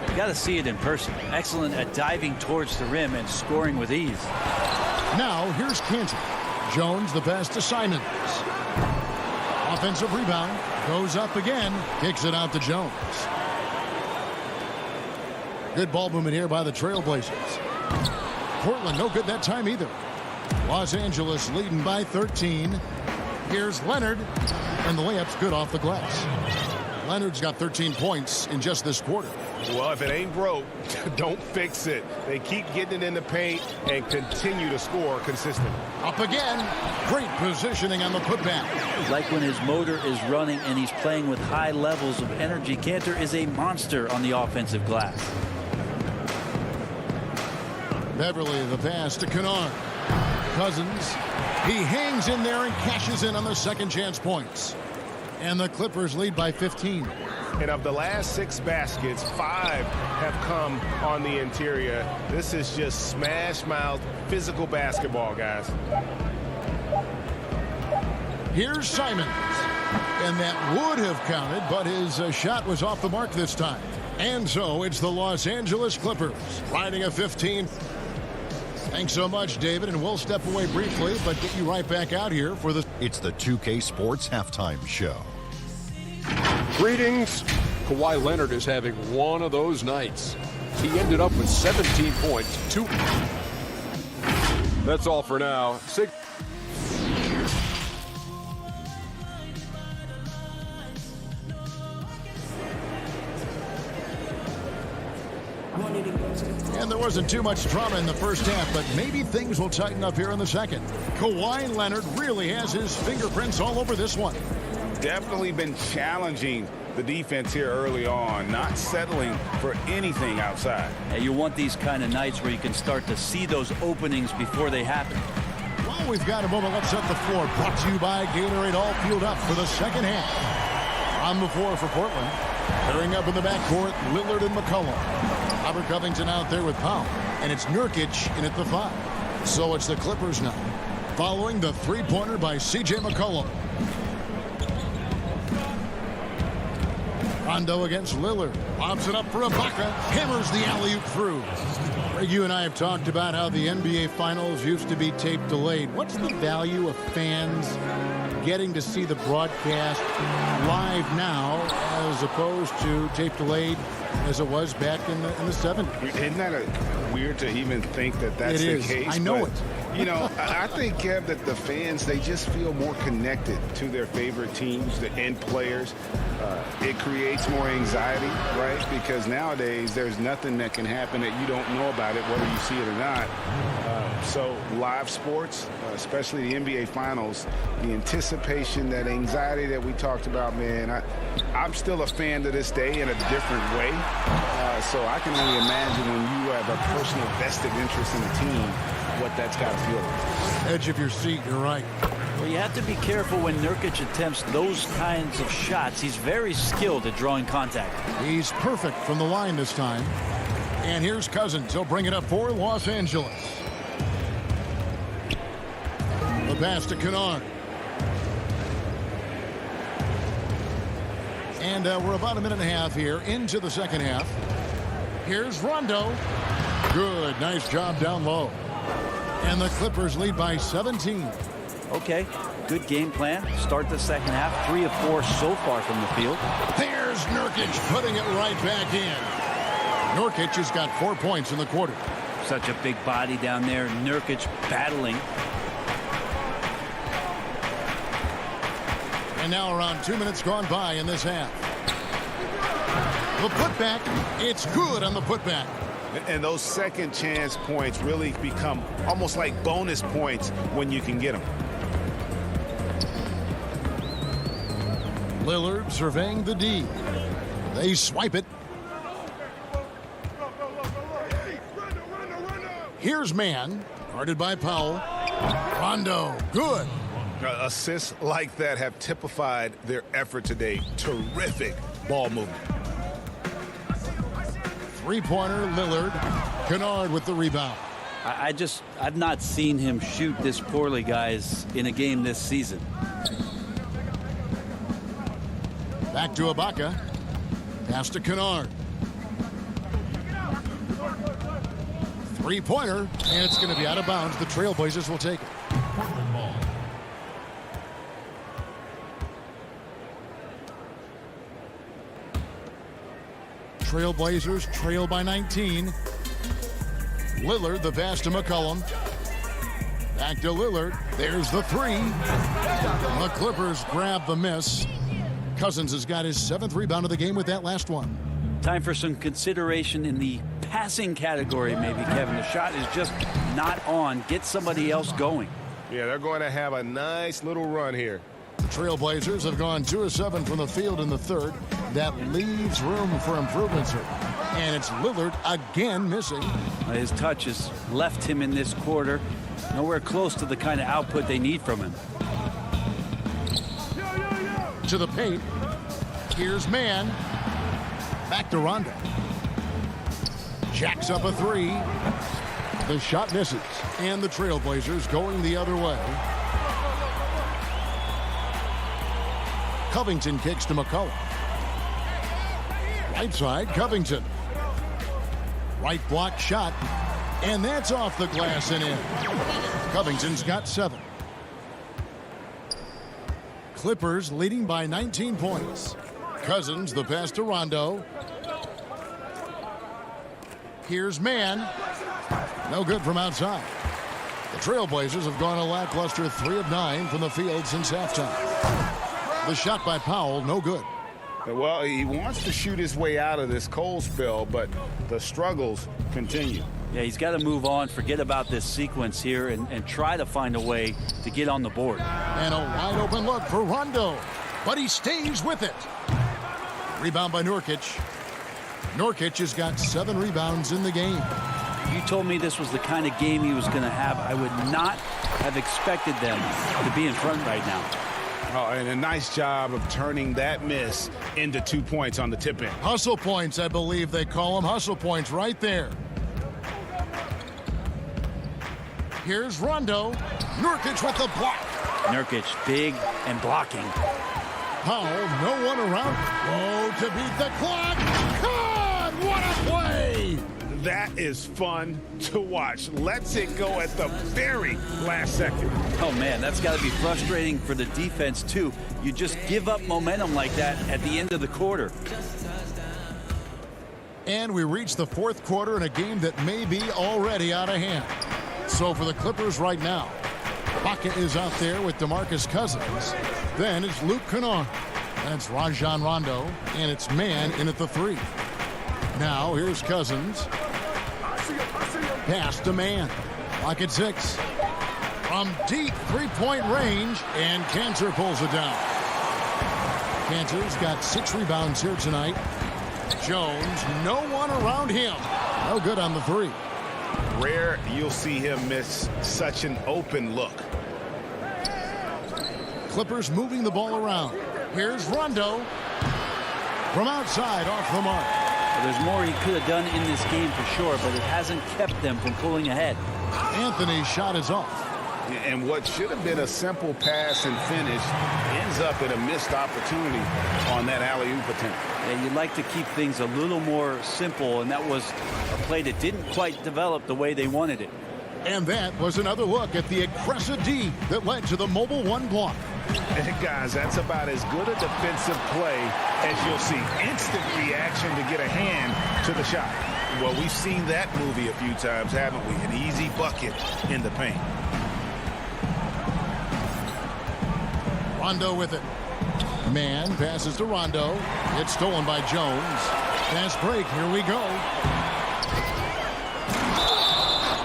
You got to see it in person. Excellent at diving towards the rim and scoring with ease. Now here's Cantor. Jones the pass to Simons. Offensive rebound. Goes up again. Kicks it out to Jones. Good ball movement here by the Trailblazers. Portland no good that time either. Los Angeles leading by 13. Here's Leonard. And the layup's good off the glass. Leonard's got 13 points in just this quarter. Well, if it ain't broke, don't fix it. They keep getting it in the paint and continue to score consistently. Up again. Great positioning on the putback. Like when his motor is running and he's playing with high levels of energy, Cantor is a monster on the offensive glass. Beverly, the pass to Kennard. Cousins. He hangs in there and cashes in on the second chance points. And the Clippers lead by 15. And of the last 6 baskets, 5 have come on the interior. This is just smash-mouth, physical basketball, guys. Here's Simons. And that would have counted, but his shot was off the mark this time. And so it's the Los Angeles Clippers riding a 15. Thanks so much, David, and we'll step away briefly, but get you right back out here for the... It's the 2K Sports Halftime Show. Greetings. Kawhi Leonard is having one of those nights. He ended up with 17 points. 2. That's all for now. And there wasn't too much drama in the first half, but maybe things will tighten up here in the second. Kawhi Leonard really has his fingerprints all over this one. Definitely been challenging the defense here early on, not settling for anything outside. You want these kind of nights where you can start to see those openings before they happen. Well, we've got a moment. Let's set the floor. Brought to you by Gatorade, all fueled up for the second half. On the floor for Portland. Pairing up in the backcourt, Lillard and McCollum. Robert Covington out there with Powell. And it's Nurkic in at the 5. So it's the Clippers now. Following the three-pointer by C.J. McCollum. Rondo against Lillard. Lobs it up for Ibaka. Hammers the alley-oop through. Greg, you and I have talked about how the NBA Finals used to be tape delayed. What's the value of fans getting to see the broadcast live now as opposed to tape delayed as it was back in the 70s? Isn't that weird to even think that that's the case? I know it. You know, I think, Kev, that the fans, they just feel more connected to their favorite teams and players. It creates more anxiety, right? Because nowadays there's nothing that can happen that you don't know about it, whether you see it or not. So live sports, especially the NBA Finals, the anticipation, that anxiety that we talked about, man, I'm still a fan to this day in a different way. So I can only imagine when you have a personal vested interest in the team, what that's got to feel like. Edge of your seat, you're right. Well, you have to be careful when Nurkic attempts those kinds of shots. He's very skilled at drawing contact. He's perfect from the line this time. And here's Cousins. He'll bring it up for Los Angeles. The pass to Kennard. And we're about a minute and a half here into the second half. Here's Rondo. Good. Nice job down low. And the Clippers lead by 17. Okay, good game plan. Start the second half. 3 of 4 so far from the field. There's Nurkic putting it right back in. Nurkic has got 4 points in the quarter. Such a big body down there. Nurkic battling. And now around 2 minutes gone by in this half. The putback, it's good on the putback. And those second chance points really become almost like bonus points when you can get them. Lillard surveying the D. They swipe it. Here's Mann, guarded by Powell. Rondo, good. Assists like that have typified their effort today. Terrific ball movement. Three-pointer, Lillard. Kennard with the rebound. I've not seen him shoot this poorly, guys, in a game this season. Back to Ibaka. Pass to Kennard. Three-pointer, and it's going to be out of bounds. The Trailblazers will take it. Trailblazers trail by 19. Lillard, the pass to McCollum. Back to Lillard. There's the 3. The Clippers grab the miss. Cousins has got his 7th rebound of the game with that last one. Time for some consideration in the passing category, maybe, Kevin. The shot is just not on. Get somebody else going. Yeah, they're going to have a nice little run here. The Trailblazers have gone 2 of 7 from the field in the third. That leaves room for improvements here. And it's Lillard again missing. His touch has left him in this quarter. Nowhere close to the kind of output they need from him. To the paint. Here's Mann. Back to Rondo. Jacks up a three. The shot misses. And the Trailblazers going the other way. Covington kicks to McCullough. Right side, Covington. Right block shot. And that's off the glass and in. Covington's got 7. Clippers leading by 19 points. Cousins, the pass to Rondo. Here's Mann. No good from outside. The Trailblazers have gone a lackluster 3 of 9 from the field since halftime. The shot by Powell, no good. Well, he wants to shoot his way out of this cold spell, but the struggles continue. Yeah, he's got to move on, forget about this sequence here, and try to find a way to get on the board. And a wide open look for Rondo, but he stays with it. Rebound by Nurkic. Nurkic has got 7 rebounds in the game. You told me this was the kind of game he was going to have. I would not have expected them to be in front right now. Oh, and a nice job of turning that miss into 2 points on the tip in. Hustle points, I believe they call them. Hustle points right there. Here's Rondo. Nurkic with the block. Nurkic big and blocking. Powell, no one around. Oh, to beat the clock. God, what a play! That is fun to watch. Lets it go at the very last second. Oh, man, that's got to be frustrating for the defense, too. You just give up momentum like that at the end of the quarter. And we reach the 4th quarter in a game that may be already out of hand. So for the Clippers right now, Baca is out there with DeMarcus Cousins. Then it's Luke Kennard. That's Rajon Rondo. And it's Mann in at the 3. Now here's Cousins. Pass to Mann. Clock at 6. From deep 3-point range. And Cantor pulls it down. Cantor's got 6 rebounds here tonight. Jones, no one around him. No good on the 3. Rare you'll see him miss such an open look. Clippers moving the ball around. Here's Rondo. From outside, off the mark. Well, there's more he could have done in this game for sure, but it hasn't kept them from pulling ahead. Anthony's shot is off. And what should have been a simple pass and finish ends up in a missed opportunity on that alley-oop attempt. And you'd like to keep things a little more simple, and that was a play that didn't quite develop the way they wanted it. And that was another look at the aggressive D that led to the mobile 1 block. Guys, that's about as good a defensive play as you'll see. Instant reaction to get a hand to the shot. Well, we've seen that movie a few times, haven't we? An easy bucket in the paint. Rondo with it. Mann passes to Rondo. It's stolen by Jones. Fast break. Here we go.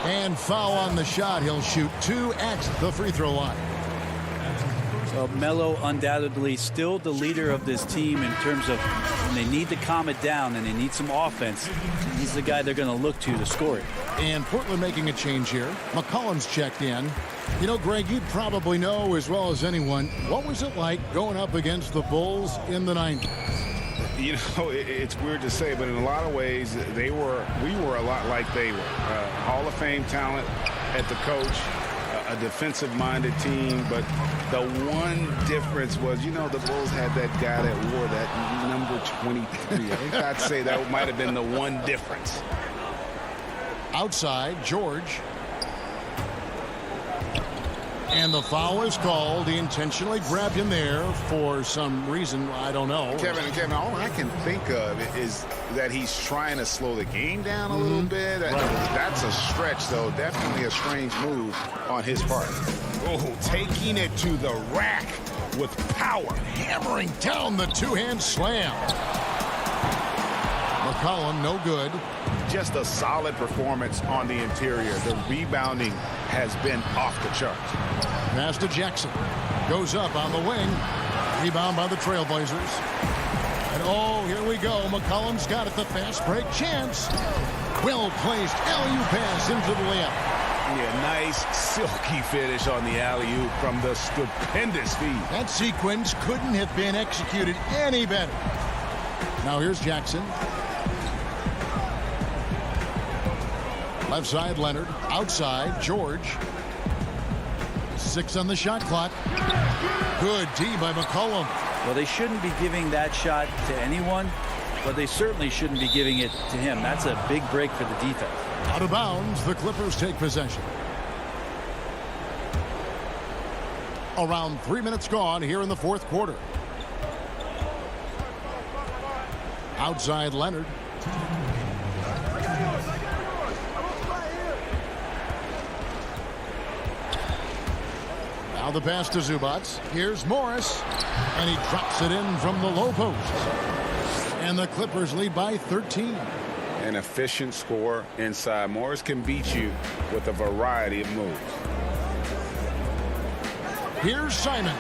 And foul on the shot. He'll shoot 2 at the free throw line. So Melo undoubtedly still the leader of this team in terms of when they need to calm it down and they need some offense. He's the guy they're going to look to score it. And Portland making a change here. McCollum's checked in. You know, Greg, you probably know as well as anyone, what was it like going up against the Bulls in the 90s? You know, it's weird to say, but in a lot of ways, we were a lot like they were. Hall of Fame talent at the coach, a defensive-minded team, but the one difference was, you know, the Bulls had that guy that wore that number 23. I think I'd say that might have been the one difference. Outside, George. And the foul is called. He intentionally grabbed him there for some reason. I don't know. Kevin, all I can think of is that he's trying to slow the game down a little bit. Right. That's a stretch, though. Definitely a strange move on his part. Oh, taking it to the rack with power. Hammering down the 2-hand slam. McCollum, no good. Just a solid performance on the interior. The rebounding has been off the charts. Pass to Jackson. Goes up on the wing. Rebound by the Trailblazers. And oh, here we go. McCollum's got it. The fast break chance. Well placed alley-oop pass into the layup. Yeah, nice silky finish on the alley-oop from the stupendous feed. That sequence couldn't have been executed any better. Now here's Jackson. Left side, Leonard. Outside, George. 6 on the shot clock. Good D by McCollum. Well, they shouldn't be giving that shot to anyone, but they certainly shouldn't be giving it to him. That's a big break for the defense. Out of bounds, the Clippers take possession. Around 3 minutes gone here in the fourth quarter. Outside, Leonard. Now the pass to Zubac. Here's Morris. And he drops it in from the low post. And the Clippers lead by 13. An efficient score inside. Morris can beat you with a variety of moves. Here's Simons.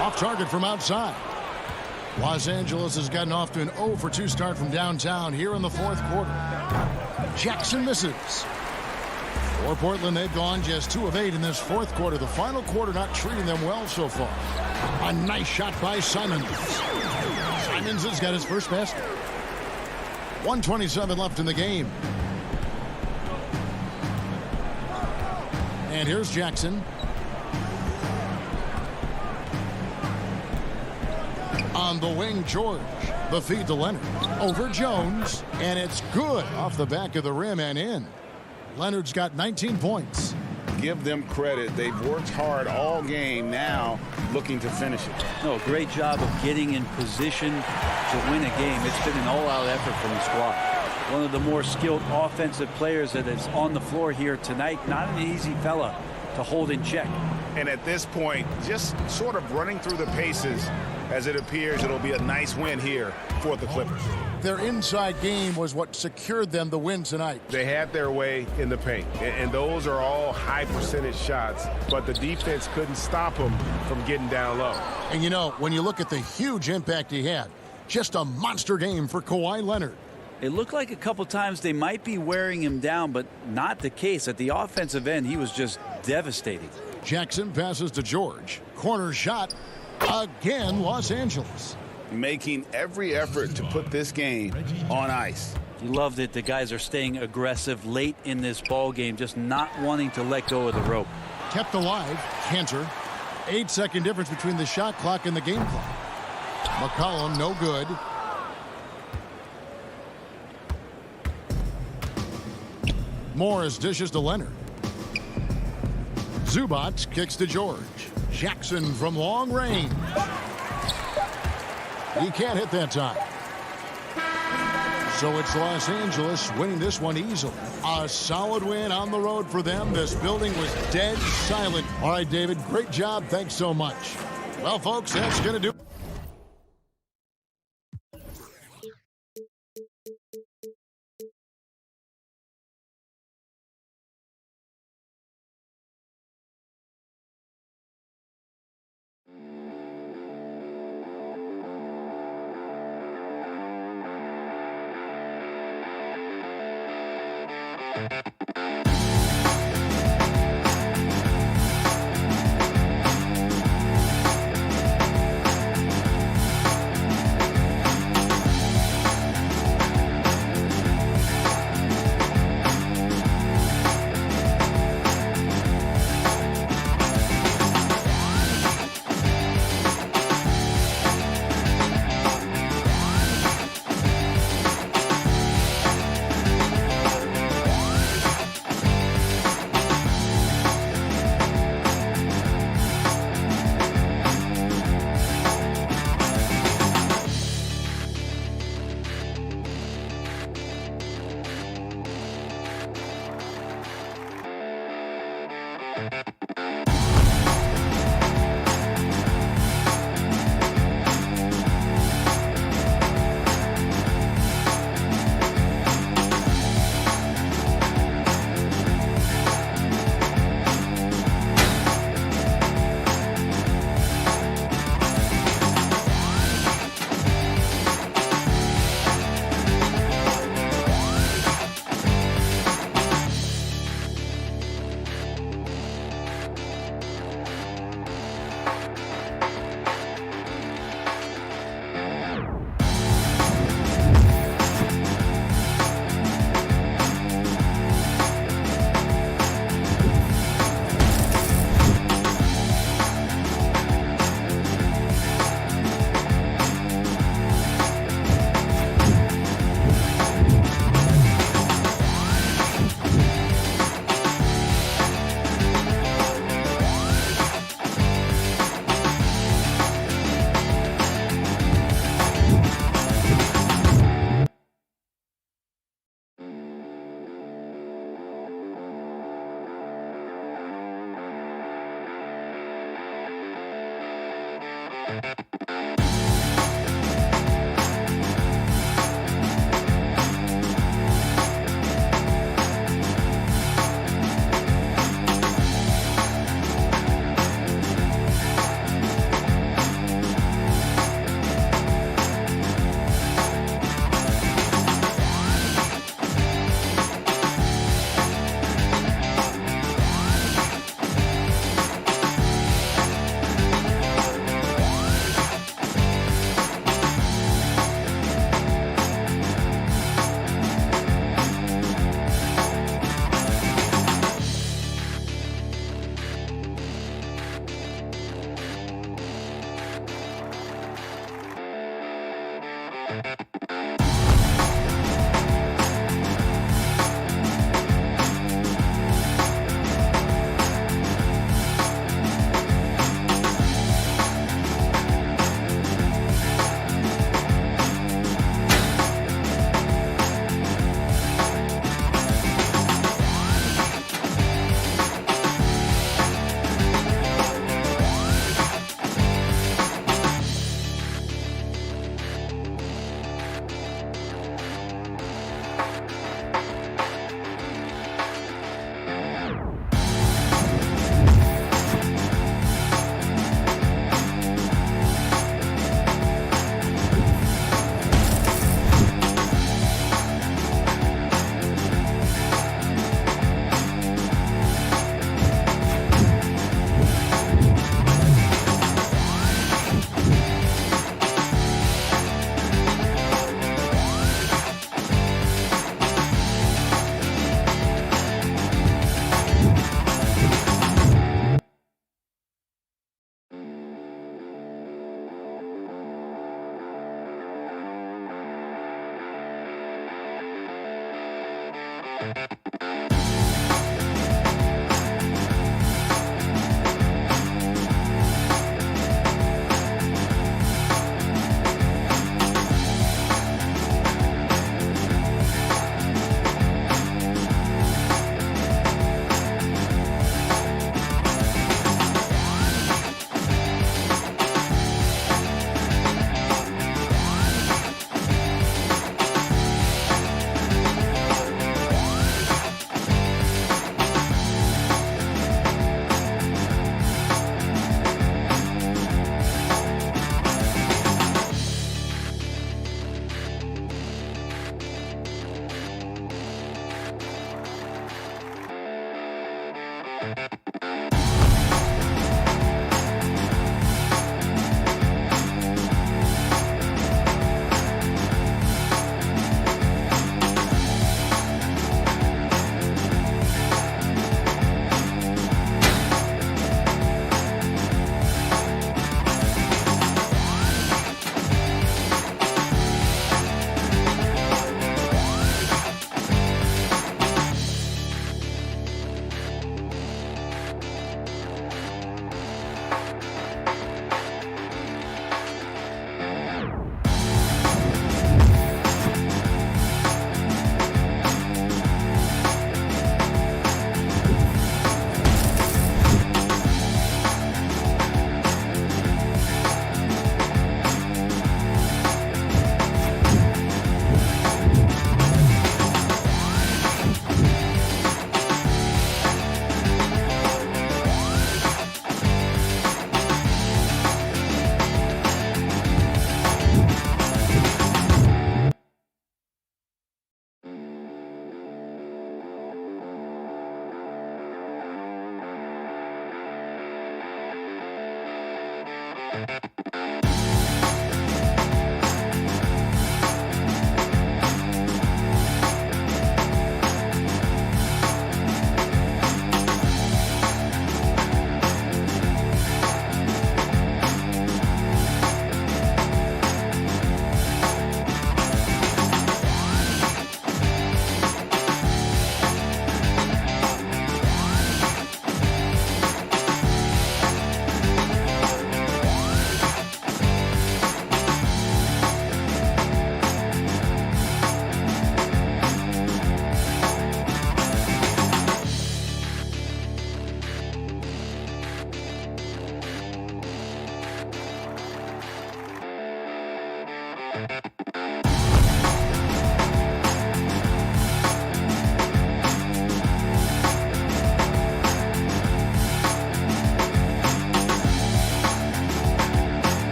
Off target from outside. Los Angeles has gotten off to an 0 for 2 start from downtown here in the fourth quarter. Jackson misses. For Portland, they've gone just 2 of 8 in this fourth quarter. The final quarter not treating them well so far. A nice shot by Simons. Simons has got his first basket. 1:27 left in the game. And here's Jackson. On the wing, George. The feed to Leonard. Over Jones. And it's good off the back of the rim and in. Leonard's got 19 points. Give them credit. They've worked hard all game, now looking to finish it. No, great job of getting in position to win a game. It's been an all-out effort from the squad. One of the more skilled offensive players that is on the floor here tonight. Not an easy fella to hold in check. And at this point, just sort of running through the paces, as it appears it'll be a nice win here for the Clippers. Their inside game was what secured them the win tonight. They had their way in the paint, and those are all high percentage shots, but the defense couldn't stop them from getting down low. And you know, when you look at the huge impact he had, just a monster game for Kawhi Leonard. It looked like a couple times they might be wearing him down, but not the case. At the offensive end, he was just devastating. Jackson passes to George. Corner shot. Again, Los Angeles. Making every effort to put this game on ice. You love that the guys are staying aggressive late in this ball game, just not wanting to let go of the rope. Kept alive. Cantor. 8-second difference between the shot clock and the game clock. McCollum, no good. Morris dishes to Leonard. Zubac kicks to George. Jackson from long range. He can't hit that time. So it's Los Angeles winning this one easily. A solid win on the road for them. This building was dead silent. All right, David, great job. Thanks so much. Well, folks, that's going to do it.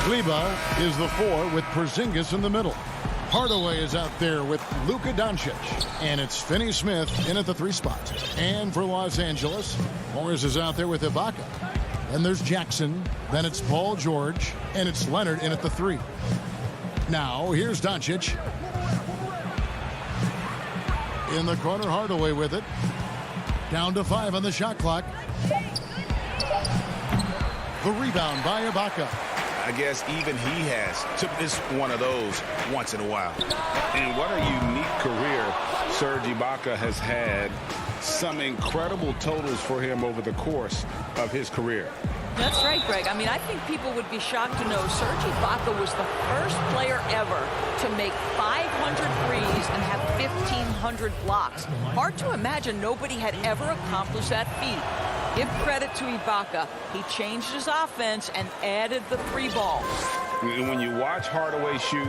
Kleba is the 4 with Porzingis in the middle. Hardaway is out there with Luka Doncic. And it's Finney-Smith in at the 3 spot. And for Los Angeles, Morris is out there with Ibaka. Then there's Jackson. Then it's Paul George. And it's Leonard in at the 3. Now, here's Doncic. In the corner, Hardaway with it. Down to 5 on the shot clock. The rebound by Ibaka. I guess even he has to miss one of those once in a while. And what a unique career Serge Ibaka has had. Some incredible totals for him over the course of his career. That's right, Greg. I mean, I think people would be shocked to know Serge Ibaka was the first player ever to make 500 threes and have 1,500 blocks. Hard to imagine nobody had ever accomplished that feat. Give credit to Ibaka. He changed his offense and added the 3 balls. When you watch Hardaway shoot,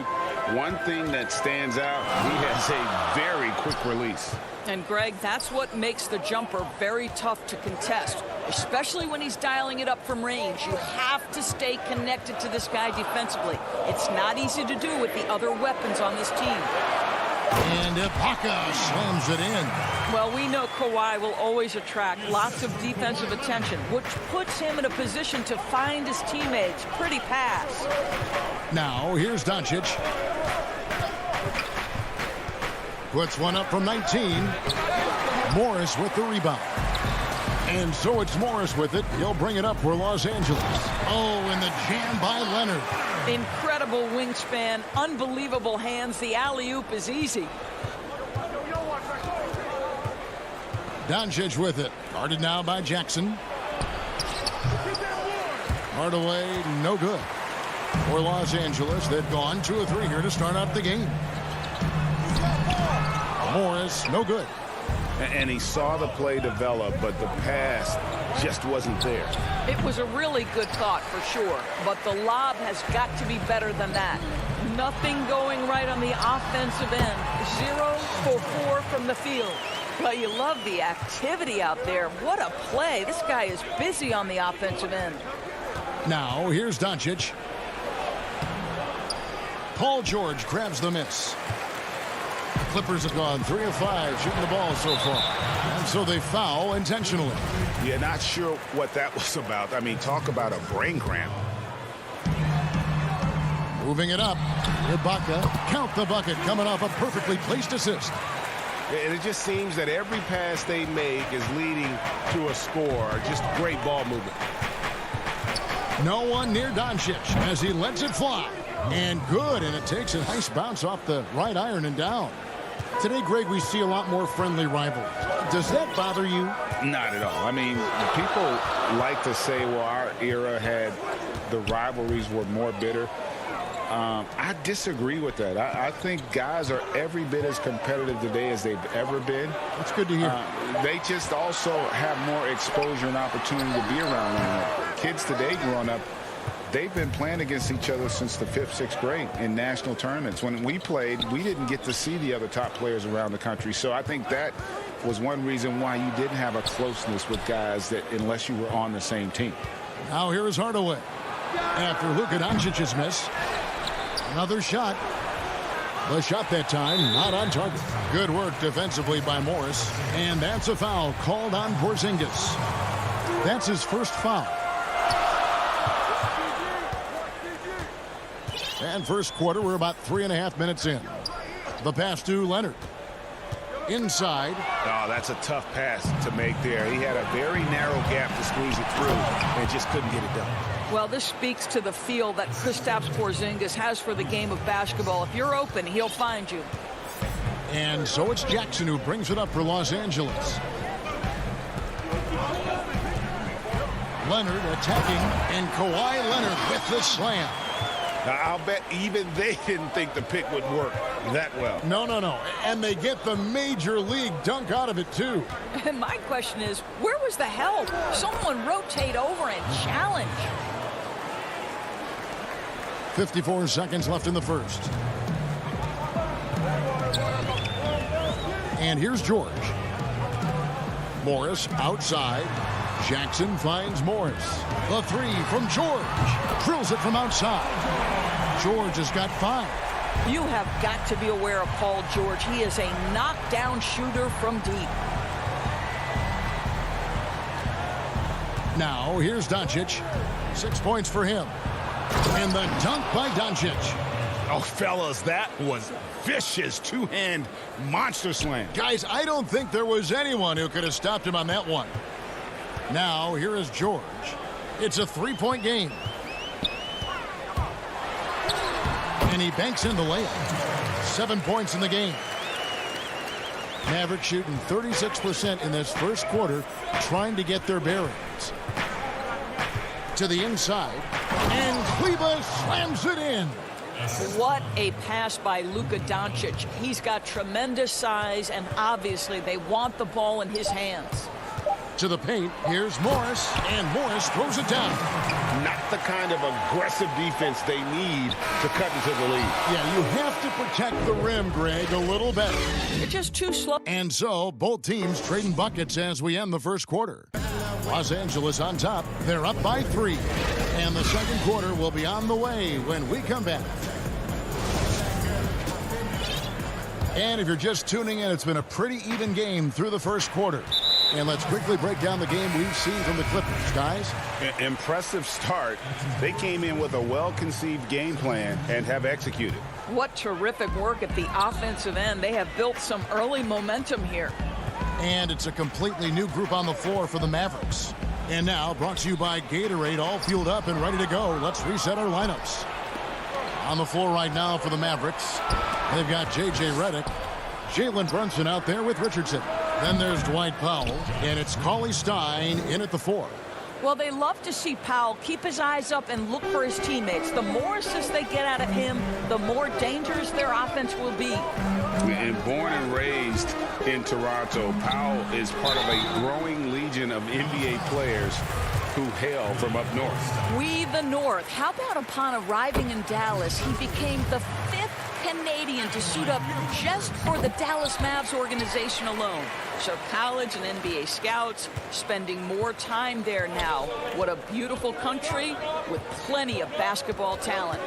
one thing that stands out, he has a very quick release. And Greg, that's what makes the jumper very tough to contest, especially when he's dialing it up from range. You have to stay connected to this guy defensively. It's not easy to do with the other weapons on this team. And Ibaka slams it in. Well, we know Kawhi will always attract lots of defensive attention, which puts him in a position to find his teammates. Pretty pass. Now, here's Doncic. Puts one up from 19. Morris with the rebound. And so it's Morris with it. He'll bring it up for Los Angeles. Oh, and the jam by Leonard. Incredible wingspan, unbelievable hands. The alley-oop is easy. Doncic with it. Guarded now by Jackson. Hardaway, no good. For Los Angeles, they've gone 2 of 3 here to start out the game. Morris, no good. And he saw the play develop, but the pass just wasn't there. It was a really good thought for sure, but the lob has got to be better than that. Nothing going right on the offensive end. 0 for 4 from the field. But you love the activity out there. What a play. This guy is busy on the offensive end. Now, here's Doncic. Paul George grabs the miss. The Clippers have gone 3 of 5 shooting the ball so far. And so they foul intentionally. Yeah, not sure what that was about. I mean, talk about a brain cramp. Moving it up. Ibaka, count the bucket, coming off a perfectly placed assist. And it just seems that every pass they make is leading to a score. Just great ball movement. No one near Doncic as he lets it fly. And good, and it takes a nice bounce off the right iron and down. Today, Greg, we see a lot more friendly rivalries. Does that bother you? Not at all. I mean, people like to say, well, our era had the rivalries were more bitter. I disagree with that. I think guys are every bit as competitive today as they've ever been. That's good to hear. They just also have more exposure and opportunity to be around one another. Kids today growing up, they've been playing against each other since the 5th, 6th grade in national tournaments. When we played, we didn't get to see the other top players around the country. So I think that was one reason why you didn't have a closeness with guys that unless you were on the same team. Now here is Hardaway. After Luka Doncic's miss. Another shot. The shot that time not on target. Good work defensively by Morris. And that's a foul called on Porzingis. That's his first foul. And first quarter, we're about 3.5 minutes in. The pass to Leonard. Inside. Oh, that's a tough pass to make there. He had a very narrow gap to squeeze it through and just couldn't get it done. Well, this speaks to the feel that Kristaps Porzingis has for the game of basketball. If you're open, he'll find you. And so it's Jackson who brings it up for Los Angeles. Leonard attacking, and Kawhi Leonard with the slam. Now, I'll bet even they didn't think the pick would work that well. No. And they get the major league dunk out of it, too. And my question is, where was the help? Someone rotate over and challenge. 54 seconds left in the first. And here's George. Morris outside. Jackson finds Morris. The three from George. Drills it from outside. George has got 5. You have got to be aware of Paul George. He is a knockdown shooter from deep. Now here's Doncic. 6 points for him. And the dunk by Doncic. Oh, fellas, that was vicious two-hand monster slam. Guys, I don't think there was anyone who could have stopped him on that one. Now, here is George. It's a 3-point game. And he banks in the layup. 7 points in the game. Mavericks shooting 36% in this first quarter, trying to get their bearings. To the inside. And Kleber slams it in. What a pass by Luka Doncic. He's got tremendous size, and obviously they want the ball in his hands. To the paint, here's Morris, and Morris throws it down. Not the kind of aggressive defense they need to cut into the lead. Yeah, you have to protect the rim, Greg, a little better. You're just too slow. And so, both teams trading buckets as we end the first quarter. Los Angeles on top. They're up by 3. And the second quarter will be on the way when we come back. And if you're just tuning in, it's been a pretty even game through the first quarter. And let's quickly break down the game we've seen from the Clippers, guys. Impressive start. They came in with a well-conceived game plan and have executed. What terrific work at the offensive end. They have built some early momentum here. And it's a completely new group on the floor for the Mavericks. And now, brought to you by Gatorade, all fueled up and ready to go. Let's reset our lineups. On the floor right now for the Mavericks, they've got J.J. Redick, Jalen Brunson out there with Richardson. Then there's Dwight Powell, and it's Cauley Stein in at the 4. Well, they love to see Powell keep his eyes up and look for his teammates. The more assists they get out of him, the more dangerous their offense will be. And born and raised in Toronto, Powell is part of a growing legion of NBA players who hail from up north. We the North. How about upon arriving in Dallas, he became the 5th Canadian to suit up just for the Dallas Mavs organization alone. So college and NBA scouts spending more time there now. What a beautiful country with plenty of basketball talent.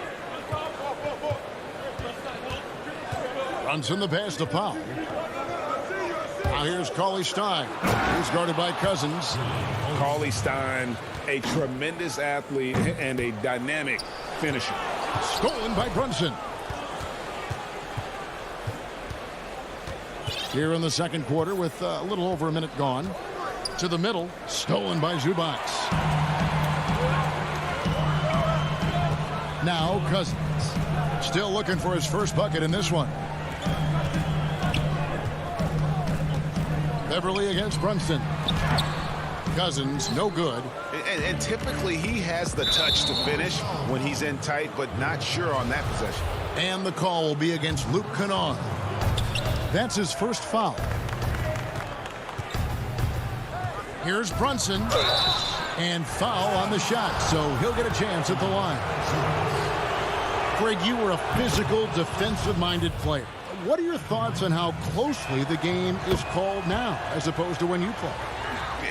Brunson the pass to Powell. Now here's Cauley Stein. He's guarded by Cousins. Cauley Stein, a tremendous athlete and a dynamic finisher. Stolen by Brunson. Here in the second quarter with a little over a minute gone. To the middle, stolen by Zubac. Now Cousins. Still looking for his first bucket in this one. Beverly against Brunson. Cousins, no good. And typically he has the touch to finish when he's in tight, but not sure on that possession. And the call will be against Luke Kennard. That's his first foul. Here's Brunson. And foul on the shot, so he'll get a chance at the line. Craig, you were a physical, defensive-minded player. What are your thoughts on how closely the game is called now as opposed to when you play?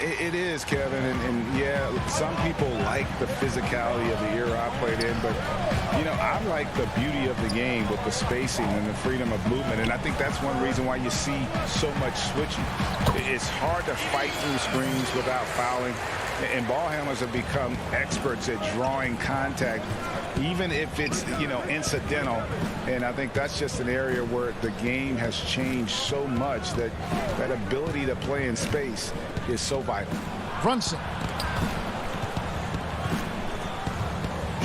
It is, Kevin, and yeah, some people like the physicality of the era I played in, but, you know, I like the beauty of the game with the spacing and the freedom of movement, and I think that's one reason why you see so much switching. It's hard to fight through screens without fouling, and ball handlers have become experts at drawing contact, even if it's, you know, incidental, and I think that's just an area where the game has changed so much that that ability to play in space is so vital. Brunson.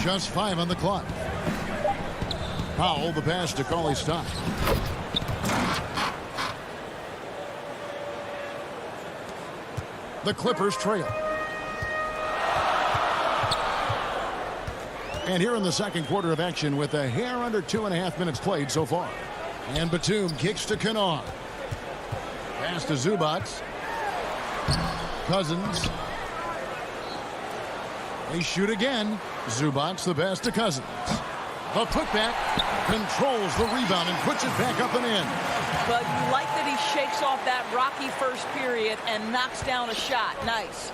Just 5 on the clock. Powell, the pass to Cauley Stein. The Clippers trail. And here in the second quarter of action with a hair under 2.5 minutes played so far. And Batum kicks to Kennard. Pass to Zubac. Cousins. They shoot again. Zubac the pass to Cousins. The putback controls the rebound and puts it back up and in. But you like that he shakes off that rocky first period and knocks down a shot. Nice.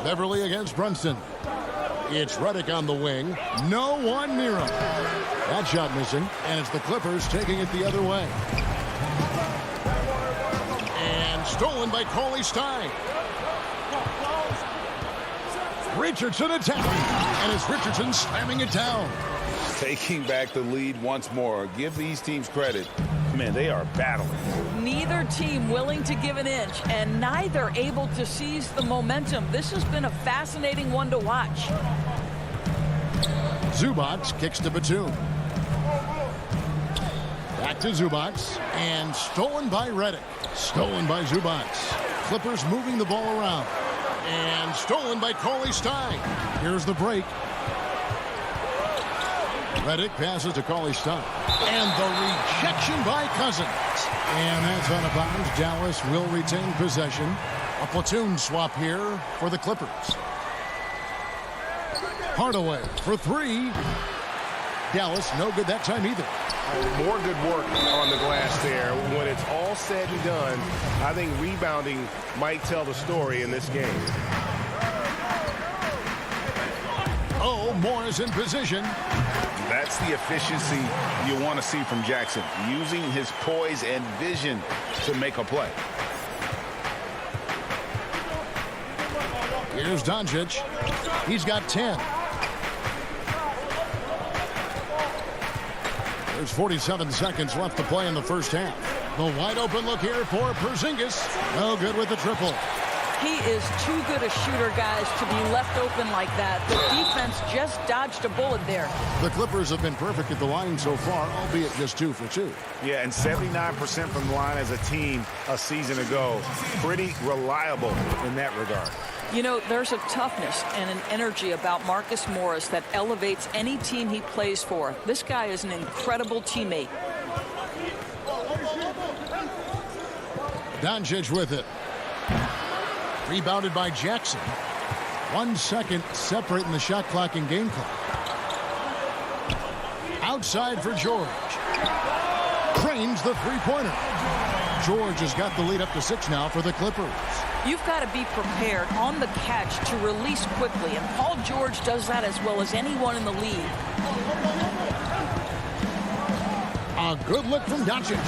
Beverly against Brunson. It's Redick on the wing. No one near him. That shot missing, and it's the Clippers taking it the other way. And stolen by Cauley Stein. Richardson attacking, and it's Richardson slamming it down. Taking back the lead once more. Give these teams credit. Man, they are battling. Neither team willing to give an inch, and neither able to seize the momentum. This has been a fascinating one to watch. Zubac kicks to Batum. Back to Zubac, and stolen by Redick. Stolen by Zubac. Clippers moving the ball around. And stolen by Cauley Stein. Here's the break. Redick passes to Cauley Stein. And the rejection by Cousins. And that's out of bounds. Dallas will retain possession. A platoon swap here for the Clippers. Hardaway for three. Dallas no good that time either. More good work on the glass there. When it's all said and done, I think rebounding might tell the story in this game. Oh, Moore is in position. That's the efficiency you want to see from Jackson, using his poise and vision to make a play. Here's Doncic. He's got 10. There's 47 seconds left to play in the first half. The wide open look here for Porzingis. No good with the triple. He is too good a shooter, guys, to be left open like that. The defense just dodged a bullet there. The Clippers have been perfect at the line so far, albeit just 2 for 2. Yeah, and 79% from the line as a team a season ago. Pretty reliable in that regard. You know, there's a toughness and an energy about Marcus Morris that elevates any team he plays for. This guy is an incredible teammate. Doncic with it. Rebounded by Jackson. 1 second separating the shot clock and game clock. Outside for George. Cranes the three-pointer. George has got the lead up to 6 now for the Clippers. You've got to be prepared on the catch to release quickly, and Paul George does that as well as anyone in the league. A good look from Doncic.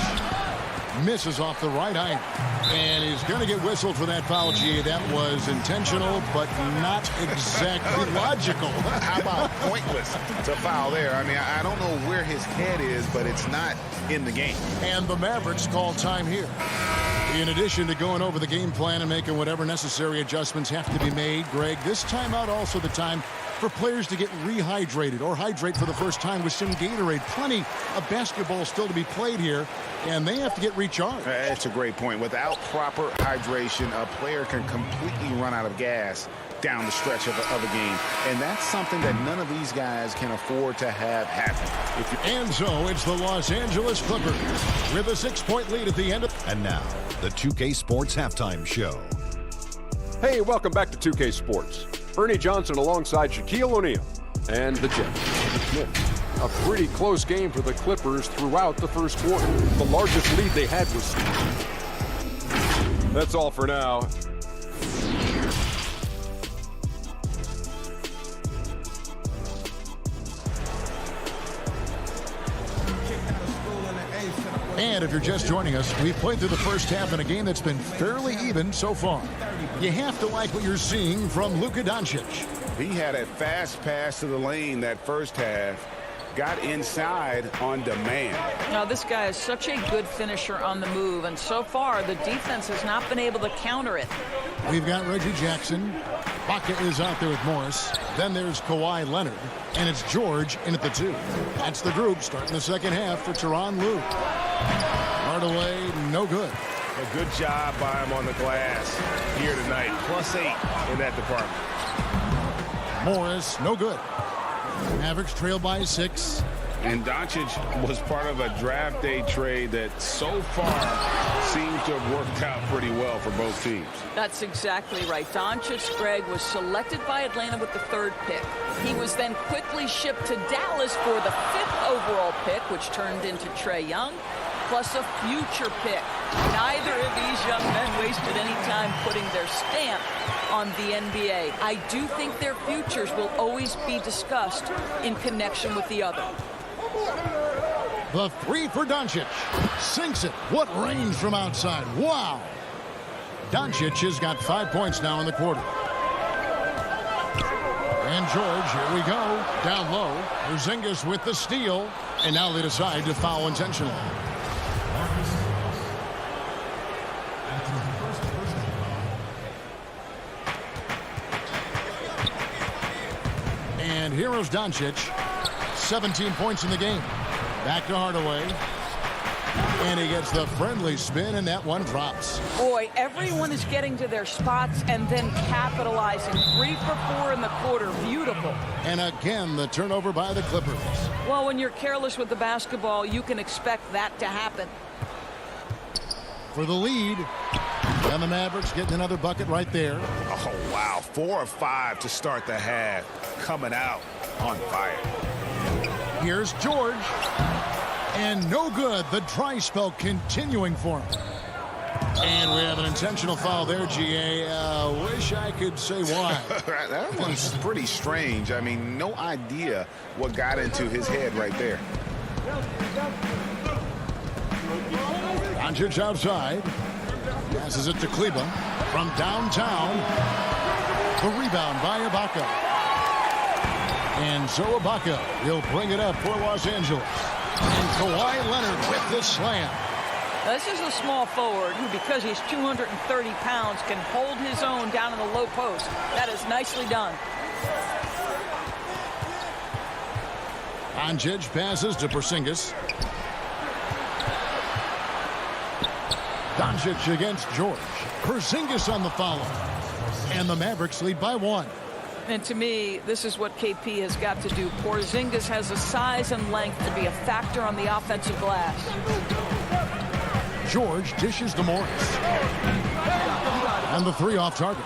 Misses off the right eye. And he's going to get whistled for that foul. Gee, that was intentional, but not exactly logical. How about pointless to foul there? I mean, I don't know where his head is, but it's not in the game. And the Mavericks call time here. In addition to going over the game plan and making whatever necessary adjustments have to be made, Greg, this timeout also the time for players to get rehydrated or hydrate for the first time with some Gatorade. Plenty of basketball still to be played here, and they have to get recharged. That's a great point. Without proper hydration, a player can completely run out of gas down the stretch of a game. And that's something that none of these guys can afford to have happen. And so it's the Los Angeles Clippers with a 6-point lead at the end. And now, the 2K Sports Halftime Show. Hey, welcome back to 2K Sports. Ernie Johnson alongside Shaquille O'Neal and the Jets. A pretty close game for the Clippers throughout the first quarter. The largest lead they had was... That's all for now. And if you're just joining us, we've played through the first half in a game that's been fairly even so far. You have to like what you're seeing from Luka Doncic. He had a fast pass to the lane that first half. Got inside on demand. Now, this guy is such a good finisher on the move, and so far, the defense has not been able to counter it. We've got Reggie Jackson. Baca is out there with Morris. Then there's Kawhi Leonard. And it's George in at the 2. That's the group starting the second half for Tyronn Lue. Hardaway, no good. A good job by him on the glass here tonight. +8 in that department. Morris, no good. Mavericks trail by 6. And Doncic was part of a draft day trade that so far seems to have worked out pretty well for both teams. That's exactly right. Doncic, Greg, was selected by Atlanta with the 3rd pick. He was then quickly shipped to Dallas for the 5th overall pick, which turned into Trae Young, plus a future pick. Neither of these young men wasted any time putting their stamp on the NBA. I do think their futures will always be discussed in connection with the other. The 3 for Doncic. Sinks it. What range from outside. Wow. Doncic has got 5 points now in the quarter. And George, here we go. Down low. Porzingis with the steal. And now they decide to foul intentionally. And here's Doncic. 17 points in the game. Back to Hardaway. And he gets the friendly spin, and that one drops. Boy, everyone is getting to their spots and then capitalizing. 3 for 4 in the quarter. Beautiful. And again, the turnover by the Clippers. Well, when you're careless with the basketball, you can expect that to happen. For the lead. And the Mavericks getting another bucket right there. Oh, wow. 4 of 5 to start the half. Coming out on fire. Here's George. And no good. The dry spell continuing for him. And we have an intentional foul there, GA. Wish I could say why. That one's pretty strange. I mean, no idea what got into his head right there. Doncic outside. Passes it to Kleber from downtown. The rebound by Ibaka. And so Ibaka, he'll bring it up for Los Angeles. And Kawhi Leonard with the slam. This is a small forward who, because he's 230 pounds, can hold his own down in the low post. That is nicely done. Doncic passes to Porzingis. Doncic against George. Porzingis on the follow. And the Mavericks lead by 1. And to me, this is what KP has got to do. Porzingis has the size and length to be a factor on the offensive glass. George dishes to Morris. And the 3 off target.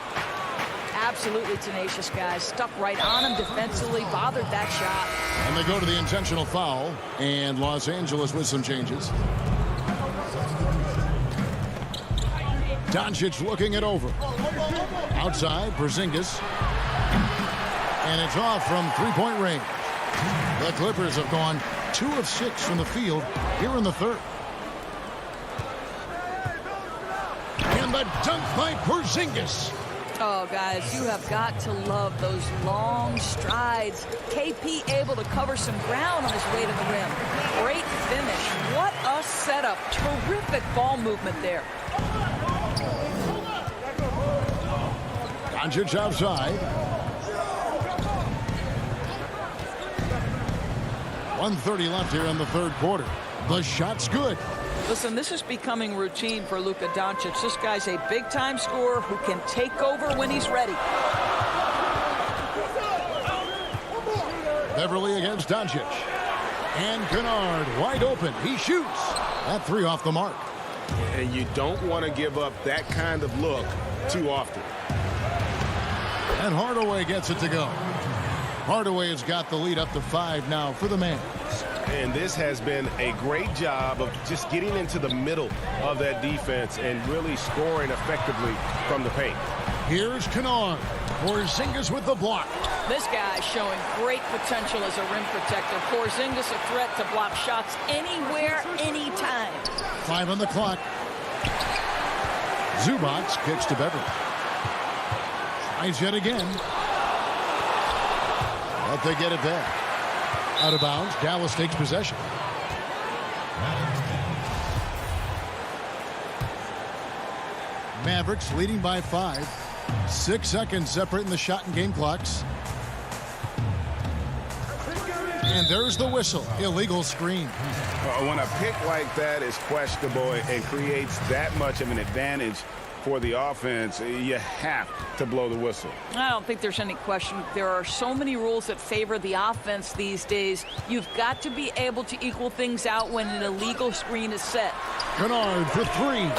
Absolutely tenacious, guys. Stuck right on him defensively, bothered that shot. And they go to the intentional foul. And Los Angeles with some changes. Doncic looking it over. Outside, Porzingis. And it's off from 3-point range. The Clippers have gone 2 of 6 from the field here in the 3rd. And the dunk by Porzingis. Oh, guys, you have got to love those long strides. KP able to cover some ground on his way to the rim. Great finish. What a setup. Terrific ball movement there. Doncic outside. 1:30 left here in the 3rd quarter. The shot's good. Listen, this is becoming routine for Luka Doncic. This guy's a big-time scorer who can take over when he's ready. Beverly against Doncic. And Kennard wide open. He shoots. That 3 off the mark. And you don't want to give up that kind of look too often. And Hardaway gets it to go. Hardaway has got the lead up to 5 now for the Mavs. And this has been a great job of just getting into the middle of that defense and really scoring effectively from the paint. Here's Kennard. Porzingis with the block. This guy showing great potential as a rim protector. Porzingis a threat to block shots anywhere, anytime. 5 on the clock. Zubac kicks to Beverly. Tries yet again. But they get it back. Out of bounds. Dallas takes possession. Mavericks leading by 5. 6 seconds separating the shot and game clocks. And there's the whistle. Illegal screen. When a pick like that is questionable and creates that much of an advantage for the offense, you have to blow the whistle. I don't think there's any question. There are so many rules that favor the offense these days. You've got to be able to equal things out when an illegal screen is set. Kennard for three.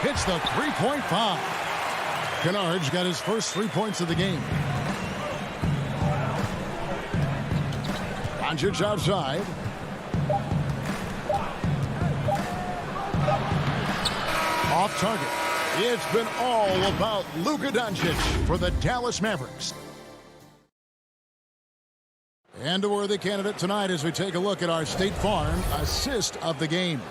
Hits the three-point bomb. Kennard's got his first 3 points of the game. Doncic outside. Off target. It's been all about Luka Doncic for the Dallas Mavericks. And a worthy candidate tonight as we take a look at our State Farm assist of the game.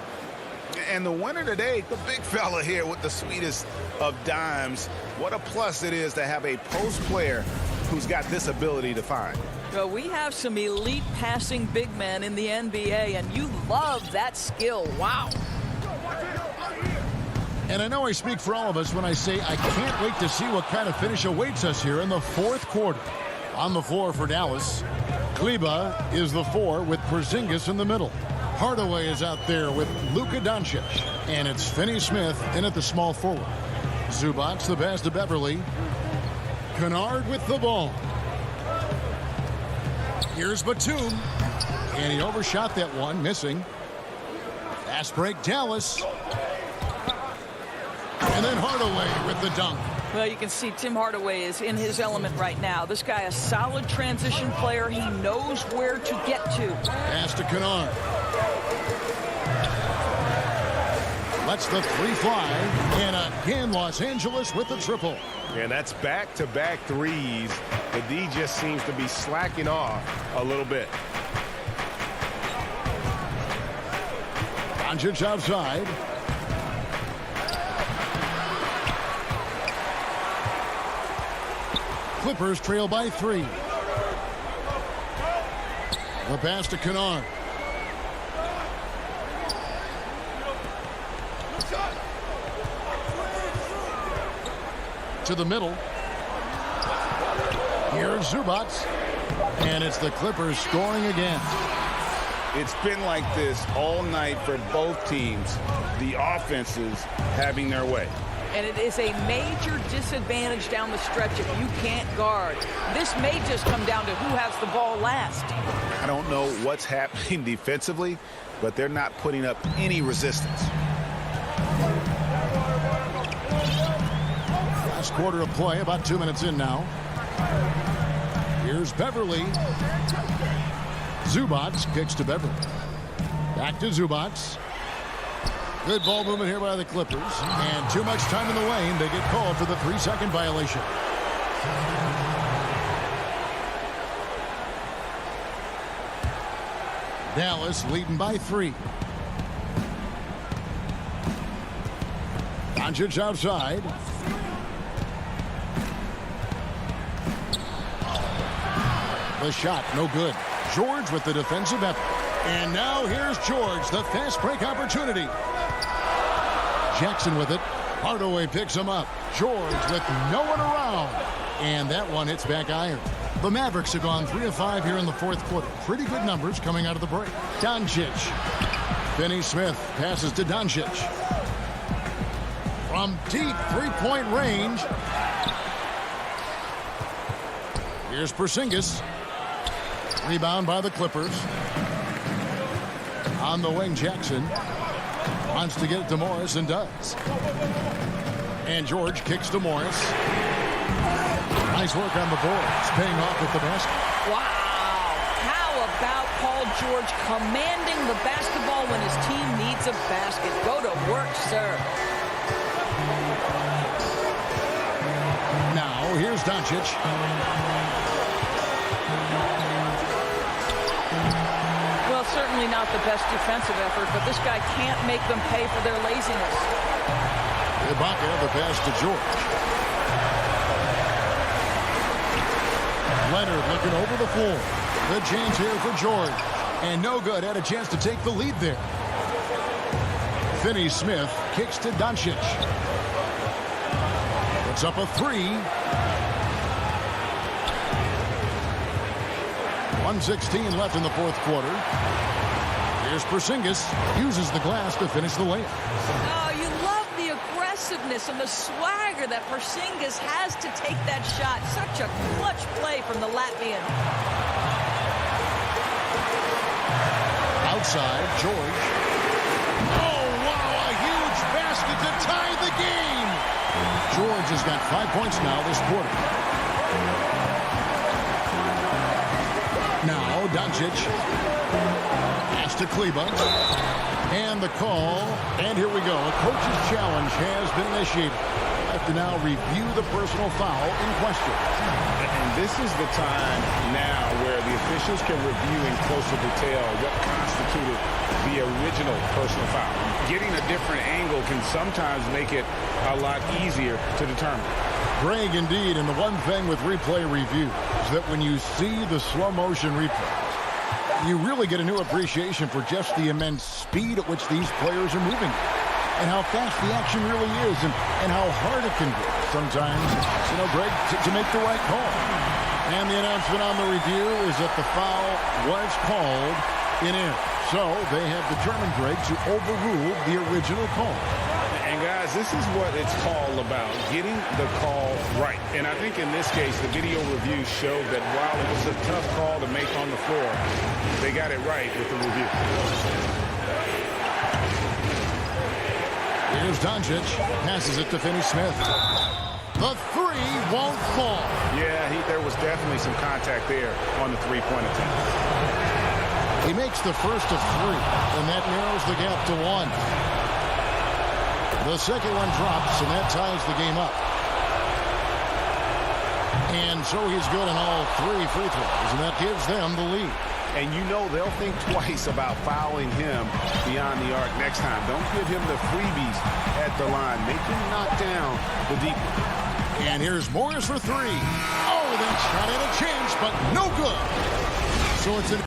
And the winner today, the big fella here with the sweetest of dimes. What a plus it is to have a post player who's got this ability to find. Well, we have some elite passing big men in the NBA, and you love that skill. Wow. And I know I speak for all of us when I say I can't wait to see what kind of finish awaits us here in the fourth quarter. On the floor for Dallas, Kleba is the 4 with Porzingis in the middle. Hardaway is out there with Luka Doncic. And it's Finney-Smith in at the small forward. Zubac the pass to Beverly. Kennard with the ball. Here's Batum. And he overshot that one, missing. Fast break, Dallas. And then Hardaway with the dunk. Well, you can see Tim Hardaway is in his element right now. This guy, a solid transition player. He knows where to get to. Pass to Kennard. Lets the 3 fly. And again, Los Angeles with the triple. And that's back-to-back threes. The D just seems to be slacking off a little bit. Doncic outside. Clippers trail by 3. The pass to Kennard. To the middle. Here's Zubac. And it's the Clippers scoring again. It's been like this all night for both teams. The offenses having their way. And it is a major disadvantage down the stretch if you can't guard. This may just come down to who has the ball last. I don't know what's happening defensively, but they're not putting up any resistance. Last quarter of play, about 2 minutes in now. Here's Beverly. Zubac kicks to Beverly. Back to Zubac. Good ball movement here by the Clippers. And too much time in the lane. They get called for the 3-second violation. Dallas leading by 3. Doncic outside. The shot, no good. George with the defensive effort. And now here's George, the fast break opportunity. Jackson with it. Hardaway picks him up. George with no one around. And that one hits back iron. The Mavericks have gone 3 of 5 here in the fourth quarter. Pretty good numbers coming out of the break. Doncic. Finney-Smith passes to Doncic. From deep 3-point range. Here's Porzingis. Rebound by the Clippers. On the wing, Jackson. Wants to get it to Morris and does. And George kicks to Morris. Nice work on the boards. Paying off with the basket. Wow. How about Paul George commanding the basketball when his team needs a basket? Go to work, sir. Now, here's Doncic. Well, certainly not the best defensive effort, but this guy can't make them pay for their laziness. Ibaka, the pass to George. Leonard looking over the floor. Good chance here for George. And no good. Had a chance to take the lead there. Finney-Smith kicks to Doncic. Puts up a 3. 1:16 left in the fourth quarter. Here's Porzingis. Uses the glass to finish the layup. Oh, you love the aggressiveness and the swagger that Porzingis has to take that shot. Such a clutch play from the Latvian. Outside, George. Oh, wow, a huge basket to tie the game. George has got 5 points now this quarter. Now, Doncic. Pass to Kleber. And the call. And here we go. A coach's challenge has been initiated. I have to now review the personal foul in question. And this is the time now where the officials can review in closer detail what constituted the original personal foul. Getting a different angle can sometimes make it a lot easier to determine. Greg, indeed, and the one thing with replay review is that when you see the slow motion replay, you really get a new appreciation for just the immense speed at which these players are moving and how fast the action really is and how hard it can be sometimes, Greg, to make the right call. And the announcement on the review is that the foul was called in error. So they have determined, Greg, to overrule the original call. And guys, this is what it's all about, getting the call right. And I think in this case, the video review showed that while it was a tough call to make on the floor, they got it right with the review. Here's Doncic. Passes it to Finney-Smith. The three won't fall. Yeah, there was definitely some contact there on the three-point attempt. He makes the first of three, and that narrows the gap to one. The second one drops, and that ties the game up. And so he's good on all three free throws, and that gives them the lead. And they'll think twice about fouling him beyond the arc next time. Don't give him the freebies at the line. Make him knock down the deep one. And here's Morris for three. Oh, that shot had a chance, but no good. So it's an